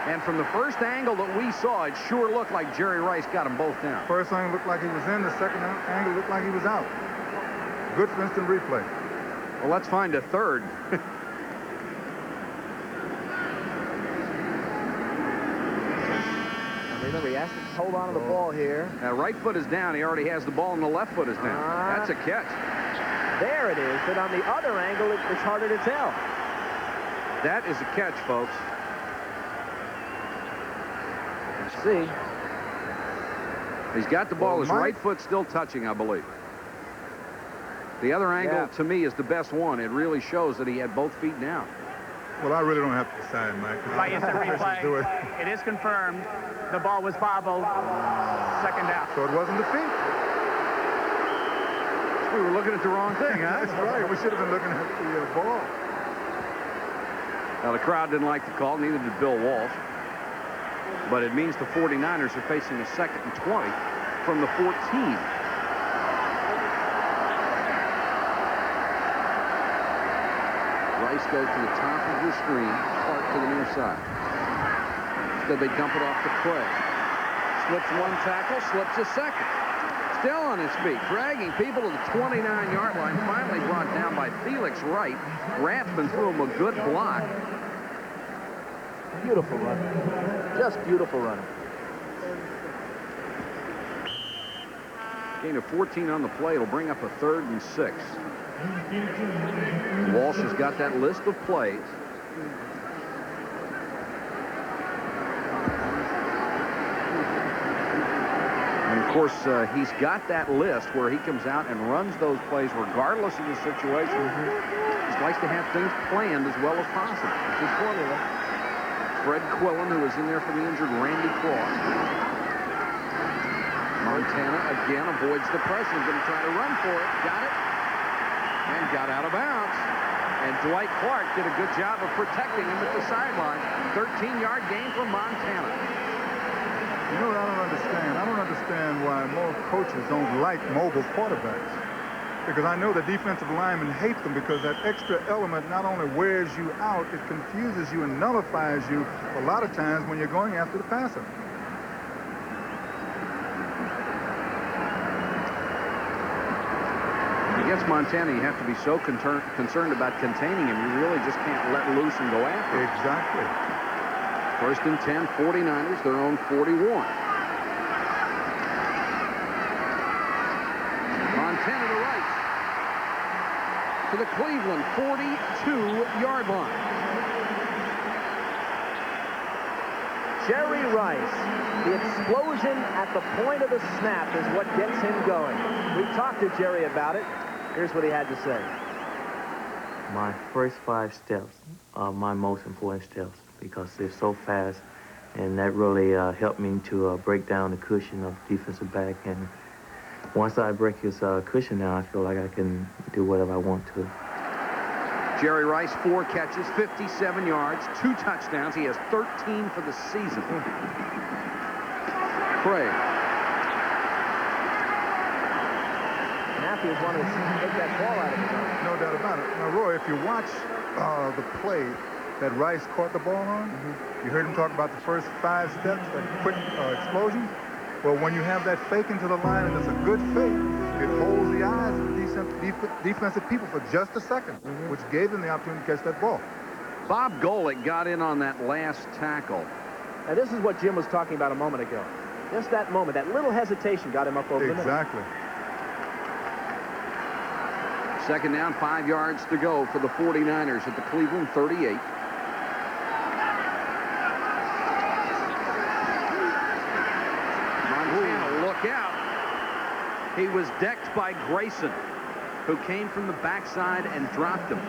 And from the first angle that we saw, it sure looked like Jerry Rice got them both down. First angle looked like he was in. The second angle looked like he was out. Good for instant replay. Well, let's find a third. Remember, he has to hold on to the ball here. Now, right foot is down. He already has the ball, and the left foot is down. That's a catch. There it is, but on the other angle, it's harder to tell. That is a catch, folks. Let's see. He's got the ball. His right foot still touching, I believe. The other angle, to me, is the best one. It really shows that he had both feet down. Well, I really don't have to decide, Mike. By instant replay, it is confirmed. The ball was bobbled. Second down. So it wasn't the feet. We were looking at the wrong thing, huh? That's right. We should have been looking at the ball. Now, the crowd didn't like the call. Neither did Bill Walsh. But it means the 49ers are facing a 2nd and 20 from the 14. Rice goes to the top of the screen, Clark to the near side. Instead, they dump it off to Craig. Slips one tackle, slips a second. Still on his feet, dragging people to the 29-yard line. Finally brought down by Felix Wright. Rathman threw him a good block. Beautiful run. Just beautiful run. Gain of 14 on the play. It'll bring up a 3rd and 6. Walsh has got that list of plays. And, of course, he's got that list where he comes out and runs those plays regardless of the situation. He likes to have things planned as well as possible. It's his formula. Fred Quillen, who was in there for the injured Randy Cross. Montana, again, avoids the pressure. Going to try to run for it. Got it. And got out of bounds. And Dwight Clark did a good job of protecting him at the sideline. 13-yard gain for Montana. You know what I don't understand? I don't understand why more coaches don't like mobile quarterbacks. Because I know the defensive linemen hate them because that extra element not only wears you out, it confuses you and nullifies you a lot of times when you're going after the passer. Against Montana, you have to be so concerned about containing him. You really just can't let loose and go after him. Exactly. 1st and 10, 49ers, their own 41. Montana to Rice. To the Cleveland 42-yard line. Jerry Rice, the explosion at the point of the snap is what gets him going. We talked to Jerry about it. Here's what he had to say. My first 5 steps are my most important steps because they're so fast, and that really helped me to break down the cushion of the defensive back. And once I break his cushion down, I feel like I can do whatever I want to. Jerry Rice, 4 catches, 57 yards, 2 touchdowns. He has 13 for the season. Craig. Matthews wanted to take that ball out of the gun. No doubt about it. Now, Roy, if you watch the play that Rice caught the ball on, you heard him talk about the first 5 steps, that quick explosion. Well, when you have that fake into the line and it's a good fake, it holds the eyes of the defensive people for just a second, which gave them the opportunity to catch that ball. Bob Golick got in on that last tackle. Now, this is what Jim was talking about a moment ago. Just that moment, that little hesitation got him up over the middle. Exactly. 2nd down, 5 yards to go for the 49ers at the Cleveland 38. Montana, look out. He was decked by Grayson, who came from the backside and dropped him.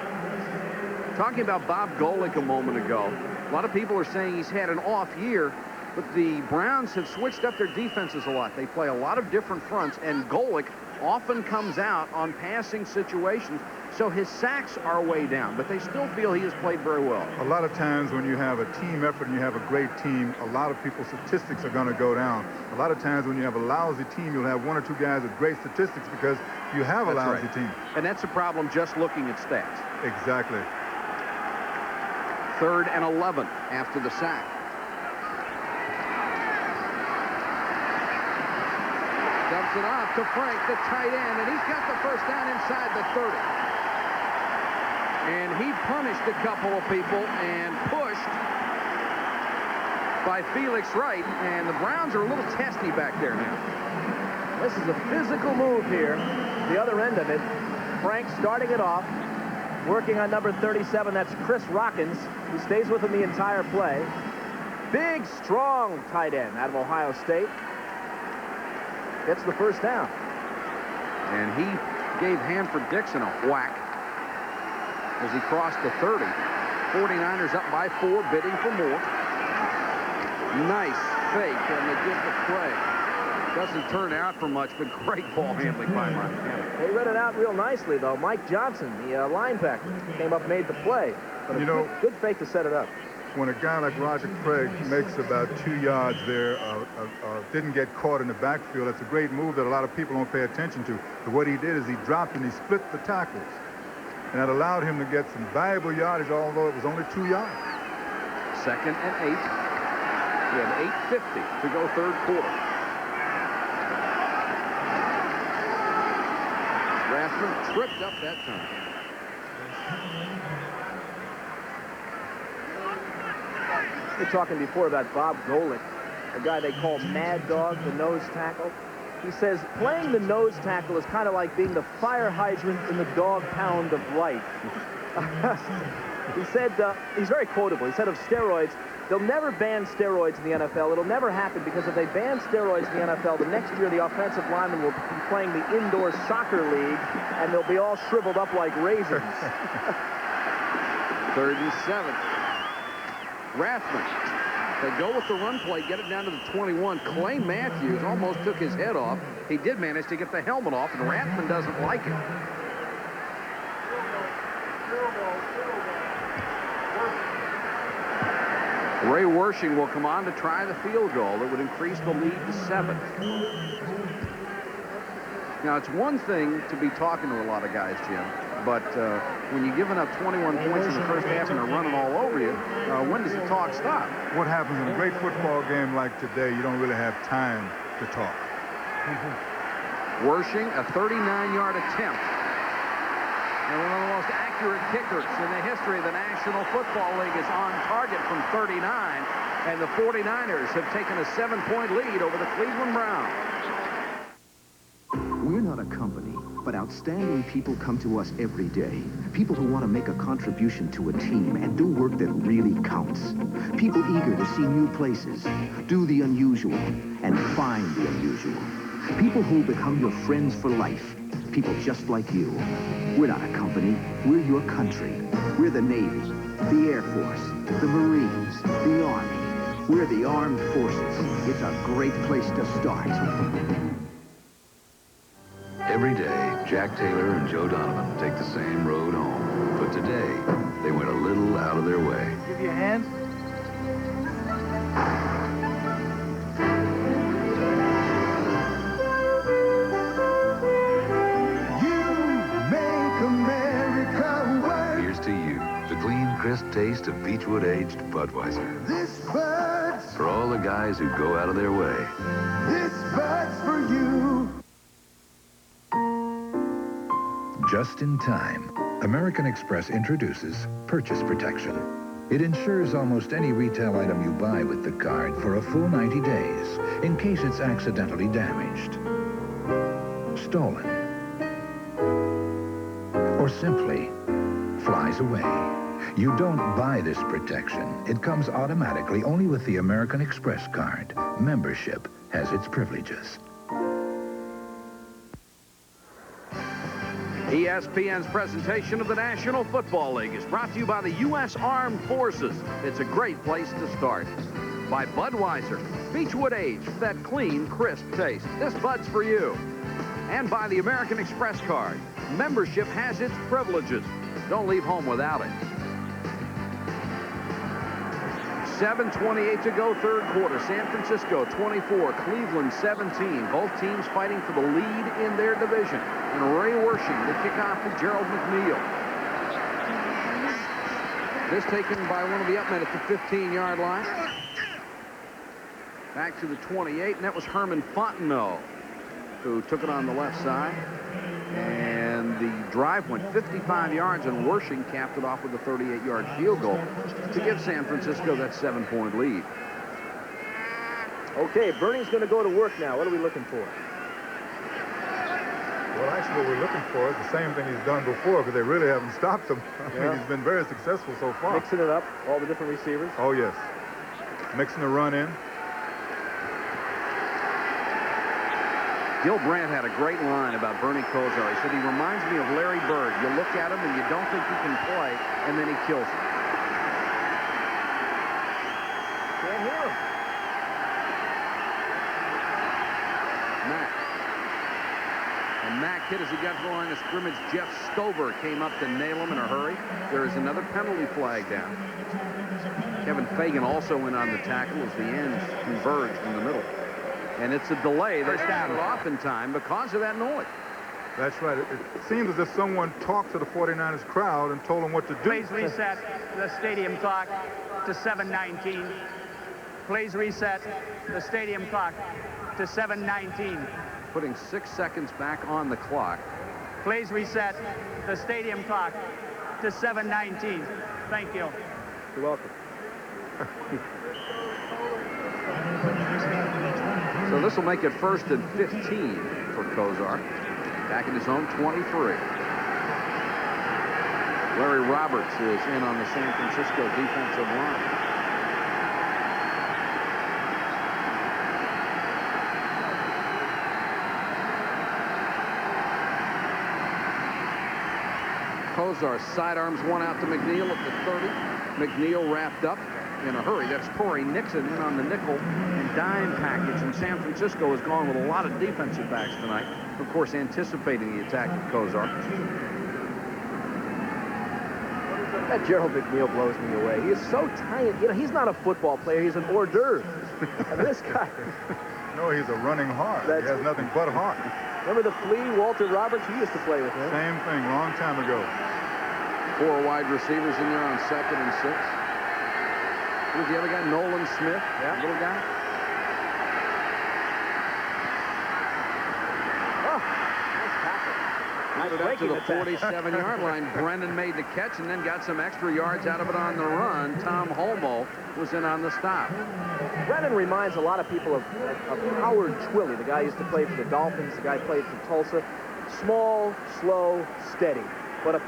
Talking about Bob Golick a moment ago, a lot of people are saying he's had an off year, but the Browns have switched up their defenses a lot. They play a lot of different fronts, and Golick often comes out on passing situations, so his sacks are way down, but they still feel he has played very well. A lot of times when you have a team effort and you have a great team, a lot of people's statistics are going to go down. A lot of times when you have a lousy team, you'll have one or two guys with great statistics because you have a lousy team. And that's a problem just looking at stats. Exactly. 3rd and 11 after the sack. Dumps it off to Frank, the tight end, and he's got the first down inside the 30. And he punished a couple of people and pushed by Felix Wright, and the Browns are a little testy back there now. This is a physical move here. The other end of it, Frank starting it off, working on number 37. That's Chris Rockins, who stays with him the entire play. Big, strong tight end out of Ohio State. Gets the first down. And he gave Hanford Dixon a whack as he crossed the 30. 49ers up by 4, bidding for more. Nice fake, and they give the play. Doesn't turn out for much, but great ball handling by Montana. They read it out real nicely, though. Mike Johnson, the linebacker, came up, made the play. But good fake to set it up. When a guy like Roger Craig makes about 2 yards there, didn't get caught in the backfield, that's a great move that a lot of people don't pay attention to. But what he did is he dropped and he split the tackles. And that allowed him to get some valuable yardage, although it was only 2 yards. 2nd and 8. We have 8:50 to go third quarter. Rathman tripped up that time. We were talking before about Bob Golick, a guy they call Mad Dog, the nose tackle. He says playing the nose tackle is kind of like being the fire hydrant in the dog pound of life. He said, he's very quotable. He said of steroids, they'll never ban steroids in the NFL. It'll never happen because if they ban steroids in the NFL, the next year the offensive linemen will be playing the indoor soccer league and they'll be all shriveled up like raisins. 3rd and 7. Rathman. They go with the run play, get it down to the 21. Clay Matthews almost took his head off. He did manage to get the helmet off, and Rathman doesn't like it. Ray Wershing will come on to try the field goal. It would increase the lead to 7. Now, it's one thing to be talking to a lot of guys, Jim, but when you're giving up 21 points in the first half and they're running all over you, when does the talk stop? What happens in a great football game like today, you don't really have time to talk. Wershing, a 39-yard attempt. And one of the most accurate kickers in the history of the National Football League is on target from 39, and the 49ers have taken a 7-point lead over the Cleveland Browns. We're not a company, but outstanding people come to us every day. People who want to make a contribution to a team and do work that really counts. People eager to see new places, do the unusual, and find the unusual. People who become your friends for life. People just like you. We're not a company. We're your country. We're the Navy, the Air Force, the Marines, the Army. We're the Armed Forces. It's a great place to start. Every day, Jack Taylor and Joe Donovan take the same road home. But today, they went a little out of their way. Give you a hand. Here's to you, the clean, crisp taste of Beechwood-aged Budweiser. This Bud's For all the guys who go out of their way. This Bud's for you. Just in time, American Express introduces Purchase Protection. It insures almost any retail item you buy with the card for a full 90 days in case it's accidentally damaged, stolen, or simply flies away. You don't buy this protection. It comes automatically only with the American Express card. Membership has its privileges. ESPN's presentation of the National Football League is brought to you by the U.S. Armed Forces. It's a great place to start. By Budweiser, Beechwood Age, that clean, crisp taste. This Bud's for you. And by the American Express card. Membership has its privileges. Don't leave home without it. 7:28 to go, third quarter. San Francisco 24, Cleveland 17. Both teams fighting for the lead in their division. And Ray Wershing to kick off with Gerald McNeil. This taken by one of the up men at the 15-yard line. Back to the 28, and that was Herman Fontenot, who took it on the left side. And the drive went 55 yards, and Wershing capped it off with a 38-yard field goal to give San Francisco that 7-point lead. Okay, Bernie's going to go to work now. What are we looking for? Well, actually, what we're looking for is the same thing he's done before, because they really haven't stopped him. I Yeah. mean, he's been very successful so far. Mixing it up, all the different receivers. Oh, yes. Mixing the run in. Gil Brandt had a great line about Bernie Kosar. He said he reminds me of Larry Bird. You look at him and you don't think he can play, and then he kills him. Can't hear him. Mack. And Mack hit as he got to the line of scrimmage. Jeff Stover came up to nail him in a hurry. There is another penalty flag down. Kevin Fagan also went on the tackle as the ends converged in the middle. And it's a delay. They started off in time because of that noise. That's right. It seems as if someone talked to the 49ers crowd and told them what to do. Please reset the stadium clock to 7:19. Please reset the stadium clock to 7:19. Putting 6 seconds back on the clock. Please reset the stadium clock to 7:19. Thank you. You're welcome. So this will make it 1st and 15 for Kosar. Back in his own 23. Larry Roberts is in on the San Francisco defensive line. Kosar sidearms one out to McNeil at the 30. McNeil wrapped up in a hurry. That's Torrey Nixon in on the nickel and dime package. And San Francisco has gone with a lot of defensive backs tonight. Of course, anticipating the attack of Kosar. That Gerald McNeil blows me away. He is so tiny. You know, he's not a football player. He's an hors d'oeuvre. And this guy... No, he's a running heart. He has nothing but heart. Remember the flea, Walter Roberts? He used to play with him. Same thing, long time ago. 4 wide receivers in there on 2nd and 6. Who's the other guy? Nolan Smith, little guy. Oh, nice tackle. Put it up to the 47-yard line. Brennan made the catch and then got some extra yards out of it on the run. Tom Holmoe was in on the stop. Brennan reminds a lot of people of Howard Twilley, the guy who used to play for the Dolphins, the guy who played for Tulsa. Small, slow, steady. But a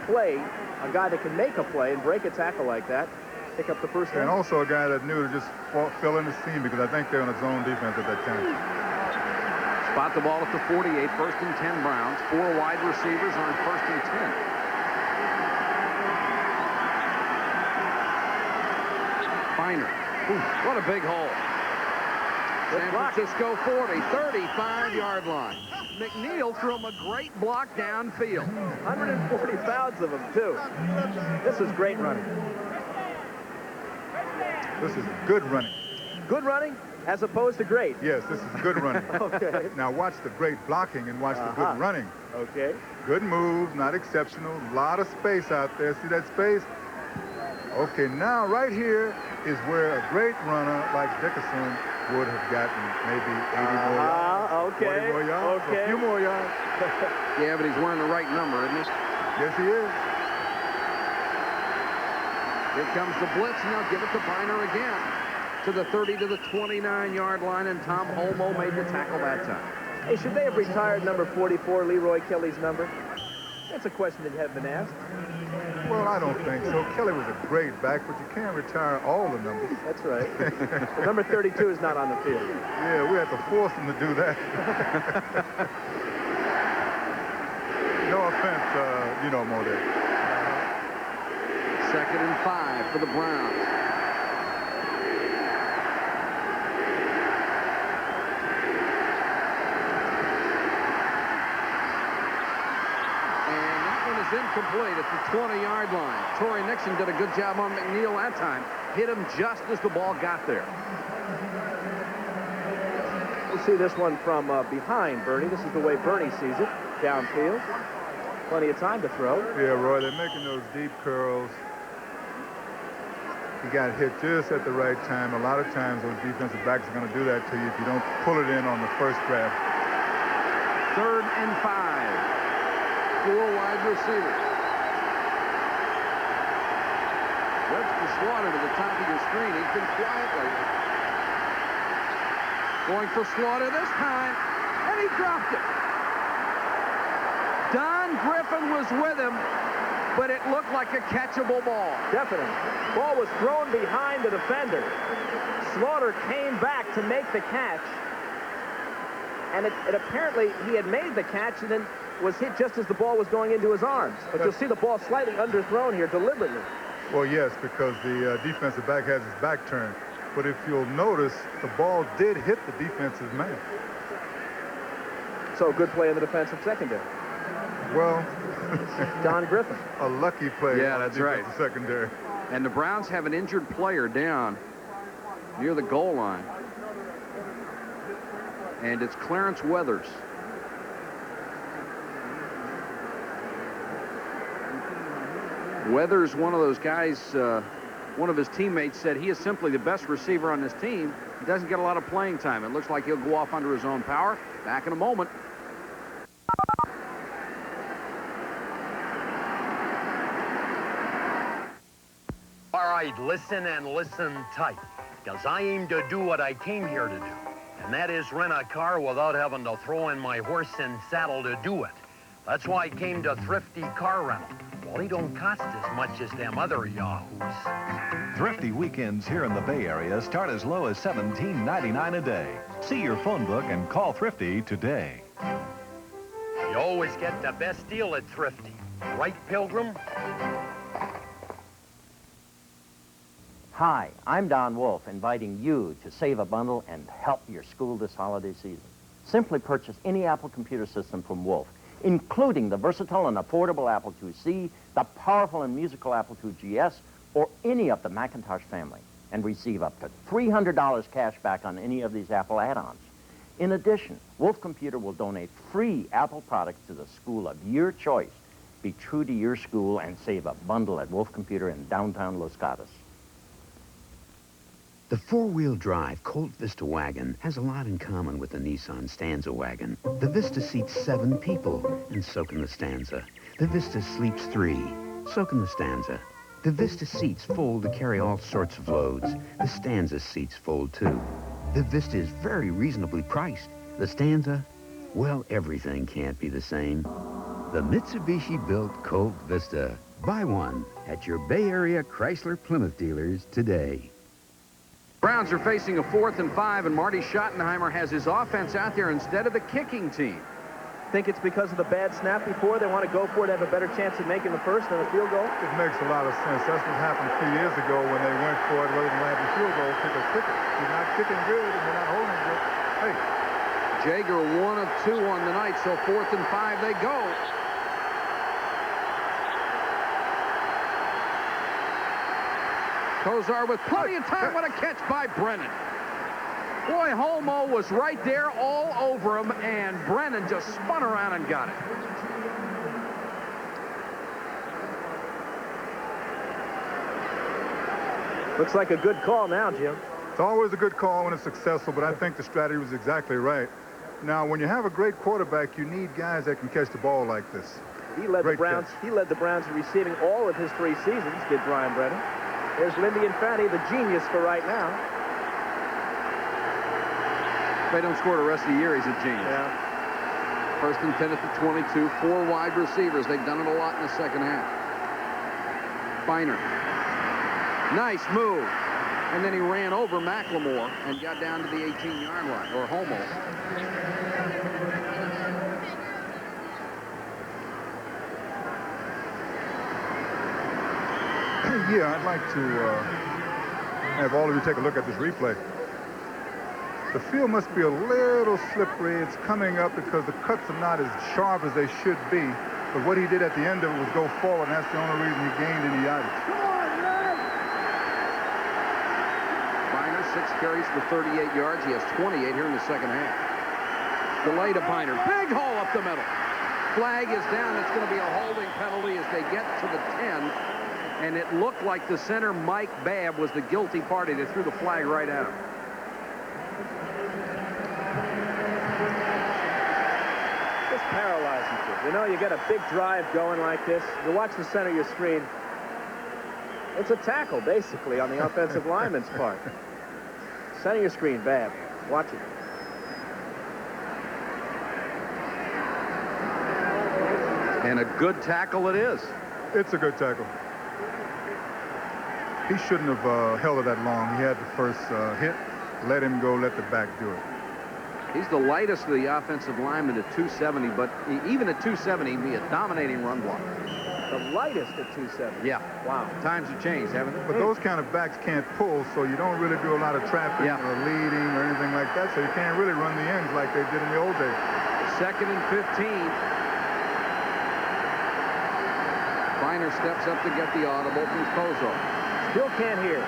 guy that can make a play and break a tackle like that, pick up the first down. And also a guy that knew to just fill in the seam, because I think they're on a zone defense at that time. Spot the ball at the 48, 1st and 10 Browns. 4 wide receivers on 1st and 10. Finer. What a big hole. San Francisco 40, 35-yard line. McNeil threw him a great block downfield. 140 pounds of him, too. This is great running. This is good running. Good running as opposed to great. Yes, this is good running. Okay. Now watch the great blocking and watch the good running. Okay. Good moves, not exceptional. A lot of space out there. See that space? Okay, now right here is where a great runner like Dickerson would have gotten maybe 80 more yards. Okay. 40 more yards. Okay. A few more yards. Yeah, but he's wearing the right number, isn't he? Yes, he is. Here comes the blitz, and they'll give it to Biner again. To the 30 to the 29-yard line, and Tom Holmoe made the tackle that time. Hey, should they have retired number 44, Leroy Kelly's number? That's a question that had been asked. Well, I don't think so. Kelly was a great back, but you can't retire all the numbers. That's right. The number 32 is not on the field. Yeah, we had to force him to do that. No offense, Modell. 2nd and 5 for the Browns. incomplete at the 20-yard line. Torrey Nixon did a good job on McNeil that time. Hit him just as the ball got there. We'll see this one from behind Bernie. This is the way Bernie sees it, downfield. Plenty of time to throw. Yeah, Roy, they're making those deep curls. He got hit just at the right time. A lot of times those defensive backs are going to do that to you if you don't pull it in on the first grab. 3rd and 5. 4 wide receivers. Webster Slaughter to the top of your screen. He's been quiet lately. Going for Slaughter this time, and he dropped it. Don Griffin was with him, but it looked like a catchable ball. Definitely. Ball was thrown behind the defender. Slaughter came back to make the catch. And it apparently he had made the catch and then was hit just as the ball was going into his arms. But you'll see the ball slightly underthrown here deliberately. Well, yes, because the defensive back has his back turned. But if you'll notice, the ball did hit the defensive man. So good play in the defensive secondary. Well, Don Griffin. A lucky play. Yeah, that's right. Secondary. And the Browns have an injured player down near the goal line. And it's Clarence Weathers. Weathers, one of those guys, one of his teammates said he is simply the best receiver on this team. He doesn't get a lot of playing time. It looks like he'll go off under his own power. Back in a moment. All right, listen and listen tight, because I aim to do what I came here to do, and that is rent a car without having to throw in my horse and saddle to do it. That's why I came to Thrifty Car Rental. Well, they don't cost as much as them other yahoos. Thrifty weekends here in the Bay Area start as low as $17.99 a day. See your phone book and call Thrifty today. You always get the best deal at Thrifty. Right, Pilgrim? Hi, I'm Don Wolf, inviting you to save a bundle and help your school this holiday season. Simply purchase any Apple computer system from Wolf, including the versatile and affordable Apple IIc, the powerful and musical Apple II GS, or any of the Macintosh family, and receive up to $300 cash back on any of these Apple add-ons. In addition, Wolf Computer will donate free Apple products to the school of your choice. Be true to your school and save a bundle at Wolf Computer in downtown Los Gatos. The four-wheel drive Colt Vista wagon has a lot in common with the Nissan Stanza wagon. The Vista seats 7 people, and so can the Stanza. The Vista sleeps 3, so can the Stanza. The Vista seats fold to carry all sorts of loads. The Stanza seats fold too. The Vista is very reasonably priced. The Stanza, well, everything can't be the same. The Mitsubishi-built Colt Vista. Buy one at your Bay Area Chrysler Plymouth dealers today. Browns are facing a 4th and 5, and Marty Schottenheimer has his offense out there instead of the kicking team. Think it's because of the bad snap before? They want to go for it, have a better chance of making the first than a field goal? It makes a lot of sense. That's what happened a few years ago when they went for it rather than have the field goal, kick a kicker. You're not kicking good and you're not holding good. Hey. Jager 1 of 2 on the night, so 4th and 5 they go. Kozar with plenty of time. What a catch by Brennan. Boy, Holmo was right there all over him, and Brennan just spun around and got it. Looks like a good call now, Jim. It's always a good call when it's successful, but I think the strategy was exactly right. Now, when you have a great quarterback, you need guys that can catch the ball like this. He led the Browns in receiving all of his 3 seasons, did Brian Brennan. There's Lindy Infante, the genius for right now. If they don't score the rest of the year, he's a genius. Yeah. 1st and 10 at the 22, 4 wide receivers. They've done it a lot in the second half. Feiner. Nice move. And then he ran over McLemore and got down to the 18-yard line, or Homo. Yeah, I'd like to have all of you take a look at this replay. The field must be a little slippery. It's coming up because the cuts are not as sharp as they should be. But what he did at the end of it was go forward, and that's the only reason he gained any yardage. Biner, 6 carries for 38 yards. He has 28 here in the second half. Delay to Biner. Big hole up the middle. Flag is down. It's going to be a holding penalty as they get to the 10. And it looked like the center, Mike Babb, was the guilty party. They threw the flag right at him. Just paralyzing you. You know, you get a big drive going like this. You watch the center of your screen. It's a tackle, basically, on the offensive lineman's part. Center of your screen, Babb. Watch it. And a good tackle it is. It's a good tackle. He shouldn't have held it that long. He had the first hit. Let him go, let the back do it. He's the lightest of the offensive linemen at 270, but even at 270, he'd be a dominating run block. The lightest at 270? Yeah. Wow. Times have changed, haven't they? But those kind of backs can't pull, so you don't really do a lot of trapping or leading or anything like that, so you can't really run the ends like they did in the old days. 2nd and 15. Biner steps up to get the audible from Kozo. Still can't hear.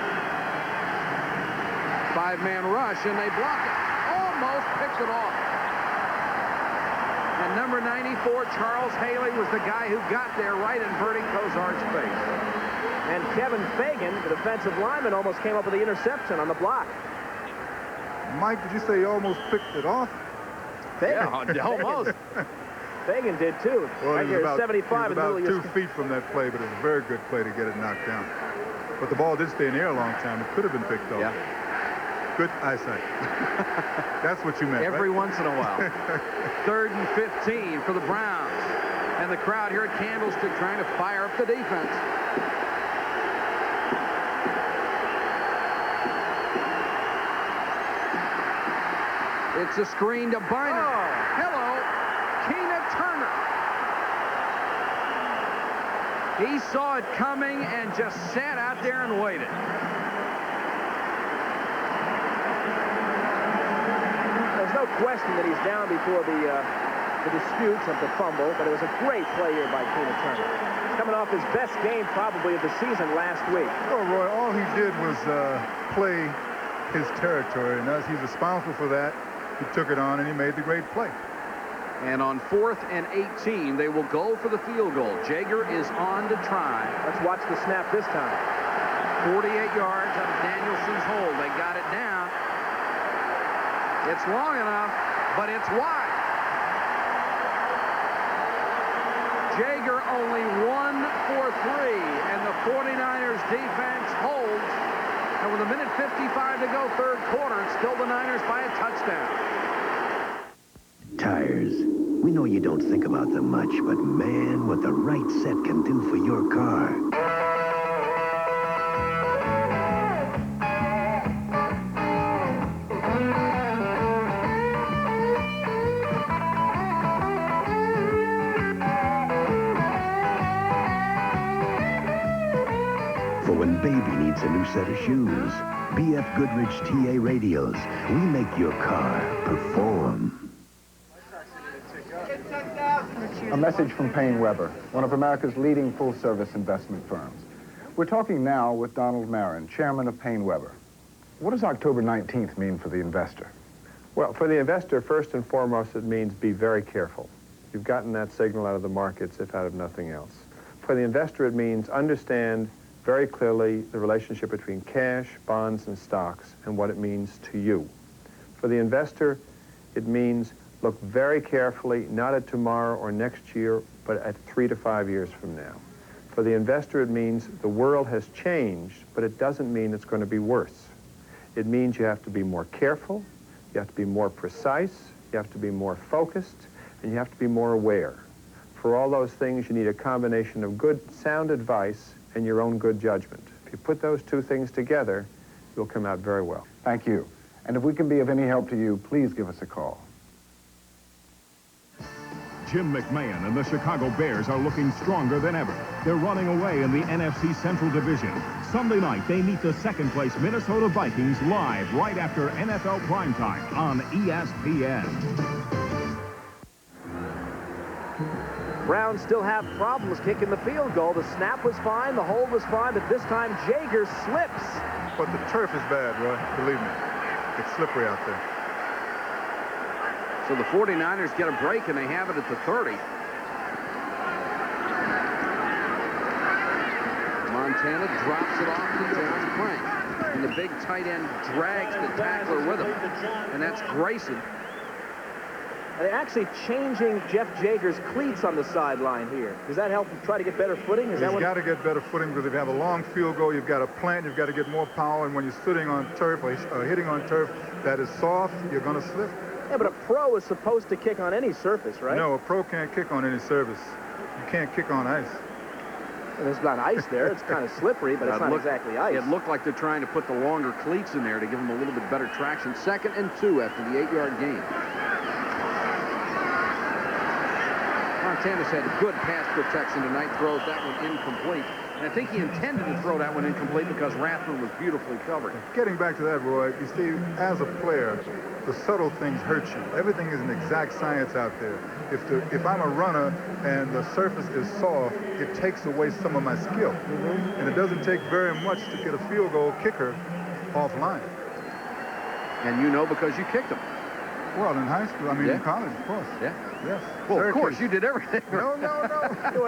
5-man rush, and they block it. Almost picked it off. And number 94, Charles Haley, was the guy who got there right in Bertie Kosar's face. And Kevin Fagan, the defensive lineman, almost came up with the interception on the block. Mike, did you say he almost picked it off? Fagan. Yeah, almost. Fagan did, too. Well, right there, 75 in the middle about of 2 feet from that play, but it was a very good play to get it knocked down. But the ball did stay in the air a long time. It could have been picked off. Yeah. Good eyesight. That's what you meant, Every right? once in a while. 3rd and 15 for the Browns. And the crowd here at Candlestick trying to fire up the defense. It's a screen to Biner. Oh. Hello, Keena Turner. He saw it coming and just sat out there and waited. There's no question that he's down before the disputes of the fumble, but it was a great play here by Keena Turner. He's coming off his best game probably of the season last week. Well, Roy, all he did was play his territory, and as he's responsible for that, he took it on and he made the great play. And on 4th and 18, they will go for the field goal. Jaeger is on to try. Let's watch the snap this time. 48 yards out of Danielson's hold. They got it down. It's long enough, but it's wide. Jaeger only 1 for 3, and the 49ers defense holds. And with 1:55 to go, 3rd quarter, it's still the Niners by a touchdown. Tires. We know you don't think about them much, but man, what the right set can do for your car. For when baby needs a new set of shoes, BF Goodrich TA radios, we make your car perform. A message from Payne Weber, one of America's leading full-service investment firms. We're talking now with Donald Marin, chairman of Payne Weber. What does October 19th mean for the investor? Well, for the investor, first and foremost, it means be very careful. You've gotten that signal out of the markets, if out of nothing else. For the investor, it means understand very clearly the relationship between cash, bonds, and stocks, and what it means to you. For the investor, it means look very carefully, not at tomorrow or next year, but at 3 to 5 years from now. For the investor, it means the world has changed, but it doesn't mean it's going to be worse. It means you have to be more careful, you have to be more precise, you have to be more focused, and you have to be more aware. For all those things, you need a combination of good, sound advice and your own good judgment. If you put those 2 things together, you'll come out very well. Thank you. And if we can be of any help to you, please give us a call. Jim McMahon and the Chicago Bears are looking stronger than ever. They're running away in the NFC Central Division. Sunday night, they meet the second-place Minnesota Vikings live right after NFL primetime on ESPN. Browns still have problems kicking the field goal. The snap was fine, the hold was fine, but this time Jaeger slips. But the turf is bad, Roy. Believe me. It's slippery out there. So the 49ers get a break, and they have it at the 30. Montana drops it off to John Frank. And the big tight end drags the tackler with him. And that's Grayson. And they're actually changing Jeff Jaeger's cleats on the sideline here. Does that help him try to get better footing? He's got to get better footing because if you have a long field goal, you've got to plant, you've got to get more power. And when you're sitting on turf or hitting on turf that is soft, you're going to slip. Yeah, but a pro is supposed to kick on any surface, right? No, a pro can't kick on any surface. You can't kick on ice. And there's not ice there. It's kind of slippery, but it's not exactly ice. It looked like they're trying to put the longer cleats in there to give them a little bit better traction. 2nd and 2 after the 8-yard gain. Montana's had good pass protection tonight, throws that one incomplete. And I think he intended to throw that one incomplete because Rathman was beautifully covered. Getting back to that, Roy, you see, as a player, the subtle things hurt you. Everything is an exact science out there. If I'm a runner and the surface is soft, it takes away some of my skill. And it doesn't take very much to get a field goal kicker offline. And you know because you kicked him. Well, in high school, in college, of course. Yeah. Yes. Well, of course, you did everything. No.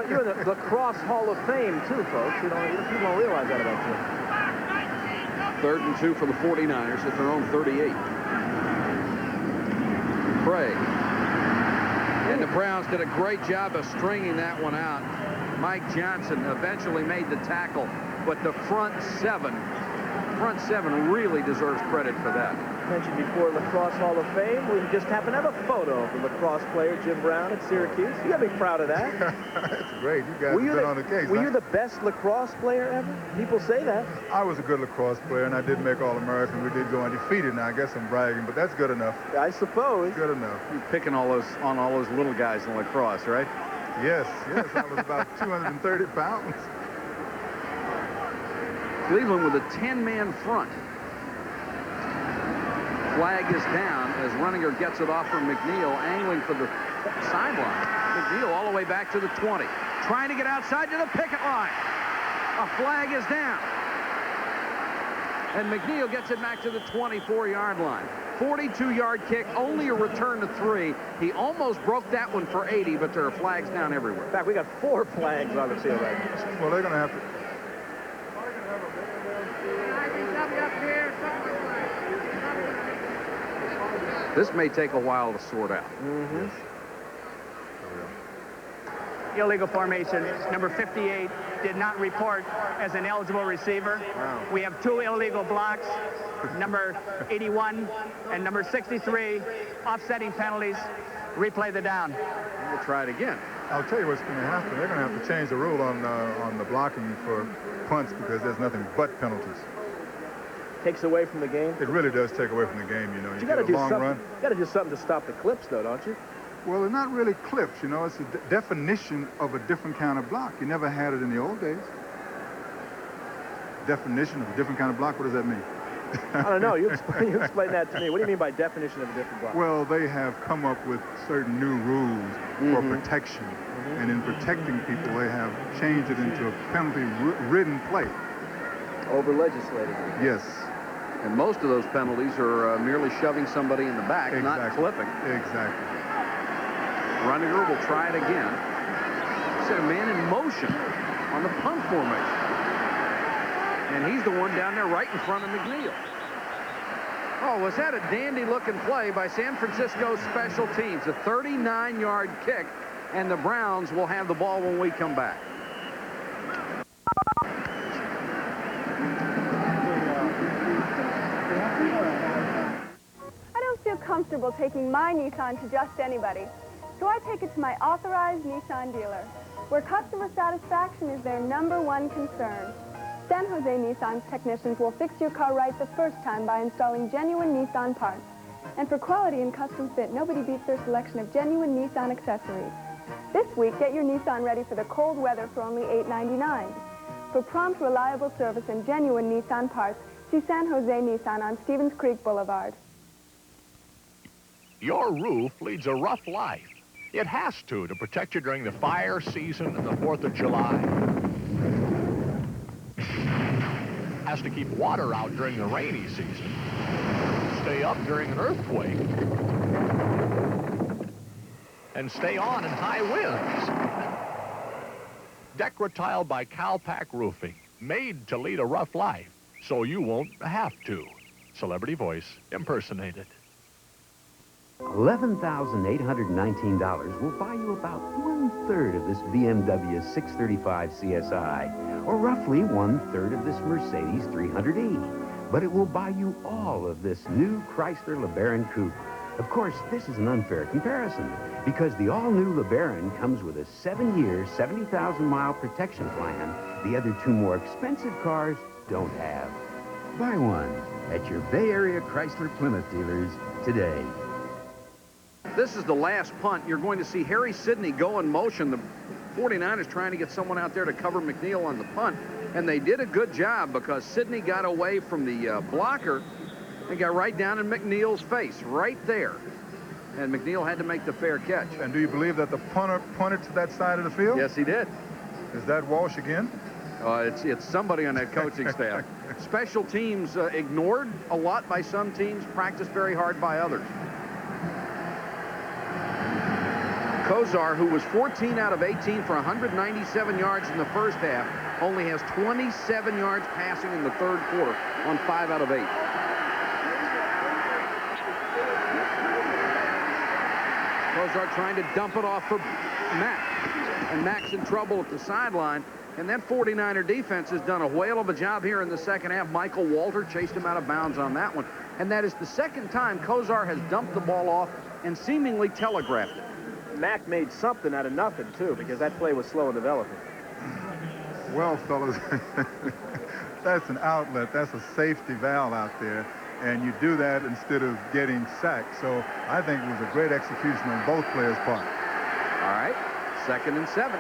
You're in the lacrosse Hall of Fame, too, folks. People don't realize that about you. 3rd and 2 for the 49ers at their own 38. Craig. And the Browns did a great job of stringing that one out. Mike Johnson eventually made the tackle, but the front seven really deserves credit for that. Mentioned before Lacrosse Hall of Fame. We just happen to have a photo of the lacrosse player Jim Brown at Syracuse. You got to be proud of that. That's great. You guys have been on the case. Were you the best lacrosse player ever? People say that. I was a good lacrosse player, and I did make All-American. We did go undefeated. Now I guess I'm bragging, but that's good enough. I suppose. Good enough. You're picking on all those little guys in lacrosse, right? Yes. I was about 230 pounds. Cleveland with a 10-man front. Flag is down as Runninger gets it off from McNeil, angling for the sideline. McNeil all the way back to the 20. Trying to get outside to the picket line. A flag is down. And McNeil gets it back to the 24-yard line. 42-yard kick, only a return to 3. He almost broke that one for 80, but there are flags down everywhere. In fact, we got 4 flags on the field right now. Well, they're going to have to... This may take a while to sort out. Illegal formation. Number 58 did not report as an eligible receiver. Wow. We have 2 illegal blocks. Number 81 and number 63, offsetting penalties. Replay the down. We'll try it again. I'll tell you what's going to happen. They're going to have to change the rule on the blocking for punts because there's nothing but penalties. Takes away from the game? It really does take away from the game, you know. You got to do something. You got to do something to stop the clips, though, don't you? Well, they're not really clips, you know. It's a definition of a different kind of block. You never had it in the old days. Definition of a different kind of block. What does that mean? I don't know. You explain that to me. What do you mean by definition of a different block? Well, they have come up with certain new rules for protection. And in protecting people, they have changed it into a penalty-ridden play. Over-legislated. Yes. And most of those penalties are merely shoving somebody in the back, not clipping. Exactly. Runninger will try it again. Set a man in motion on the punt formation. And he's the one down there right in front of McNeil. Oh, was that a dandy-looking play by San Francisco special teams? A 39-yard kick, and the Browns will have the ball when we come back. Comfortable taking my Nissan to just anybody, so I take it to my authorized Nissan dealer, where customer satisfaction is their #1 concern. San Jose Nissan's technicians will fix your car right the first time by installing genuine Nissan parts. And for quality and custom fit, nobody beats their selection of genuine Nissan accessories. This week, get your Nissan ready for the cold weather for only $8.99. For prompt, reliable service and genuine Nissan parts, see San Jose Nissan on Stevens Creek Boulevard. Your roof leads a rough life. It has to protect you during the fire season and the 4th of July. Has to keep water out during the rainy season. Stay up during an earthquake. And stay on in high winds. Decratile by Calpac Roofing, made to lead a rough life, so you won't have to. Celebrity voice impersonated. $11,819 will buy you about 1/3 of this BMW 635 CSI, or roughly 1/3 of this Mercedes 300E. But it will buy you all of this new Chrysler LeBaron Coupe. Of course, this is an unfair comparison, because the all-new LeBaron comes with a 7-year, 70,000-mile protection plan the other 2 more expensive cars don't have. Buy one at your Bay Area Chrysler Plymouth dealers today. This is the last punt. You're going to see Harry Sidney go in motion. The 49ers trying to get someone out there to cover McNeil on the punt, and they did a good job because Sidney got away from the blocker and got right down in McNeil's face, right there. And McNeil had to make the fair catch. And do you believe that the punter punted to that side of the field? Yes, he did. Is that Walsh again? It's somebody on that coaching staff. Special teams ignored a lot by some teams, practiced very hard by others. Kozar, who was 14 out of 18 for 197 yards in the first half, only has 27 yards passing in the third quarter on 5 out of 8. Kozar trying to dump it off for Mack. And Mack's in trouble at the sideline. And that 49er defense has done a whale of a job here in the second half. Michael Walter chased him out of bounds on that one. And that is the second time Kozar has dumped the ball off and seemingly telegraphed it. Mack made something out of nothing, too, because that play was slow in developing. Well, fellas, that's an outlet. That's a safety valve out there. And you do that instead of getting sacked. So I think it was a great execution on both players' part. All right, 2nd and 7.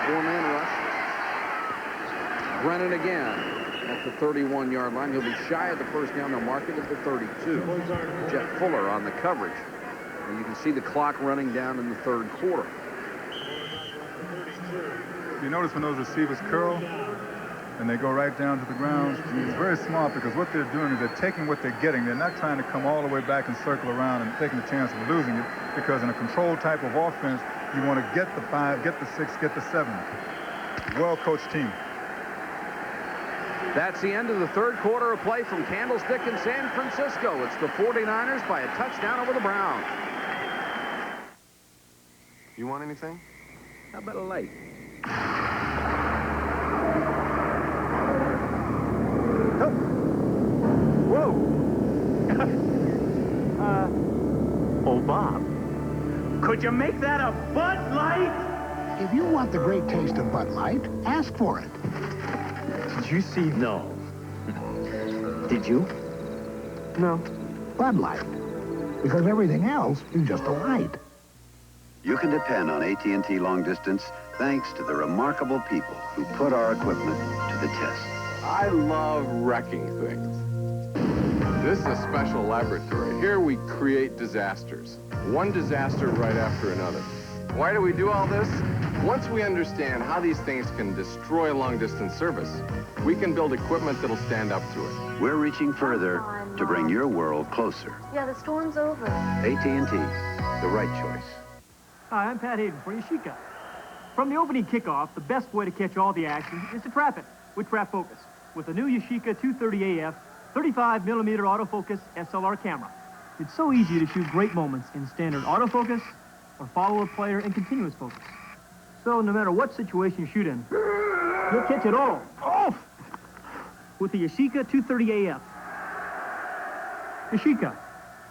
Four-man rush. Brennan again at the 31-yard line. He'll be shy of the first down. They'll mark it at the 32. Jeff Fuller on the coverage. And you can see the clock running down in the third quarter. You notice when those receivers curl and they go right down to the ground, it's very smart because what they're doing is they're taking what they're getting. They're not trying to come all the way back and circle around and taking the chance of losing it, because in a controlled type of offense, you want to get the 5, get the 6, get the 7. Well-coached team. That's the end of the third quarter of play from Candlestick in San Francisco. It's the 49ers by a touchdown over the Browns. You want anything? How about a light? Whoa! Oh, Bob, could you make that a Bud Light? If you want the great taste of Bud Light, ask for it. Did you see? No. Did you? No. Bud Light. Because everything else is just a light. You can depend on AT&T Long Distance thanks to the remarkable people who put our equipment to the test. I love wrecking things. This is a special laboratory. Here we create disasters. One disaster right after another. Why do we do all this? Once we understand how these things can destroy long-distance service, we can build equipment that'll stand up to it. We're reaching further to bring your world closer. Yeah, the storm's over. AT&T, the right choice. Hi, I'm Pat Hayden for Yashica. From the opening kickoff, the best way to catch all the action is to trap it with Trap Focus with the new Yashica 230AF 35mm autofocus SLR camera. It's so easy to shoot great moments in standard autofocus or follow a player in continuous focus. So no matter what situation you shoot in, you'll catch it all off with the Yashica 230AF. Yashica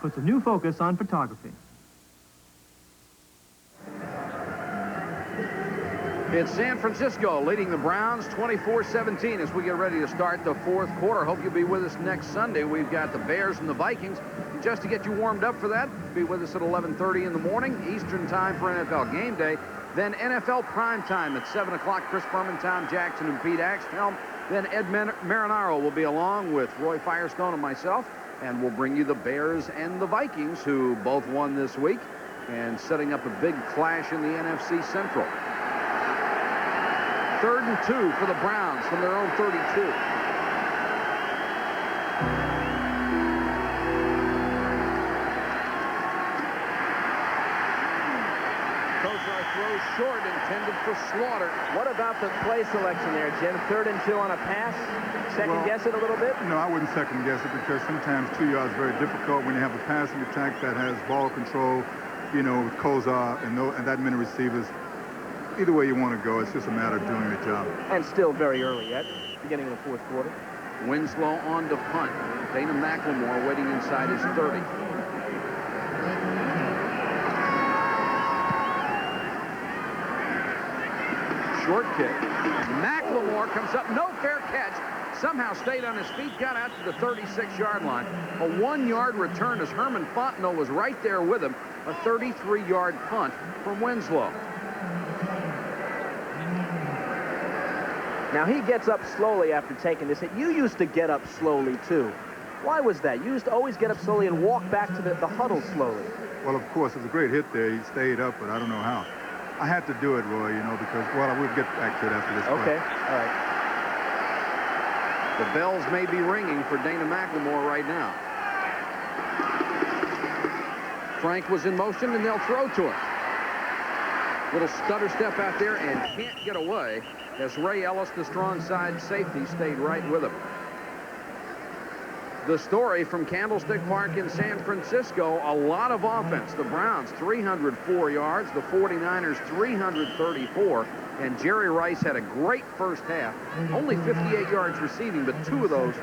puts a new focus on photography. It's San Francisco leading the Browns 24-17 as we get ready to start the fourth quarter. Hope you'll be with us next Sunday. We've got the Bears and the Vikings. Just to get you warmed up for that, be with us at 11:30 in the morning, Eastern time for NFL Game Day. Then NFL Prime Time at 7 o'clock. Chris Berman, Tom Jackson, and Pete Axthelm. Then Ed Marinaro will be along with Roy Firestone and myself, and we'll bring you the Bears and the Vikings, who both won this week, and setting up a big clash in the NFC Central. 3rd and 2 for the Browns from their own 32. Throws short, intended for Slaughter. What about the play selection there, Jim? 3rd and 2 on a pass? Second guess it a little bit? No, I wouldn't second guess it, because sometimes 2 yards is very difficult when you have a passing attack that has ball control, you know, with Kozar and that many receivers. Either way you want to go, it's just a matter of doing the job. And still very early yet, beginning of the 4th quarter. Winslow on to punt. Dana McLemore waiting inside his 30. Short kick. McLemore comes up, no fair catch. Somehow stayed on his feet, got out to the 36-yard line. A 1-yard return as Herman Fontenot was right there with him. A 33-yard punt from Winslow. Now he gets up slowly after taking this hit. You used to get up slowly too. Why was that? You used to always get up slowly and walk back to the huddle slowly. Well, of course, it was a great hit there. He stayed up, but I don't know how. I had to do it, Roy, you know, because, well, I will get back to it after this play. Okay, all right. The bells may be ringing for Dana McLemore right now. Frank was in motion, and they'll throw to him. Little stutter step out there, and can't get away as Ray Ellis, the strong side safety, stayed right with him. The story from Candlestick Park in San Francisco, a lot of offense. The Browns, 304 yards. The 49ers, 334. And Jerry Rice had a great first half. Only 58 yards receiving, but 2 of those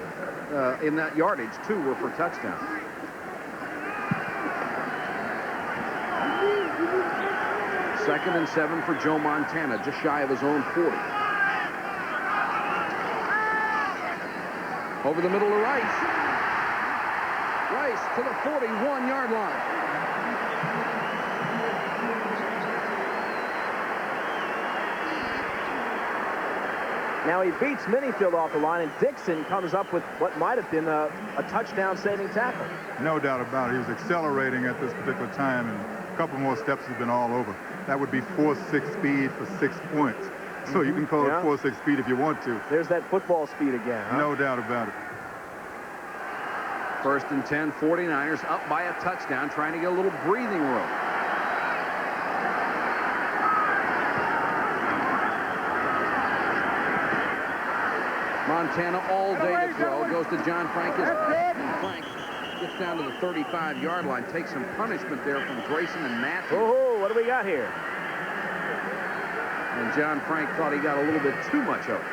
in that yardage, 2 were for touchdowns. Second and 7 for Joe Montana, just shy of his own 40. Over the middle to Rice. Rice to the 41-yard line. Now he beats Minifield off the line, and Dixon comes up with what might have been a touchdown-saving tackle. No doubt about it. He was accelerating at this particular time, and a couple more steps has been all over. That would be 4.6 speed for 6 points. So you can call it 4.6 speed if you want to. There's that football speed again, huh? No doubt about it. 1st and 10, 49ers up by a touchdown, trying to get a little breathing room. Montana all day to throw. Goes to John Frank. And Frank gets down to the 35-yard line. Takes some punishment there from Grayson and Matthews. Oh, what do we got here? And John Frank thought he got a little bit too much of it.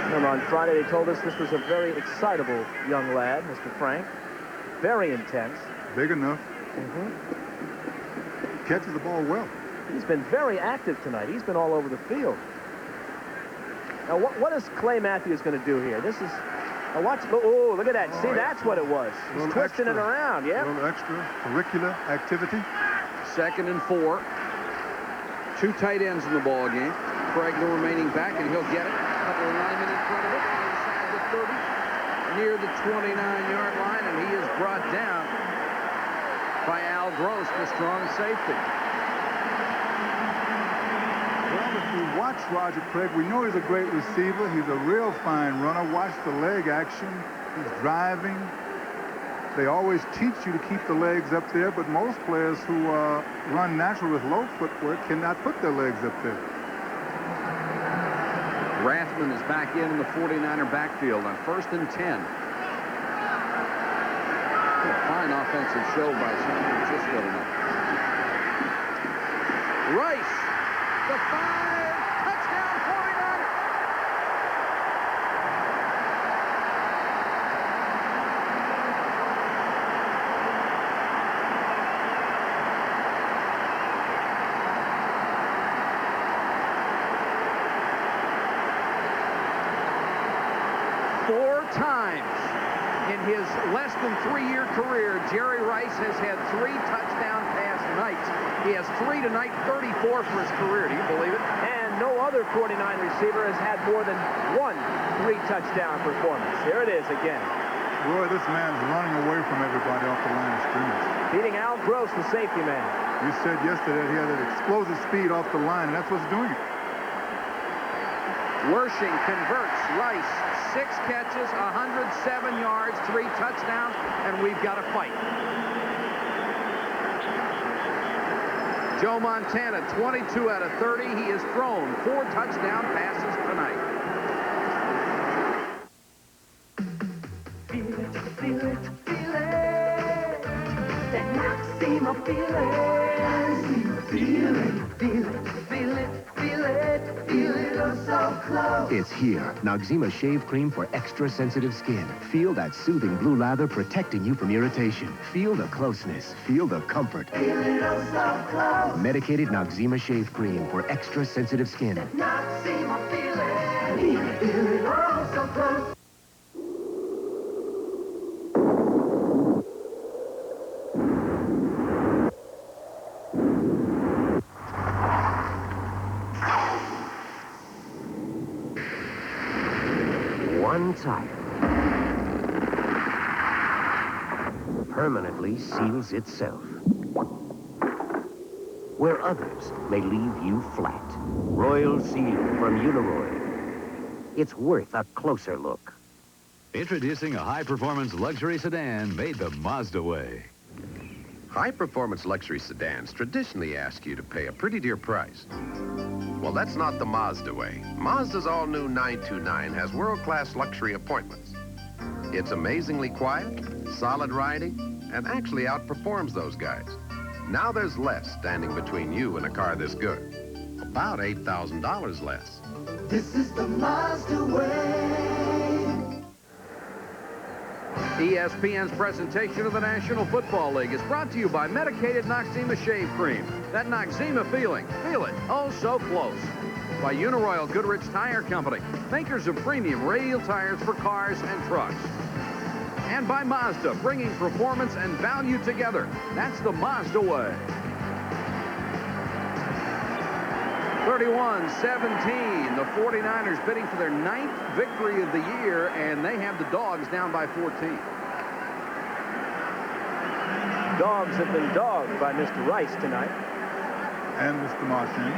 Remember, on Friday they told us this was a very excitable young lad, Mr. Frank. Very intense. Big enough. Catches the ball well. He's been very active tonight. He's been all over the field. Now, what is Clay Matthews going to do here? This is... watch. Oh, look at that. See, that's what it was. He's twisting it around, yeah? A little extracurricular activity. 2nd and 4. 2 tight ends in the ball game. Craig, the remaining back, and he'll get it. A couple of linemen in front of it. Inside the 30. Near the 29-yard line, and he is brought down by Al Gross, the strong safety. Well, if you watch Roger Craig, we know he's a great receiver. He's a real fine runner. Watch the leg action. He's driving. They always teach you to keep the legs up there, but most players who run natural with low footwork cannot put their legs up there. Rathman is back in the 49er backfield on 1st and 10. What a fine offensive show by San Francisco tonight. Rice, the 5, touchdown 49. Four times in his less than 3-year career, Jerry Rice has had 3 touchdown passes. tonight. He has 3 tonight, 34 for his career. Do you believe it? And no other 49 receiver has had more than one 3-touchdown performance. Here it is again. Roy, this man's running away from everybody off the line of scrimmage. Beating Al Gross, the safety man. You said yesterday that he had an explosive speed off the line, and that's what's doing it. Wershing converts. Rice, 6 catches, 107 yards, 3 touchdowns, and we've got a fight. Joe Montana, 22 out of 30. He has thrown 4 touchdown passes tonight. Feel it, feel it, feel it. That Noxema feeling. Feel it, feel it, feel it, feel it, feel it, oh so close. It's here. Noxema Shave Cream for extra sensitive skin. Feel that soothing blue lather protecting you from irritation. Feel the closeness. Feel the comfort. Feel it, oh so close. Medicated Noxema Shave Cream for extra sensitive skin. Noxema feeling. Feel it, oh so close. One tire permanently seals itself, where others may leave you flat. Royal Seal from Uniroyal. It's worth a closer look. Introducing a high-performance luxury sedan made the Mazda way. High-performance luxury sedans traditionally ask you to pay a pretty dear price. Well, that's not the Mazda way. Mazda's all-new 929 has world-class luxury appointments. It's amazingly quiet, solid riding, and actually outperforms those guys. Now there's less standing between you and a car this good. About $8,000 less. This is the Mazda way. ESPN's presentation of the National Football League is brought to you by medicated Noxema Shave Cream. That Noxema feeling. Feel it. Oh, so close. By Uniroyal Goodrich Tire Company, makers of premium radial tires for cars and trucks. And by Mazda, bringing performance and value together. That's the Mazda way. 31-17, the 49ers bidding for their 9th victory of the year, and they have the Dogs down by 14. Dogs have been dogged by Mr. Rice tonight. And Mr. Martin.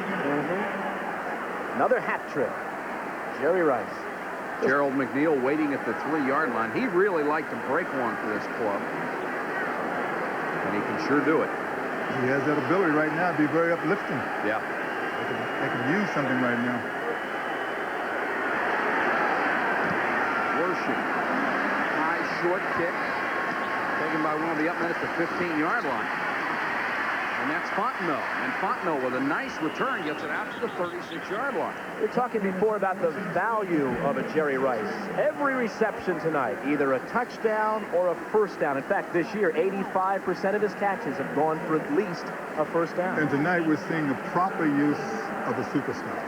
Another hat trick. Jerry Rice. Gerald McNeil waiting at the 3-yard line. He'd really like to break one for this club. And he can sure do it. He has that ability right now to be very uplifting. Yeah. They can use something right now. Worship. High short kick. Taken by one of the up men at the 15-yard line. And that's Fontenot. And Fontenot with a nice return gets it out to the 36-yard line. We were talking before about the value of a Jerry Rice. Every reception tonight, either a touchdown or a first down. In fact, this year, 85% of his catches have gone for at least a first down. And tonight we're seeing the proper use of the superstar.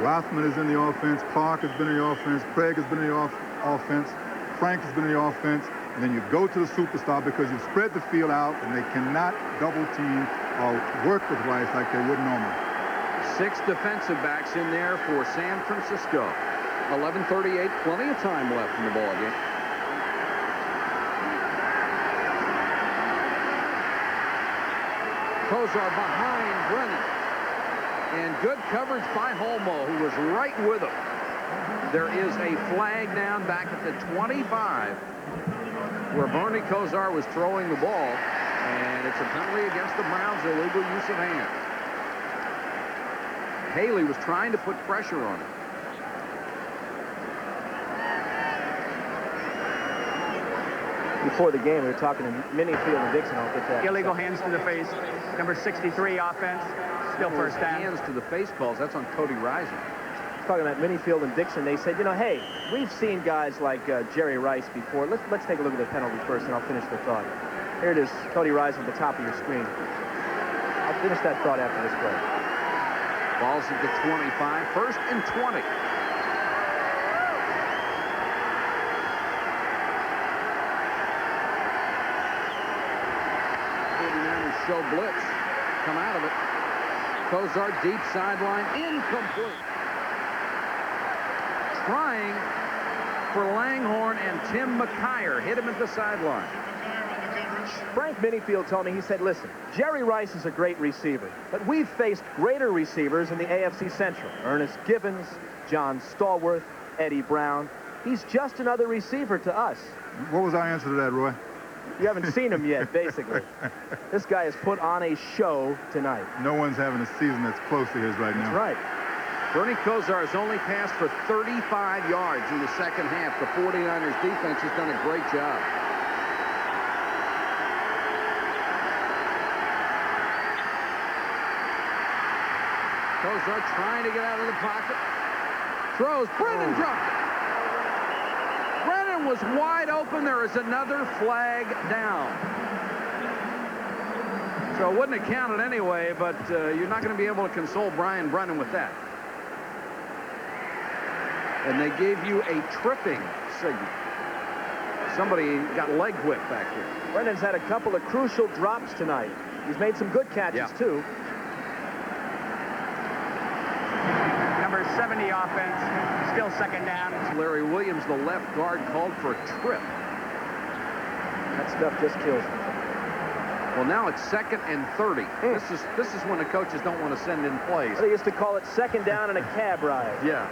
Rothman is in the offense. Clark has been in the offense. Craig has been in the offense. Frank has been in the offense. And then you go to the superstar because you've spread the field out and they cannot double team or work with Rice like they would normally. 6 defensive backs in there for San Francisco. 11:38, plenty of time left in the ball game. Kozar behind Brennan. And good coverage by Holmo, who was right with him. There is a flag down back at the 25 where Bernie Kozar was throwing the ball, and it's a penalty against the Browns, illegal use of hands. Haley was trying to put pressure on him. Before the game, we were talking to Minifield and Dixon. I'll get that. Illegal hands to the face. Number 63 offense. Still first down. Hands to the face calls. That's on Cody Rising. Talking about Minifield and Dixon, they said, you know, hey, we've seen guys like Jerry Rice before. Let's take a look at the penalty first, and I'll finish the thought. Here it is, Cody Rising at the top of your screen. I'll finish that thought after this play. Ball's at the 25, 1st and 20. Show blitz. come out of it. Kozar deep sideline, incomplete. Trying for Langhorne, and Tim McKyer hit him at the sideline. Frank Minifield told me, he said, listen, Jerry Rice is a great receiver, but we've faced greater receivers in the AFC Central. Ernest Gibbons, John Stallworth, Eddie Brown. He's just another receiver to us. What was our answer to that, Roy? You haven't seen him yet, basically. This guy has put on a show tonight. No one's having a season that's close to his right now. That's right. Bernie Kosar has only passed for 35 yards in the second half. The 49ers defense has done a great job. Kosar trying to get out of the pocket. Throws. Brennan dropped it. Brennan was wide open. There is another flag down. So it wouldn't have counted anyway, but you're not going to be able to console Brian Brennan with that. And they gave you a tripping signal. Somebody got leg whipped back here. Brennan's had a couple of crucial drops tonight. He's made some good catches, too. Number 70 offense, still second down. Larry Williams, the left guard, called for a trip. That stuff just kills him. Well, now it's 2nd and 30. This is when the coaches don't want to send in plays. They used to call it second down and a cab ride. Yeah.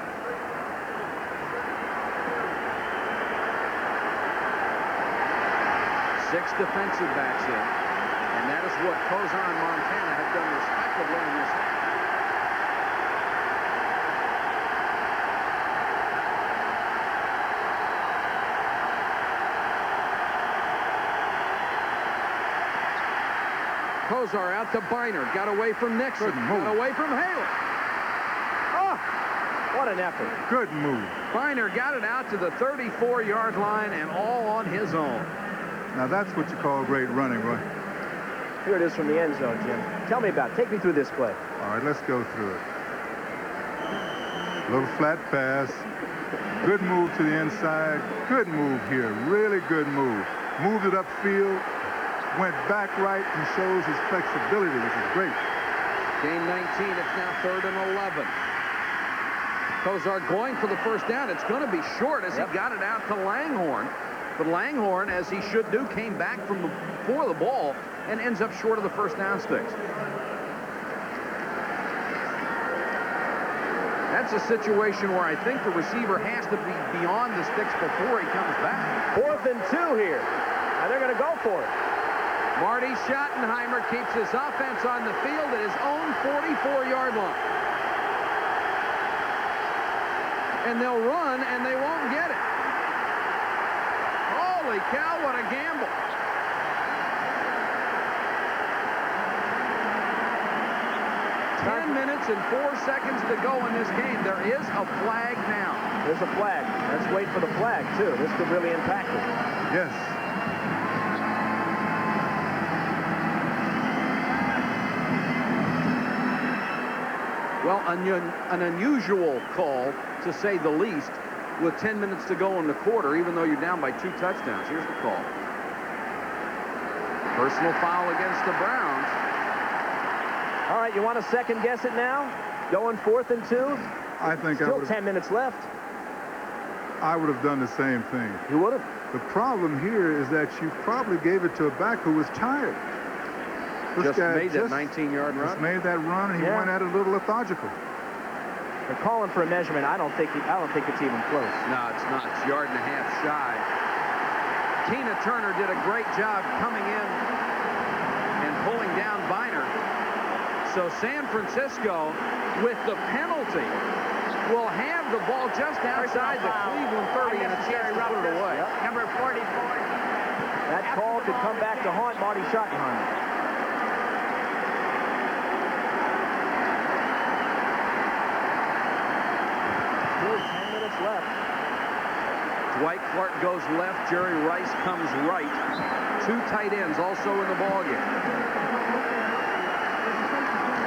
6 defensive backs in, and that is what Kozar and Montana have done respectively in this half. Kozar out to Biner, got away from Nixon, got away from Haley. Oh, what an effort. Good move. Biner got it out to the 34-yard line and all on his own. Now that's what you call great running, Roy. Here it is from the end zone, Jim. Tell me about it. Take me through this play. All right, let's go through it. Little flat pass. Good move to the inside. Good move here. Really good move. Moved it upfield. Went back right and shows his flexibility, which is great. Game 19, it's now 3rd and 11. Kozar going for the first down. It's going to be short as he got it out to Langhorne. But Langhorne, as he should do, came back from before the ball and ends up short of the first down sticks. That's a situation where I think the receiver has to be beyond the sticks before he comes back. 4th and 2 here. Now they're going to go for it. Marty Schottenheimer keeps his offense on the field at his own 44-yard line. And they'll run, and they won't get it. Holy cow, what a gamble. Minutes and 4 seconds to go in this game. There is a flag now. There's a flag. Let's wait for the flag, too. This could really impact it. Yes. Well, an unusual call, to say the least, with 10 minutes to go in the quarter, even though you're down by 2 touchdowns. Here's the call. Personal foul against the Browns. All right, you want to second guess it now? Going 4th and 2? I think Still 10 minutes left. I would have done the same thing. You would have? The problem here is that you probably gave it to a back who was tired. This Just guy made that 19-yard run. Just made that run, and he went at it a little lethargical. They're calling for a measurement. I don't think it's even close. No, it's not. It's 1.5 yards shy. Tina Turner did a great job coming in and pulling down Biner. So San Francisco, with the penalty, will have the ball just outside the Cleveland 30 and a chance to put it away. Number 44. That call could come back to haunt Marty Schottenheimer. Still 10 minutes left. Dwight Clark goes left. Jerry Rice comes right. 2 tight ends also in the ballgame.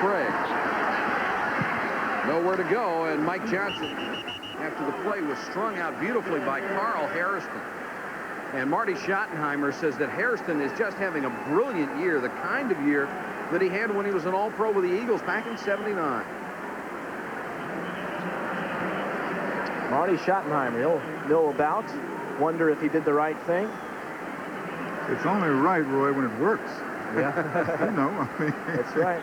Craig. Nowhere to go, and Mike Johnson, after the play, was strung out beautifully by Carl Harrison. And Marty Schottenheimer says that Hairston is just having a brilliant year, the kind of year that he had when he was an All-Pro with the Eagles back in '79. Marty Schottenheimer, he'll know about, wonder if he did the right thing. It's only right, Roy, when it works. Yeah. You know, I mean. That's right.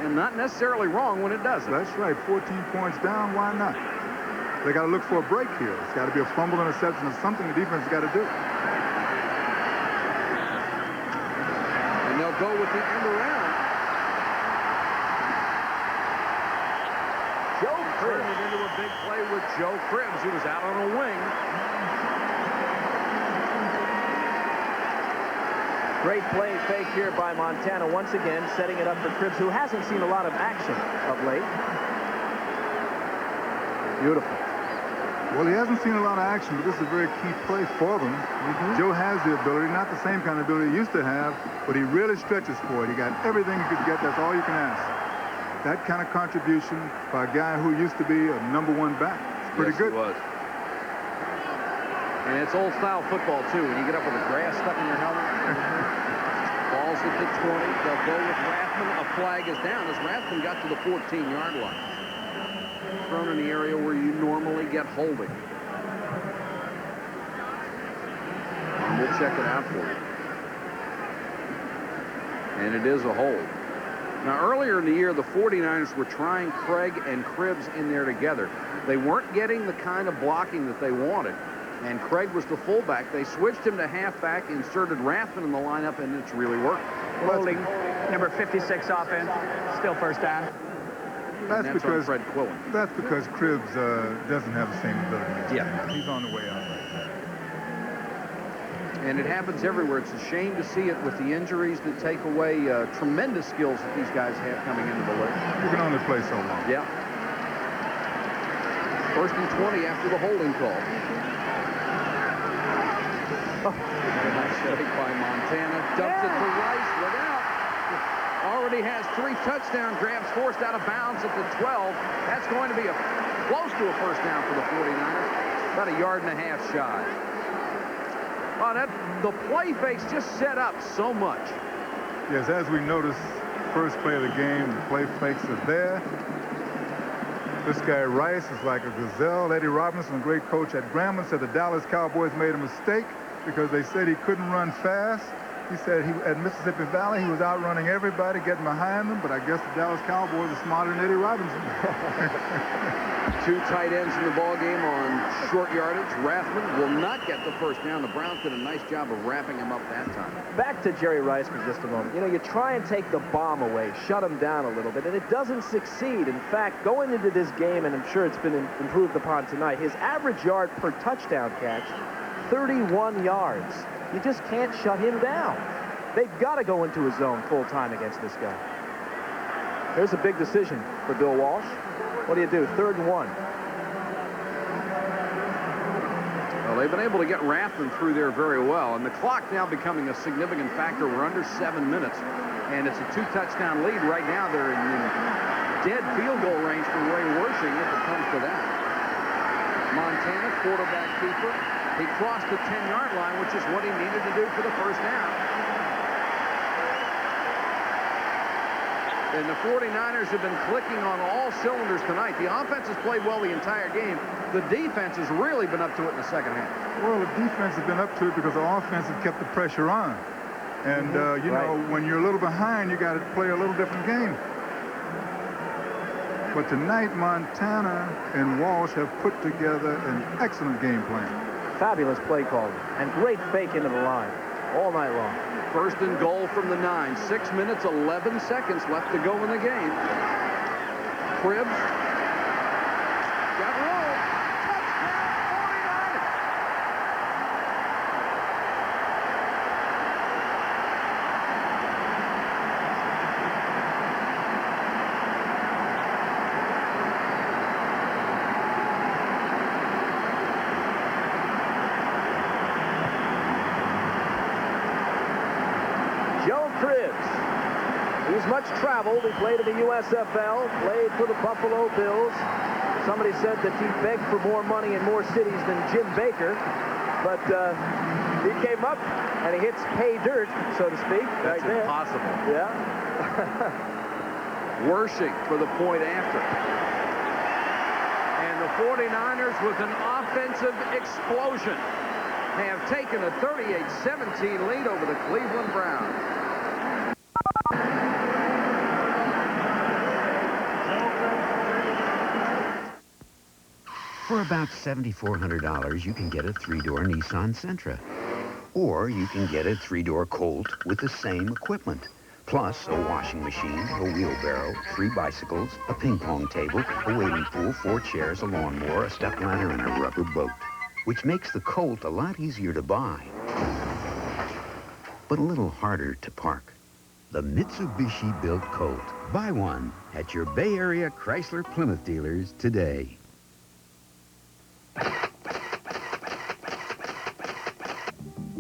And not necessarily wrong when it doesn't. That's right. 14 points down, why not? They got to look for a break here. It's got to be a fumble, interception, or something the defense has got to do. And they'll go with the end around. Joe Cribbs. Turned it into a big play with Joe Cribbs, who was out on a wing. Great play fake here by Montana, once again setting it up for Cribbs, who hasn't seen a lot of action of late. Beautiful. Well, he hasn't seen a lot of action, but this is a very key play for them. Joe has the ability, not the same kind of ability he used to have, but he really stretches for it. He got everything he could get. That's all you can ask. That kind of contribution by a guy who used to be a #1 back. It's pretty good. He was. And it's old-style football, too, when you get up with the grass stuck in your helmet. Ball's at the 20. They'll go with Rathman. A flag is down as Rathman got to the 14-yard line. Thrown in the area where you normally get holding. And we'll check it out for you. And it is a hold. Now, earlier in the year, the 49ers were trying Craig and Cribbs in there together. They weren't getting the kind of blocking that they wanted, and Craig was the fullback. They switched him to halfback, inserted Rathman in the lineup, and it's really worked. Holding, number 56 offense, still first down. That's because Fred Quillen. That's because Cribbs doesn't have the same ability. Yeah. He's on the way out. And it happens everywhere. It's a shame to see it with the injuries that take away tremendous skills that these guys have coming into the league. You can only play so long. Yeah. First and 20 after the holding call. Nice shake by Montana. Dumps it to Rice. Look out. Already has 3 touchdown grabs forced out of bounds at the 12. That's going to be close to a first down for the 49ers. About 1.5 yards shy. Oh, the play fakes just set up so much. Yes, as we noticed, first play of the game, the play fakes are there. This guy Rice is like a gazelle. Eddie Robinson, a great coach at Grambling, said the Dallas Cowboys made a mistake because they said he couldn't run fast. He said at Mississippi Valley, he was outrunning everybody, getting behind them, but I guess the Dallas Cowboys are smarter than Eddie Robinson. 2 tight ends in the ball game on short yardage. Rathman will not get the first down. The Browns did a nice job of wrapping him up that time. Back to Jerry Rice for just a moment. You know, you try and take the bomb away, shut him down a little bit, and it doesn't succeed. In fact, going into this game, and I'm sure it's been improved upon tonight, his average yard per touchdown catch, 31 yards. You just can't shut him down. They've got to go into a zone full time against this guy. Here's a big decision for Bill Walsh. What do you do? 3rd and 1. Well, they've been able to get Rathman through there very well, and the clock now becoming a significant factor. We're under 7 minutes, and it's a 2-touchdown lead right now. They're in dead field goal range from Ray Wersching if it comes to that. Montana, quarterback keeper. He crossed the 10-yard line, which is what he needed to do for the first down. And the 49ers have been clicking on all cylinders tonight. The offense has played well the entire game. The defense has really been up to it in the second half. Well, the defense has been up to it because the offense has kept the pressure on. And, you know, when you're a little behind, you got to play a little different game. But tonight, Montana and Walsh have put together an excellent game plan. Fabulous play calling and great fake into the line all night long. First and goal from the 9. 6 minutes, 11 seconds left to go in the game. Cribbs. Got room. Touchdown, 49ers. He's much traveled. He played in the USFL, played for the Buffalo Bills. Somebody said that he begged for more money in more cities than Jim Baker. But he came up and he hits pay dirt, so to speak. That's right impossible. There. Yeah. Wersching for the point after. And the 49ers, with an offensive explosion, have taken a 38-17 lead over the Cleveland Browns. For about $7,400, you can get a 3-door Nissan Sentra. Or you can get a 3-door Colt with the same equipment. Plus a washing machine, a wheelbarrow, 3 bicycles, a ping pong table, a wading pool, 4 chairs, a lawnmower, a step ladder, and a rubber boat. Which makes the Colt a lot easier to buy, but a little harder to park. The Mitsubishi-built Colt. Buy one at your Bay Area Chrysler Plymouth dealers today.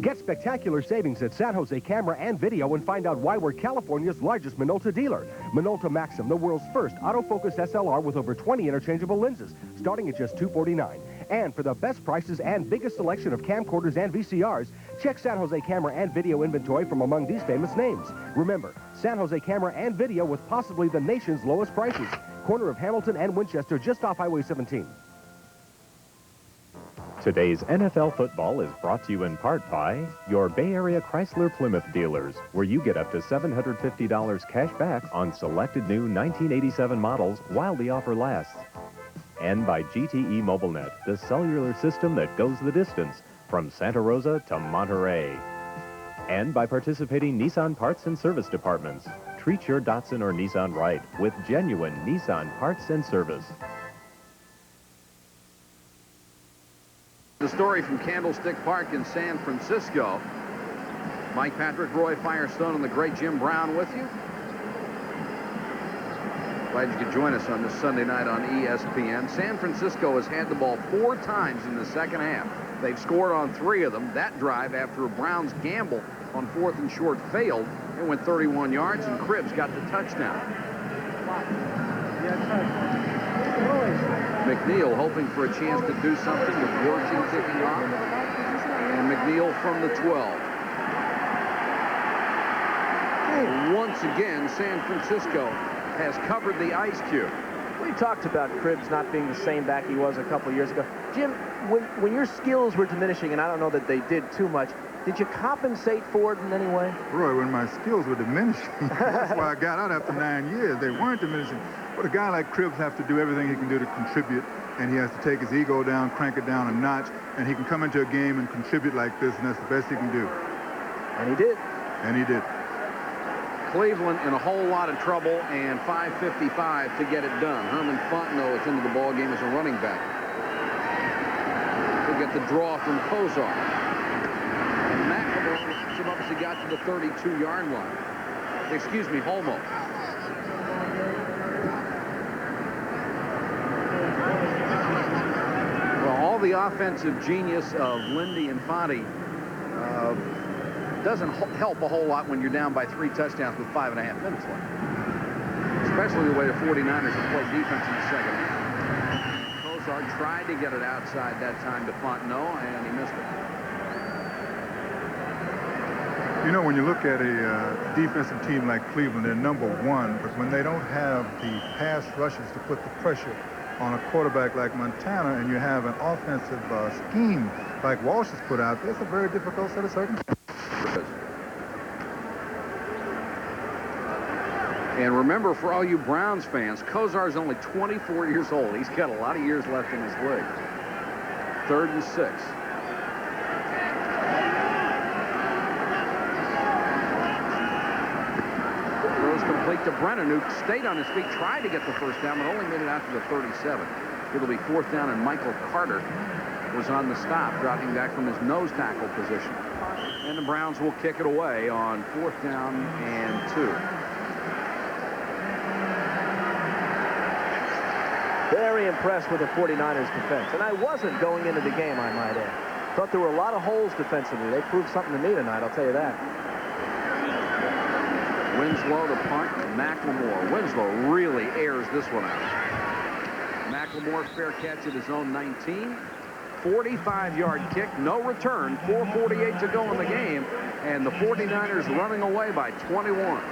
Get spectacular savings at San Jose Camera and Video and find out why we're California's largest Minolta dealer. Minolta Maxim, the world's first autofocus SLR with over 20 interchangeable lenses, starting at just $249. And for the best prices and biggest selection of camcorders and VCRs, check San Jose Camera and Video inventory from among these famous names. Remember, San Jose Camera and Video with possibly the nation's lowest prices. Corner of Hamilton and Winchester, just off Highway 17. Today's NFL football is brought to you in part by your Bay Area Chrysler Plymouth dealers, where you get up to $750 cash back on selected new 1987 models while the offer lasts. And by GTE MobileNet, the cellular system that goes the distance from Santa Rosa to Monterey. And by participating Nissan parts and service departments. Treat your Datsun or Nissan right with genuine Nissan parts and service. The story from Candlestick Park in San Francisco. Mike Patrick, Roy Firestone, and the great Jim Brown with you. Glad you could join us on this Sunday night on ESPN. San Francisco has had the ball 4 times in the second half. They've scored on 3 of them. That drive, after a Browns gamble on 4th and short, failed. It went 31 yards, and Cribbs got the touchdown. McNeil hoping for a chance to do something with Wersching kicking off. And McNeil from the 12. Once again, San Francisco has covered the ice cube. We talked about Cribbs not being the same back he was a couple years ago. Jim, when your skills were diminishing, and I don't know that they did too much, did you compensate for it in any way? Roy, when my skills were diminishing, that's why I got out after 9 years. They weren't diminishing. But a guy like Cribbs has to do everything he can do to contribute, and he has to take his ego down, crank it down a notch, and he can come into a game and contribute like this, and that's the best he can do. And he did. And he did. Cleveland in a whole lot of trouble, and 5:55 to get it done. Herman Fontenot is into the ballgame as a running back. He'll get the draw from Kozar. And McLemore obviously got to the 32-yard line. Excuse me, Holmo. Well, all the offensive genius of Lindy and Fonte doesn't help a whole lot when you're down by 3 touchdowns with 5.5 minutes left. Especially the way the 49ers have played defense in the second half. Kozar tried to get it outside that time to Fontenot, and he missed it. You know, when you look at a defensive team like Cleveland, they're #1, but when they don't have the pass rushes to put the pressure on a quarterback like Montana, and you have an offensive scheme like Walsh has put out, it's a very difficult set of circumstances. And remember, for all you Browns fans, Kozar's only 24 years old. He's got a lot of years left in his leg. 3rd and 6. Throws complete to Brennan, who stayed on his feet, tried to get the first down, but only made it out to the 37. It'll be 4th down, and Michael Carter was on the stop, dropping back from his nose tackle position. And the Browns will kick it away on 4th down and 2. Very impressed with the 49ers defense. And I wasn't going into the game, I might add. Thought there were a lot of holes defensively. They proved something to me tonight, I'll tell you that. Winslow to punt, McLemore. Winslow really airs this one out. McLemore, fair catch at his own 19. 45-yard kick, no return, 4:48 to go in the game, and the 49ers running away by 21.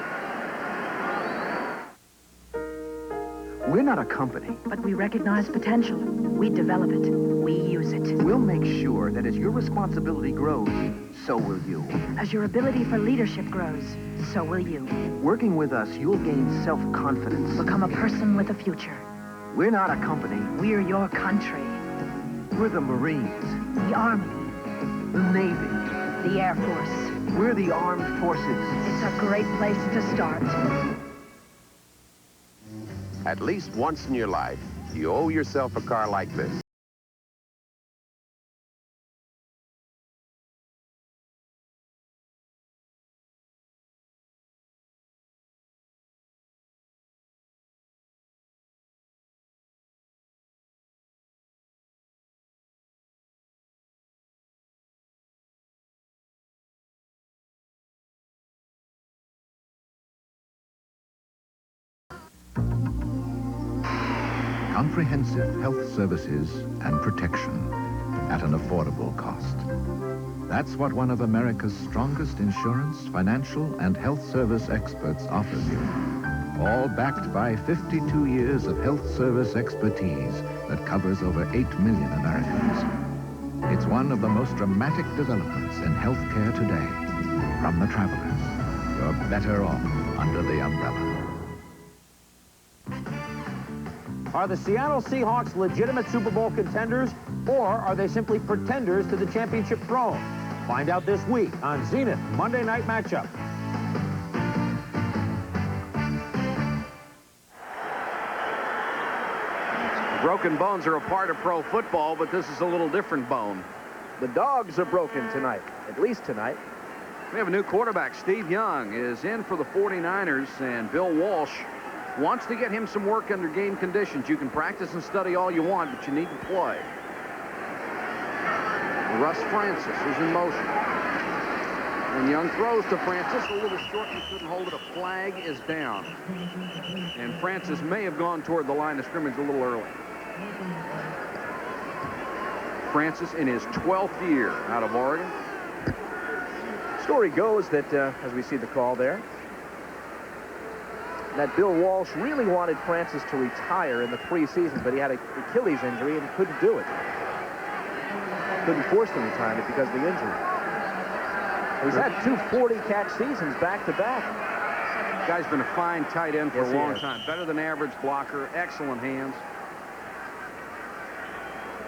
We're not a company. But we recognize potential. We develop it. We use it. We'll make sure that as your responsibility grows, so will you. As your ability for leadership grows, so will you. Working with us, you'll gain self-confidence. Become a person with a future. We're not a company. We're your country. We're the Marines. The Army. The Navy. The Air Force. We're the Armed Forces. It's a great place to start. At least once in your life, you owe yourself a car like this. Comprehensive health services and protection at an affordable cost. That's what one of America's strongest insurance, financial, and health service experts offers you. All backed by 52 years of health service expertise that covers over 8 million Americans. It's one of the most dramatic developments in healthcare today. From the Travelers, you're better off under the umbrella. Are the Seattle Seahawks legitimate Super Bowl contenders, or are they simply pretenders to the championship throne? Find out this week on Zenith Monday Night Matchup. Broken bones are a part of pro football, but this is a little different bone. The dogs are broken tonight, at least tonight. We have a new quarterback. Steve Young is in for the 49ers, and Bill Walsh wants to get him some work under game conditions. You can practice and study all you want, but you need to play. Russ Francis is in motion. And Young throws to Francis, a little short, he couldn't hold it. A flag is down. And Francis may have gone toward the line of scrimmage a little early. Francis in his 12th year out of Oregon. Story goes that, as we see the call there, that Bill Walsh really wanted Francis to retire in the preseason, but he had an Achilles injury and couldn't do it. Couldn't force the retirement because of the injury. He's had 2 40-catch seasons back-to-back. Guy's been a fine tight end for Yes, a he long has. time. Better than average blocker, excellent hands.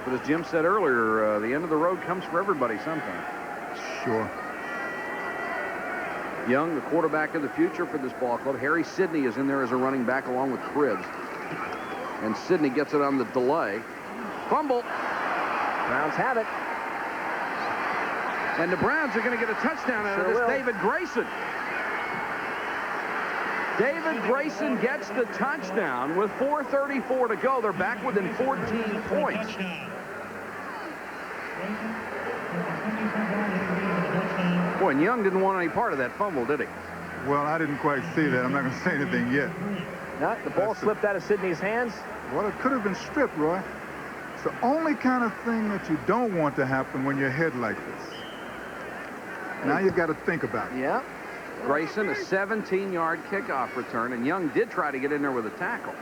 But as Jim said earlier, the end of the road comes for everybody sometime. Sure. Young, the quarterback of the future for this ball club. Harry Sidney is in there as a running back along with Cribbs. And Sidney gets it on the delay. Fumble. Browns have it. And the Browns are going to get a touchdown out of this. will. David Grayson. David Grayson gets the touchdown with 4:34 to go. They're back within 14 points. Boy, and Young didn't want any part of that fumble, did he? Well, I didn't quite see that. I'm not going to say anything yet. No, the ball slipped out of Sidney's hands. Well, it could have been stripped, Roy. It's the only kind of thing that you don't want to happen when you're ahead like this. Now you've got to think about it. Yeah. Grayson, a 17-yard kickoff return, and Young did try to get in there with a tackle.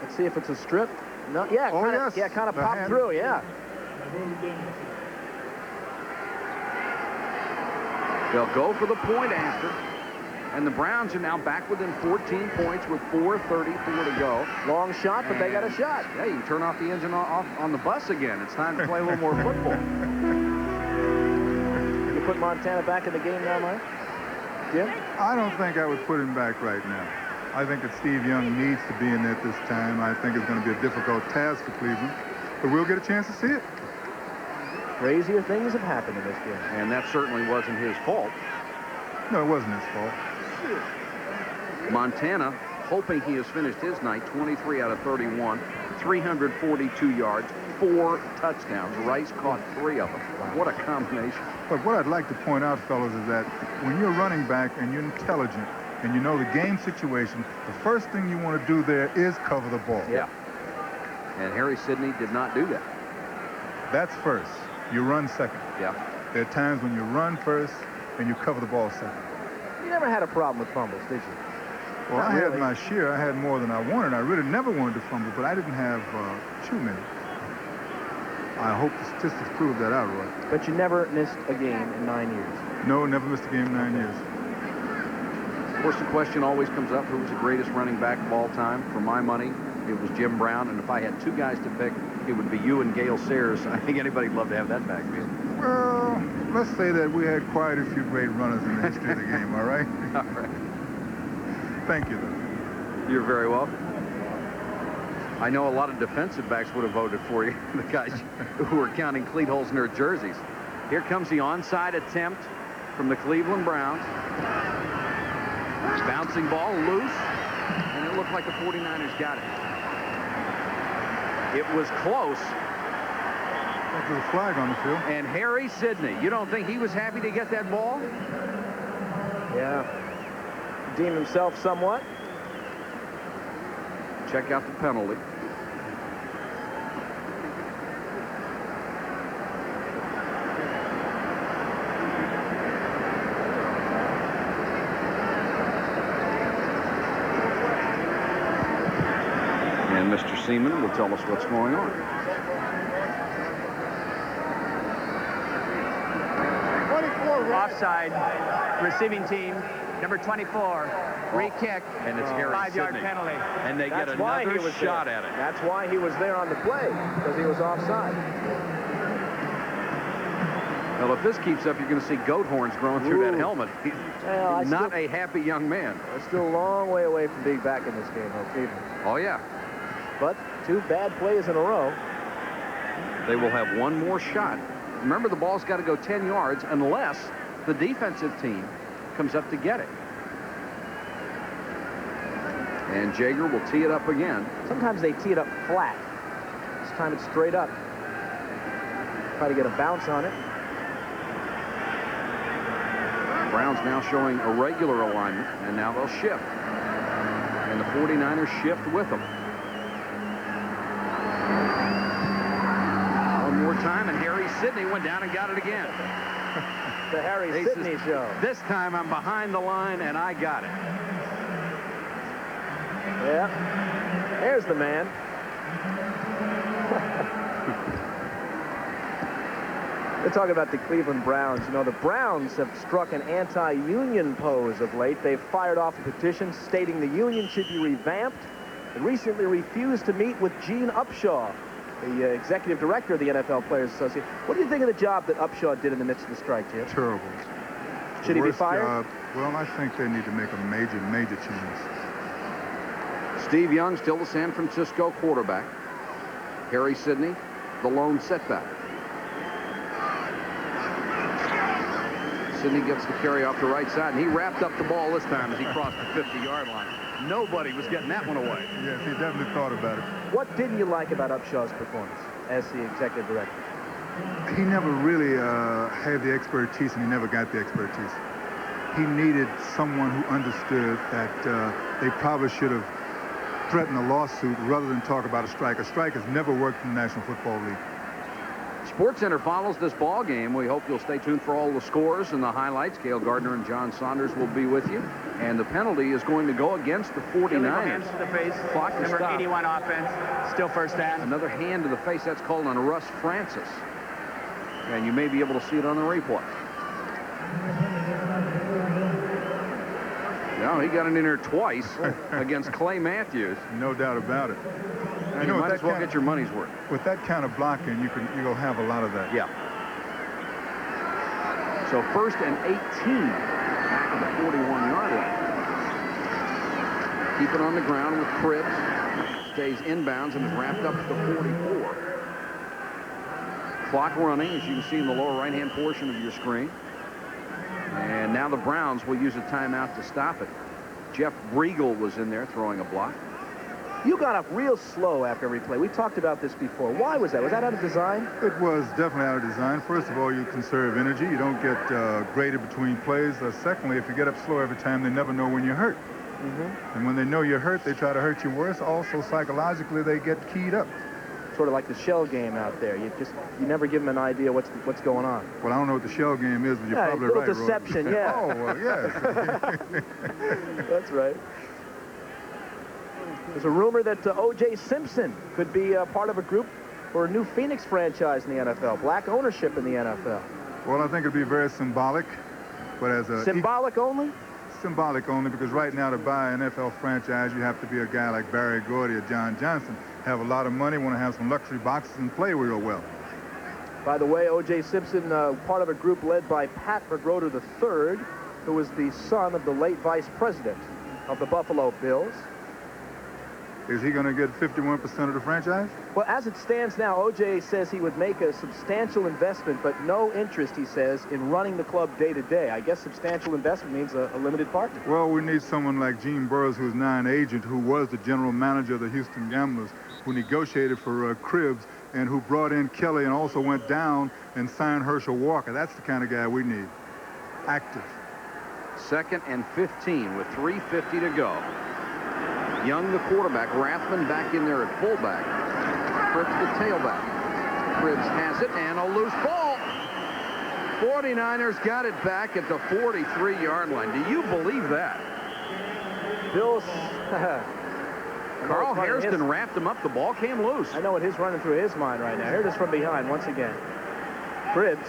Let's see if it's a strip. No, yeah, Oh, kinda, yes. yeah, kind of The popped hand. through, yeah. They'll go for the point after. And the Browns are now back within 14 points with 4:34 to go. Long shot, but they got a shot. Yeah, you can turn off the engine off on the bus again. It's time to play a little more football. You put Montana back in the game now, Mike? Jim? I don't think I would put him back right now. I think that Steve Young needs to be in there at this time. I think it's going to be a difficult task for Cleveland, but we'll get a chance to see it. Crazier things have happened in this game. And that certainly wasn't his fault. No, it wasn't his fault. Montana, hoping he has finished his night, 23 out of 31, 342 yards, 4 touchdowns. Rice caught 3 of them. What a combination. But what I'd like to point out, fellas, is that when you're running back and you're intelligent and you know the game situation, the first thing you want to do there is cover the ball. Yeah. And Harry Sidney did not do that. That's first. You run second. Yeah. There are times when you run first and you cover the ball second. You never had a problem with fumbles, did you? Well, Not I really. had my share. I had more than I wanted. I really never wanted to fumble, but I didn't have too many. I hope the statistics prove that out, Roy. But you never missed a game in 9 years. No, never missed a game in 9 years. Of course, the question always comes up, who was the greatest running back of all time? For my money, it was Jim Brown, and if I had two guys to pick, it would be you and Gale Sayers. I think anybody'd love to have that backfield. Well, let's say that we had quite a few great runners in the history of the game, all right? All right. Thank you, though. You're very welcome. I know a lot of defensive backs would have voted for you, the guys who were counting cleat holes in their jerseys. Here comes the onside attempt from the Cleveland Browns. Bouncing ball loose, and it looked like the 49ers got it. It was close. There's a flag on the field. And Harry Sidney, you don't think he was happy to get that ball? Yeah. Deemed himself somewhat. Check out the penalty. And Mr. Seaman will tell us what's going on. Offside, receiving team, number 24, re-kick, and it's Harry 5-yard Sidney. penalty. And they get another shot at it. That's why he was there on the play, because he was offside. Well, if this keeps up, you're going to see goat horns growing through that helmet. He's not a happy young man. They're still a long way away from being back in this game, though, Cleveland. Oh, yeah. But 2 bad plays in a row. They will have one more shot. Remember, the ball's got to go 10 yards unless the defensive team comes up to get it. And Jaeger will tee it up again. Sometimes they tee it up flat. This time it's straight up. Try to get a bounce on it. Browns now showing a regular alignment, and now they'll shift. And the 49ers shift with them. One more time, and Harry Sidney went down and got it again. The Harry Sidney show. This time I'm behind the line, and I got it. Yeah. There's the man. They're talking about the Cleveland Browns. You know, the Browns have struck an anti-union pose of late. They've fired off a petition stating the union should be revamped. They recently refused to meet with Gene Upshaw, the executive director of the NFL Players Association. What do you think of the job that Upshaw did in the midst of the strike, Jim? Terrible. Should he be fired? Well, I think they need to make a major change. Steve Young, still the San Francisco quarterback. Harry Sidney, the lone setback. Sidney gets the carry off the right side, and he wrapped up the ball this time as he crossed the 50-yard line. Nobody was getting that one away. Yes, he definitely thought about it. What didn't you like about Upshaw's performance as the executive director? He never really had the expertise, and he never got the expertise. He needed someone who understood that they probably should have threatened a lawsuit rather than talk about a strike. A strike has never worked in the National Football League. SportsCenter follows this ball game. We hope you'll stay tuned for all the scores and the highlights. Cale Gardner and John Saunders will be with you. And the penalty is going to go against the 49ers. Hands to the face. Clock to Number stop. 81 offense. Still first down. Another hand to the face. That's called on Russ Francis. And you may be able to see it on the replay. No, he got it in there twice against Clay Matthews. No doubt about it. And you might as well get your money's worth. With that kind of blocking, you'll have a lot of that. Yeah. So 1st and 18 back at the 41-yard line. Keep it on the ground with Cribbs. Stays inbounds and is wrapped up at the 44. Clock running, as you can see in the lower right-hand portion of your screen. And now the Browns will use a timeout to stop it. Jeff Briegel was in there throwing a block. You got up real slow after every play. We talked about this before. Why was that? Was that out of design? It was definitely out of design. First of all, you conserve energy. You don't get graded between plays. Secondly, if you get up slow every time, they never know when you're hurt. And when they know you're hurt, they try to hurt you worse. Also, psychologically, they get keyed up. sort of like the shell game out there. You never give them an idea what's going on. Well, I don't know what the shell game is, but you're probably a little right, deception, Roy. yeah. Oh, well, yes. That's right. There's a rumor that O.J. Simpson could be part of a group for a new Phoenix franchise in the NFL, black ownership in the NFL. Well, I think it'd be very symbolic, but as a... Symbolic only? Symbolic only, because right now to buy an NFL franchise, you have to be a guy like Barry Gordy or John Johnson, have a lot of money, want to have some luxury boxes, and play real well. By the way, O.J. Simpson, part of a group led by Pat Vergroter III, who was the son of the late vice president of the Buffalo Bills. Is he going to get 51% of the franchise? Well, as it stands now, O.J. says he would make a substantial investment, but no interest, he says, in running the club day to day. I guess substantial investment means a limited partner. Well, we need someone like Gene Burroughs, who's now an agent, who was the general manager of the Houston Gamblers, who negotiated for Cribbs, and who brought in Kelly and also went down and signed Herschel Walker. That's the kind of guy we need. Active. 2nd and 15 with 3:50 to go. Young, the quarterback. Rathman back in there at fullback. Cribbs, the tailback. Cribbs has it, and a loose ball. 49ers got it back at the 43-yard line. Do you believe that? Bills... Carl Hairston wrapped him up. The ball came loose. I know what is running through his mind right now. Here it is from behind once again. Cribbs.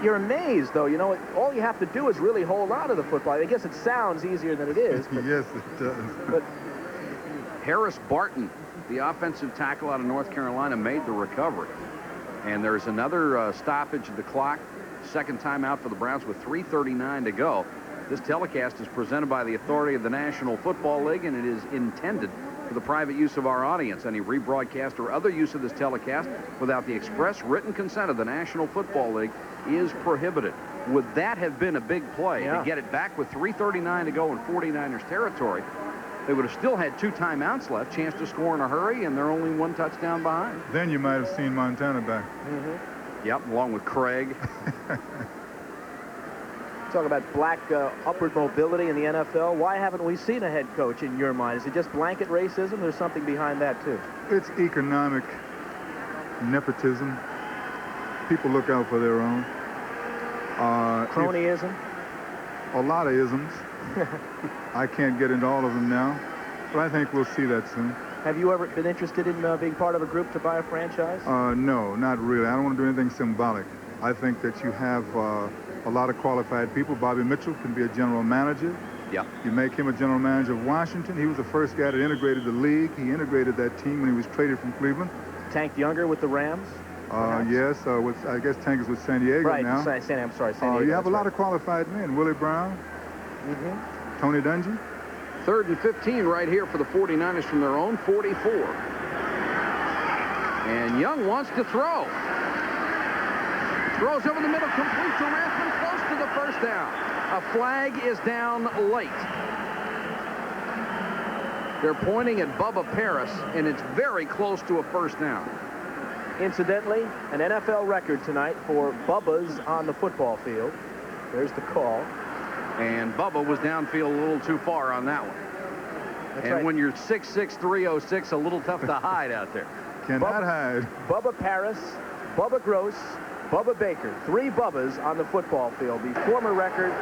You're amazed, though. You know, all you have to do is really hold on to the football. I guess it sounds easier than it is. But, yes, it does. But Harris Barton, the offensive tackle out of North Carolina, made the recovery. And there's another stoppage of the clock. Second timeout for the Browns with 3:39 to go. This telecast is presented by the authority of the National Football League, and it is intended for the private use of our audience. Any rebroadcast or other use of this telecast without the express written consent of the National Football League is prohibited. Would that have been a big play to get it back with 3:39 to go in 49ers territory? They would have still had 2 timeouts left, chance to score in a hurry, and they're only 1 touchdown behind. Then you might have seen Montana back. Yep, along with Craig. Talk about black upward mobility in the NFL. Why haven't we seen a head coach in your mind? Is it just blanket racism? There's something behind that, too. It's economic nepotism. People look out for their own. Cronyism? A lot of isms. I can't get into all of them now, but I think we'll see that soon. Have you ever been interested in being part of a group to buy a franchise? No, not really. I don't want to do anything symbolic. I think that you have a lot of qualified people. Bobby Mitchell can be a general manager. Yeah. You make him a general manager of Washington. He was the first guy that integrated the league. He integrated that team when he was traded from Cleveland. Tank Younger with the Rams? Yes, I guess Tank is with San Diego now. Right, I'm sorry, San Diego. You have a lot of qualified men. Willie Brown, Tony Dungy. 3rd and 15 right here for the 49ers from their own 44. And Young wants to throw. Throws over the middle, complete to Rathman, close to the first down. A flag is down late. They're pointing at Bubba Paris, and it's very close to a first down. Incidentally, an NFL record tonight for Bubba's on the football field. There's the call. And Bubba was downfield a little too far on that one. That's right. When you're 6'6", 306, a little tough to hide out there. Cannot hide. Bubba Paris, Bubba Gross, Bubba Baker. 3 Bubbas on the football field. The former record.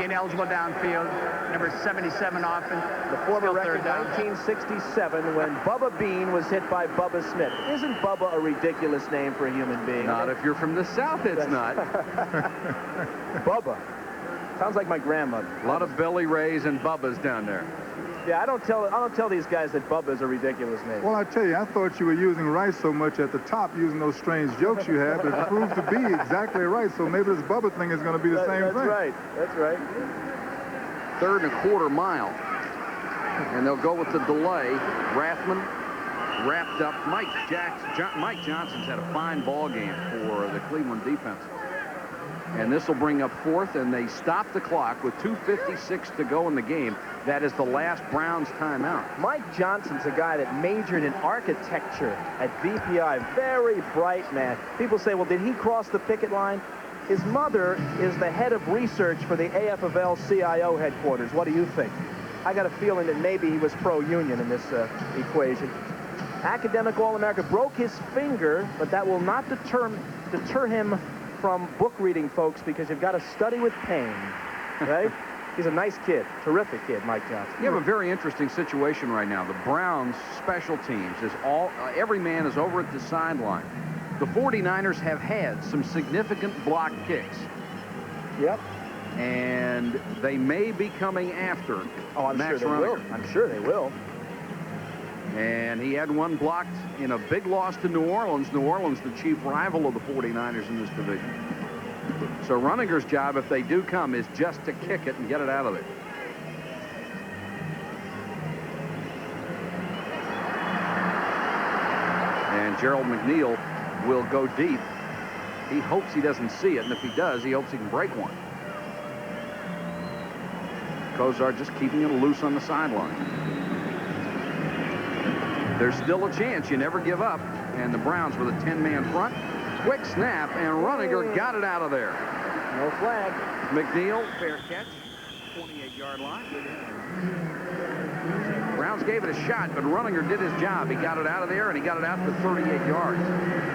Ineligible downfield, number 77 offense. The former record, 1967, when Bubba Bean was hit by Bubba Smith. Isn't Bubba a ridiculous name for a human being? Not if you're from the South, it's not. Bubba. Sounds like my grandmother. A lot of Billy Rays and Bubbas down there. Yeah, I don't tell these guys that Bubba's a ridiculous name. Well, I tell you, I thought you were using Rice so much at the top, using those strange jokes you have, but it proved to be exactly right. So maybe this Bubba thing is going to be the same thing. That's right. That's right. 3rd and a quarter mile. And they'll go with the delay. Rathman wrapped up. Mike Johnson's had a fine ball game for the Cleveland defense. And this will bring up 4th, and they stop the clock with 2:56 to go in the game. That is the last Browns timeout. Mike Johnson's a guy that majored in architecture at VPI. Very bright man. People say, well, did he cross the picket line? His mother is the head of research for the AFL-CIO headquarters. What do you think? I got a feeling that maybe he was pro-union in this equation. Academic All-America, broke his finger, but that will not deter him from book reading, folks, because you've got to study with pain, okay? He's a nice kid, terrific kid, Mike Johnson. You have a very interesting situation right now. The Browns' special teams is every man is over at the sideline. The 49ers have had some significant block kicks. Yep. And they may be coming after Max Runninger. I'm sure they will. And he had one blocked in a big loss to New Orleans. New Orleans, the chief rival of the 49ers in this division. So Runninger's job, if they do come, is just to kick it and get it out of there. And Gerald McNeil will go deep. He hopes he doesn't see it, and if he does, he hopes he can break one. Kozar just keeping it loose on the sideline. There's still a chance. You never give up. And the Browns with a 10-man front. Quick snap, and Runninger got it out of there. No flag. McNeil, fair catch, 28-yard line. Browns gave it a shot, but Runninger did his job. He got it out of there, and he got it out for 38 yards.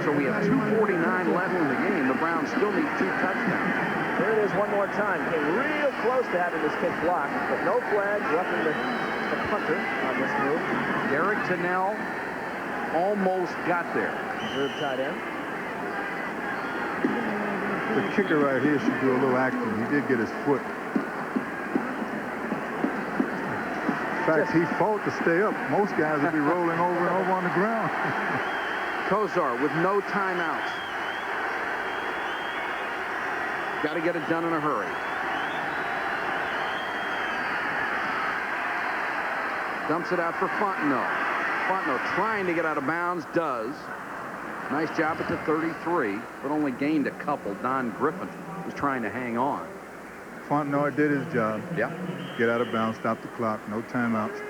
So we have 2:49 left in the game. The Browns still need 2 touchdowns. There it is one more time. Came real close to having this kick blocked, but no flag, roughing the punter on this move. Derek Tennell almost got there. Reserve tight end. The kicker right here should do a little acting. He did get his foot. In fact, he fought to stay up. Most guys would be rolling over and over on the ground. Kozar with no timeouts. Got to get it done in a hurry. Dumps it out for Fontenot. Fontenot trying to get out of bounds, does. Nice job at the 33, but only gained a couple. Don Griffin was trying to hang on. Fontenot did his job. Yeah. Get out of bounds, stop the clock, no timeouts.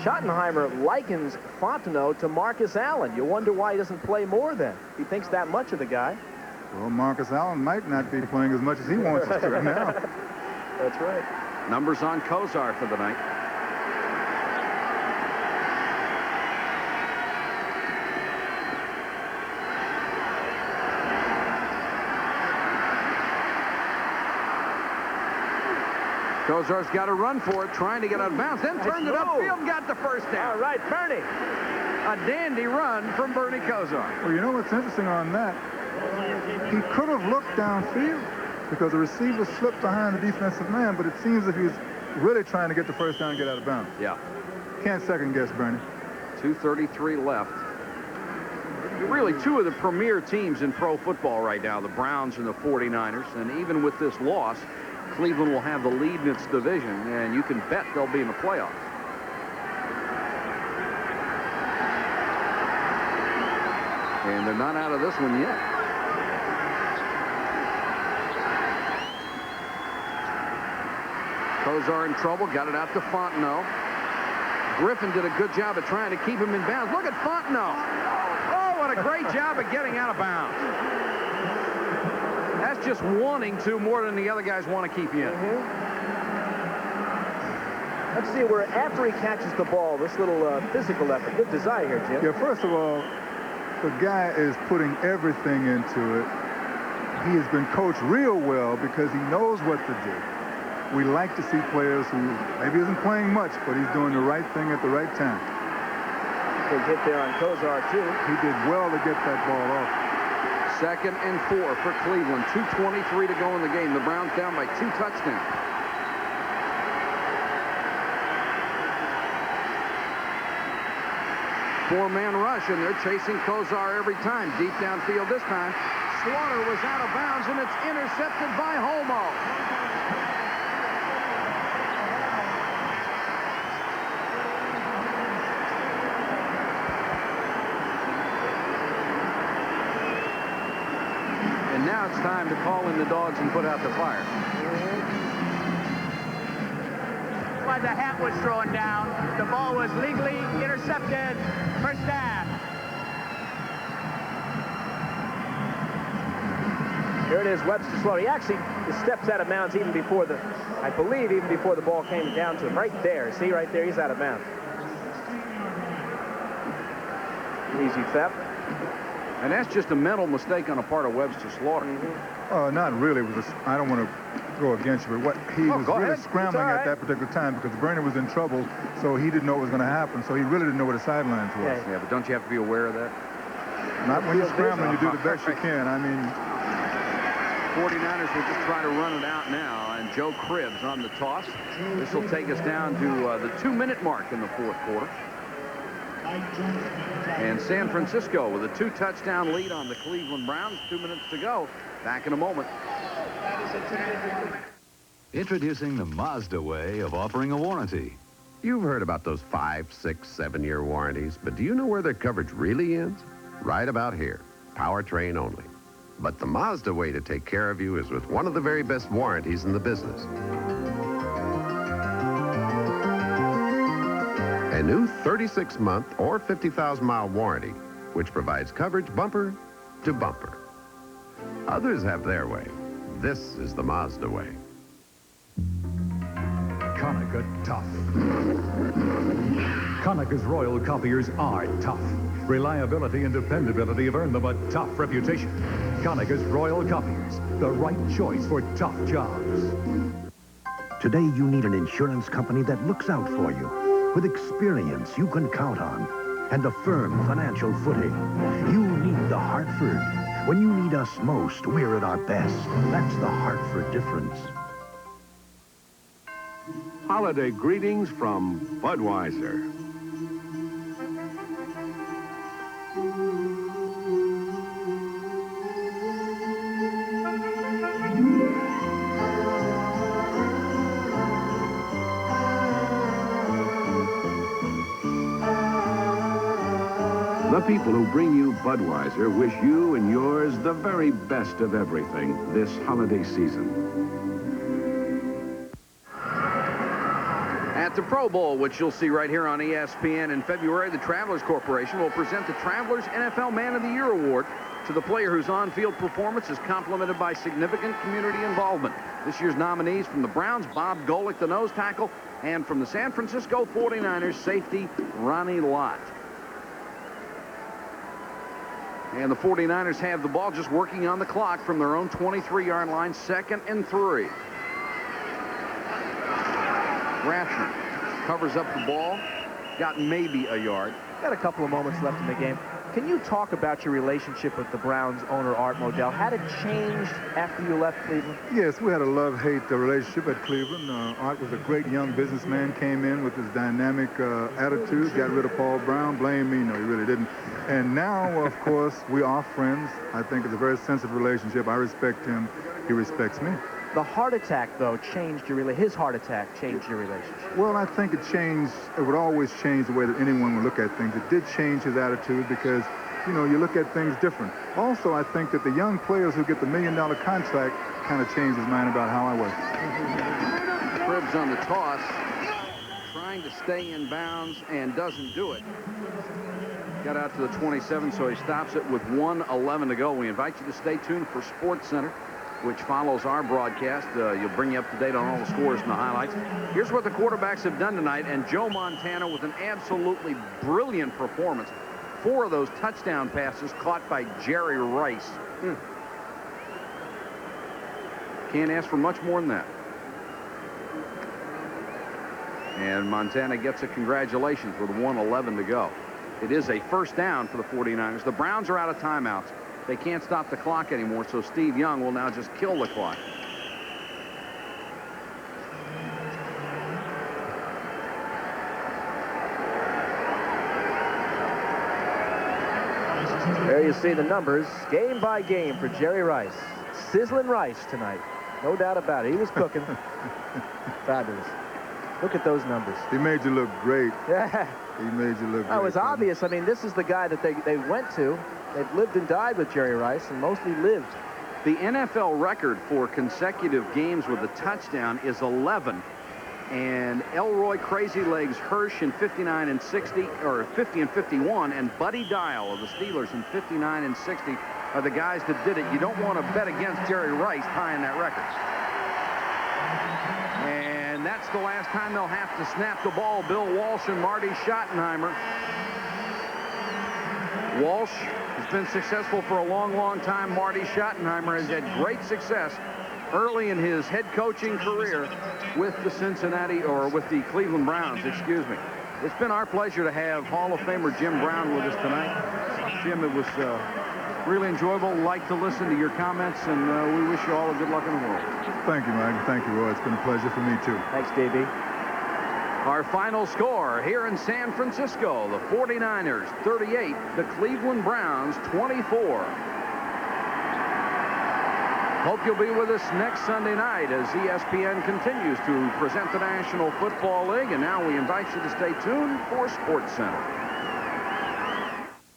Schottenheimer likens Fontenot to Marcus Allen. You wonder why he doesn't play more then. He thinks that much of the guy. Well, Marcus Allen might not be playing as much as he wants to now. That's right. Numbers on Kozar for the night. Kozar's got to run for it, trying to get out of bounds, then turned it upfield and got the first down. All right, Bernie. A dandy run from Bernie Kozar. Well, you know what's interesting on that? He could have looked downfield because the receiver slipped behind the defensive man, but it seems that he's really trying to get the first down and get out of bounds. Yeah. Can't second guess, Bernie. 2:33 left. Really, 2 of the premier teams in pro football right now, the Browns and the 49ers, and even with this loss, Cleveland will have the lead in its division, and you can bet they'll be in the playoffs. And they're not out of this one yet. Kozar in trouble, got it out to Fontenot. Griffin did a good job of trying to keep him in bounds. Look at Fontenot. Oh, what a great job of getting out of bounds. That's just wanting to more than the other guys want to keep you in. Let's see where after he catches the ball, this little physical effort. Good desire here, Jim. Yeah, first of all, the guy is putting everything into it. He has been coached real well because he knows what to do. We like to see players who maybe isn't playing much, but he's doing the right thing at the right time. Big hit there on Kozar, too. He did well to get that ball off. 2nd and 4 for Cleveland. 2:23 to go in the game. The Browns down by 2 touchdowns. Four-man rush, and they're chasing Kozar every time. Deep downfield this time. Slaughter was out of bounds, and it's intercepted by Holmo. And now it's time to call in the dogs and put out the fire. While the hat was thrown down, the ball was legally intercepted. First down. Here it is, Webster slow. He actually steps out of bounds even before I believe even before the ball came down to him. Right there, see right there, he's out of bounds. Easy theft. And that's just a mental mistake on the part of Webster Slaughter. Not really. It was I don't want to go against you, but he was really scrambling at that particular time because Bernie was in trouble, so he didn't know what was going to happen, so he really didn't know where the sidelines was. Yeah, but don't you have to be aware of that? Not when you're scrambling, you do the best you can. I mean, 49ers will just try to run it out now, and Joe Cribbs on the toss. This will take us down to the 2-minute mark in the fourth quarter. And San Francisco with a 2-touchdown lead on the Cleveland Browns. 2 minutes to go. Back in a moment. Introducing the Mazda way of offering a warranty. You've heard about those 5, 6, 7-year warranties, but do you know where their coverage really ends? Right about here, powertrain only. But the Mazda way to take care of you is with one of the very best warranties in the business. A new 36-month or 50,000-mile warranty, which provides coverage bumper to bumper. Others have their way. This is the Mazda way. Konica tough. Konica's Royal Copiers are tough. Reliability and dependability have earned them a tough reputation. Konica's Royal Copiers, the right choice for tough jobs. Today, you need an insurance company that looks out for you, with experience you can count on, and a firm financial footing. You need the Hartford. When you need us most, we're at our best. That's the Hartford difference. Holiday greetings from Budweiser. The people who bring you Budweiser wish you and yours the very best of everything this holiday season. At the Pro Bowl, which you'll see right here on ESPN in February, the Travelers Corporation will present the Travelers NFL Man of the Year Award to the player whose on-field performance is complemented by significant community involvement. This year's nominees from the Browns, Bob Golick, the nose tackle, and from the San Francisco 49ers, safety Ronnie Lott. And the 49ers have the ball just working on the clock from their own 23-yard line, 2nd and 3. Rathman covers up the ball, got maybe a yard. Got a couple of moments left in the game. Can you talk about your relationship with the Browns owner, Art Modell? Had it changed after you left Cleveland? Yes, we had a love-hate relationship at Cleveland. Art was a great young businessman, came in with his dynamic attitude, got rid of Paul Brown. Blame me, no, he really didn't. And now, of course, we are friends. I think it's a very sensitive relationship. I respect him. He respects me. The heart attack, though, changed your his heart attack changed your relationship. Well, I think it would always change the way that anyone would look at things. It did change his attitude because, you know, you look at things different. Also, I think that the young players who get the $1 million contract kind of changed his mind about how I was. Cribbs on the toss, trying to stay in bounds and doesn't do it. Got out to the 27, so he stops it with 1:11 to go. We invite you to stay tuned for Sports Center, which follows our broadcast. You'll bring you up to date on all the scores and the highlights. Here's what the quarterbacks have done tonight, and Joe Montana with an absolutely brilliant performance. 4 of those touchdown passes caught by Jerry Rice. Can't ask for much more than that. And Montana gets a congratulations with 1:11 to go. It is a first down for the 49ers. The Browns are out of timeouts. They can't stop the clock anymore, so Steve Young will now just kill the clock. There you see the numbers, game by game for Jerry Rice. Sizzling rice tonight. No doubt about it. He was cooking. Fabulous. Look at those numbers. He made you look great. Yeah. He made you look great. It was obvious. I mean, this is the guy that they went to. They've lived and died with Jerry Rice, and mostly lived. The NFL record for consecutive games with a touchdown is 11. And Elroy Crazy Legs Hirsch in 59 and 60, or 50 and 51, and Buddy Dial of the Steelers in 59 and 60 are the guys that did it. You don't want to bet against Jerry Rice tying that record. And that's the last time they'll have to snap the ball. Bill Walsh and Marty Schottenheimer. Walsh has been successful for a long, long time. Marty Schottenheimer has had great success early in his head coaching career with the Cleveland Browns, excuse me. It's been our pleasure to have Hall of Famer Jim Brown with us tonight. Jim, it was really enjoyable. Like to listen to your comments, and we wish you all a good luck in the world. Thank you, Mike. Thank you, Roy. It's been a pleasure for me, too. Thanks, Davey. Our final score here in San Francisco, the 49ers 38, the Cleveland Browns 24. Hope you'll be with us next Sunday night as ESPN continues to present the National Football League. And now we invite you to stay tuned for SportsCenter.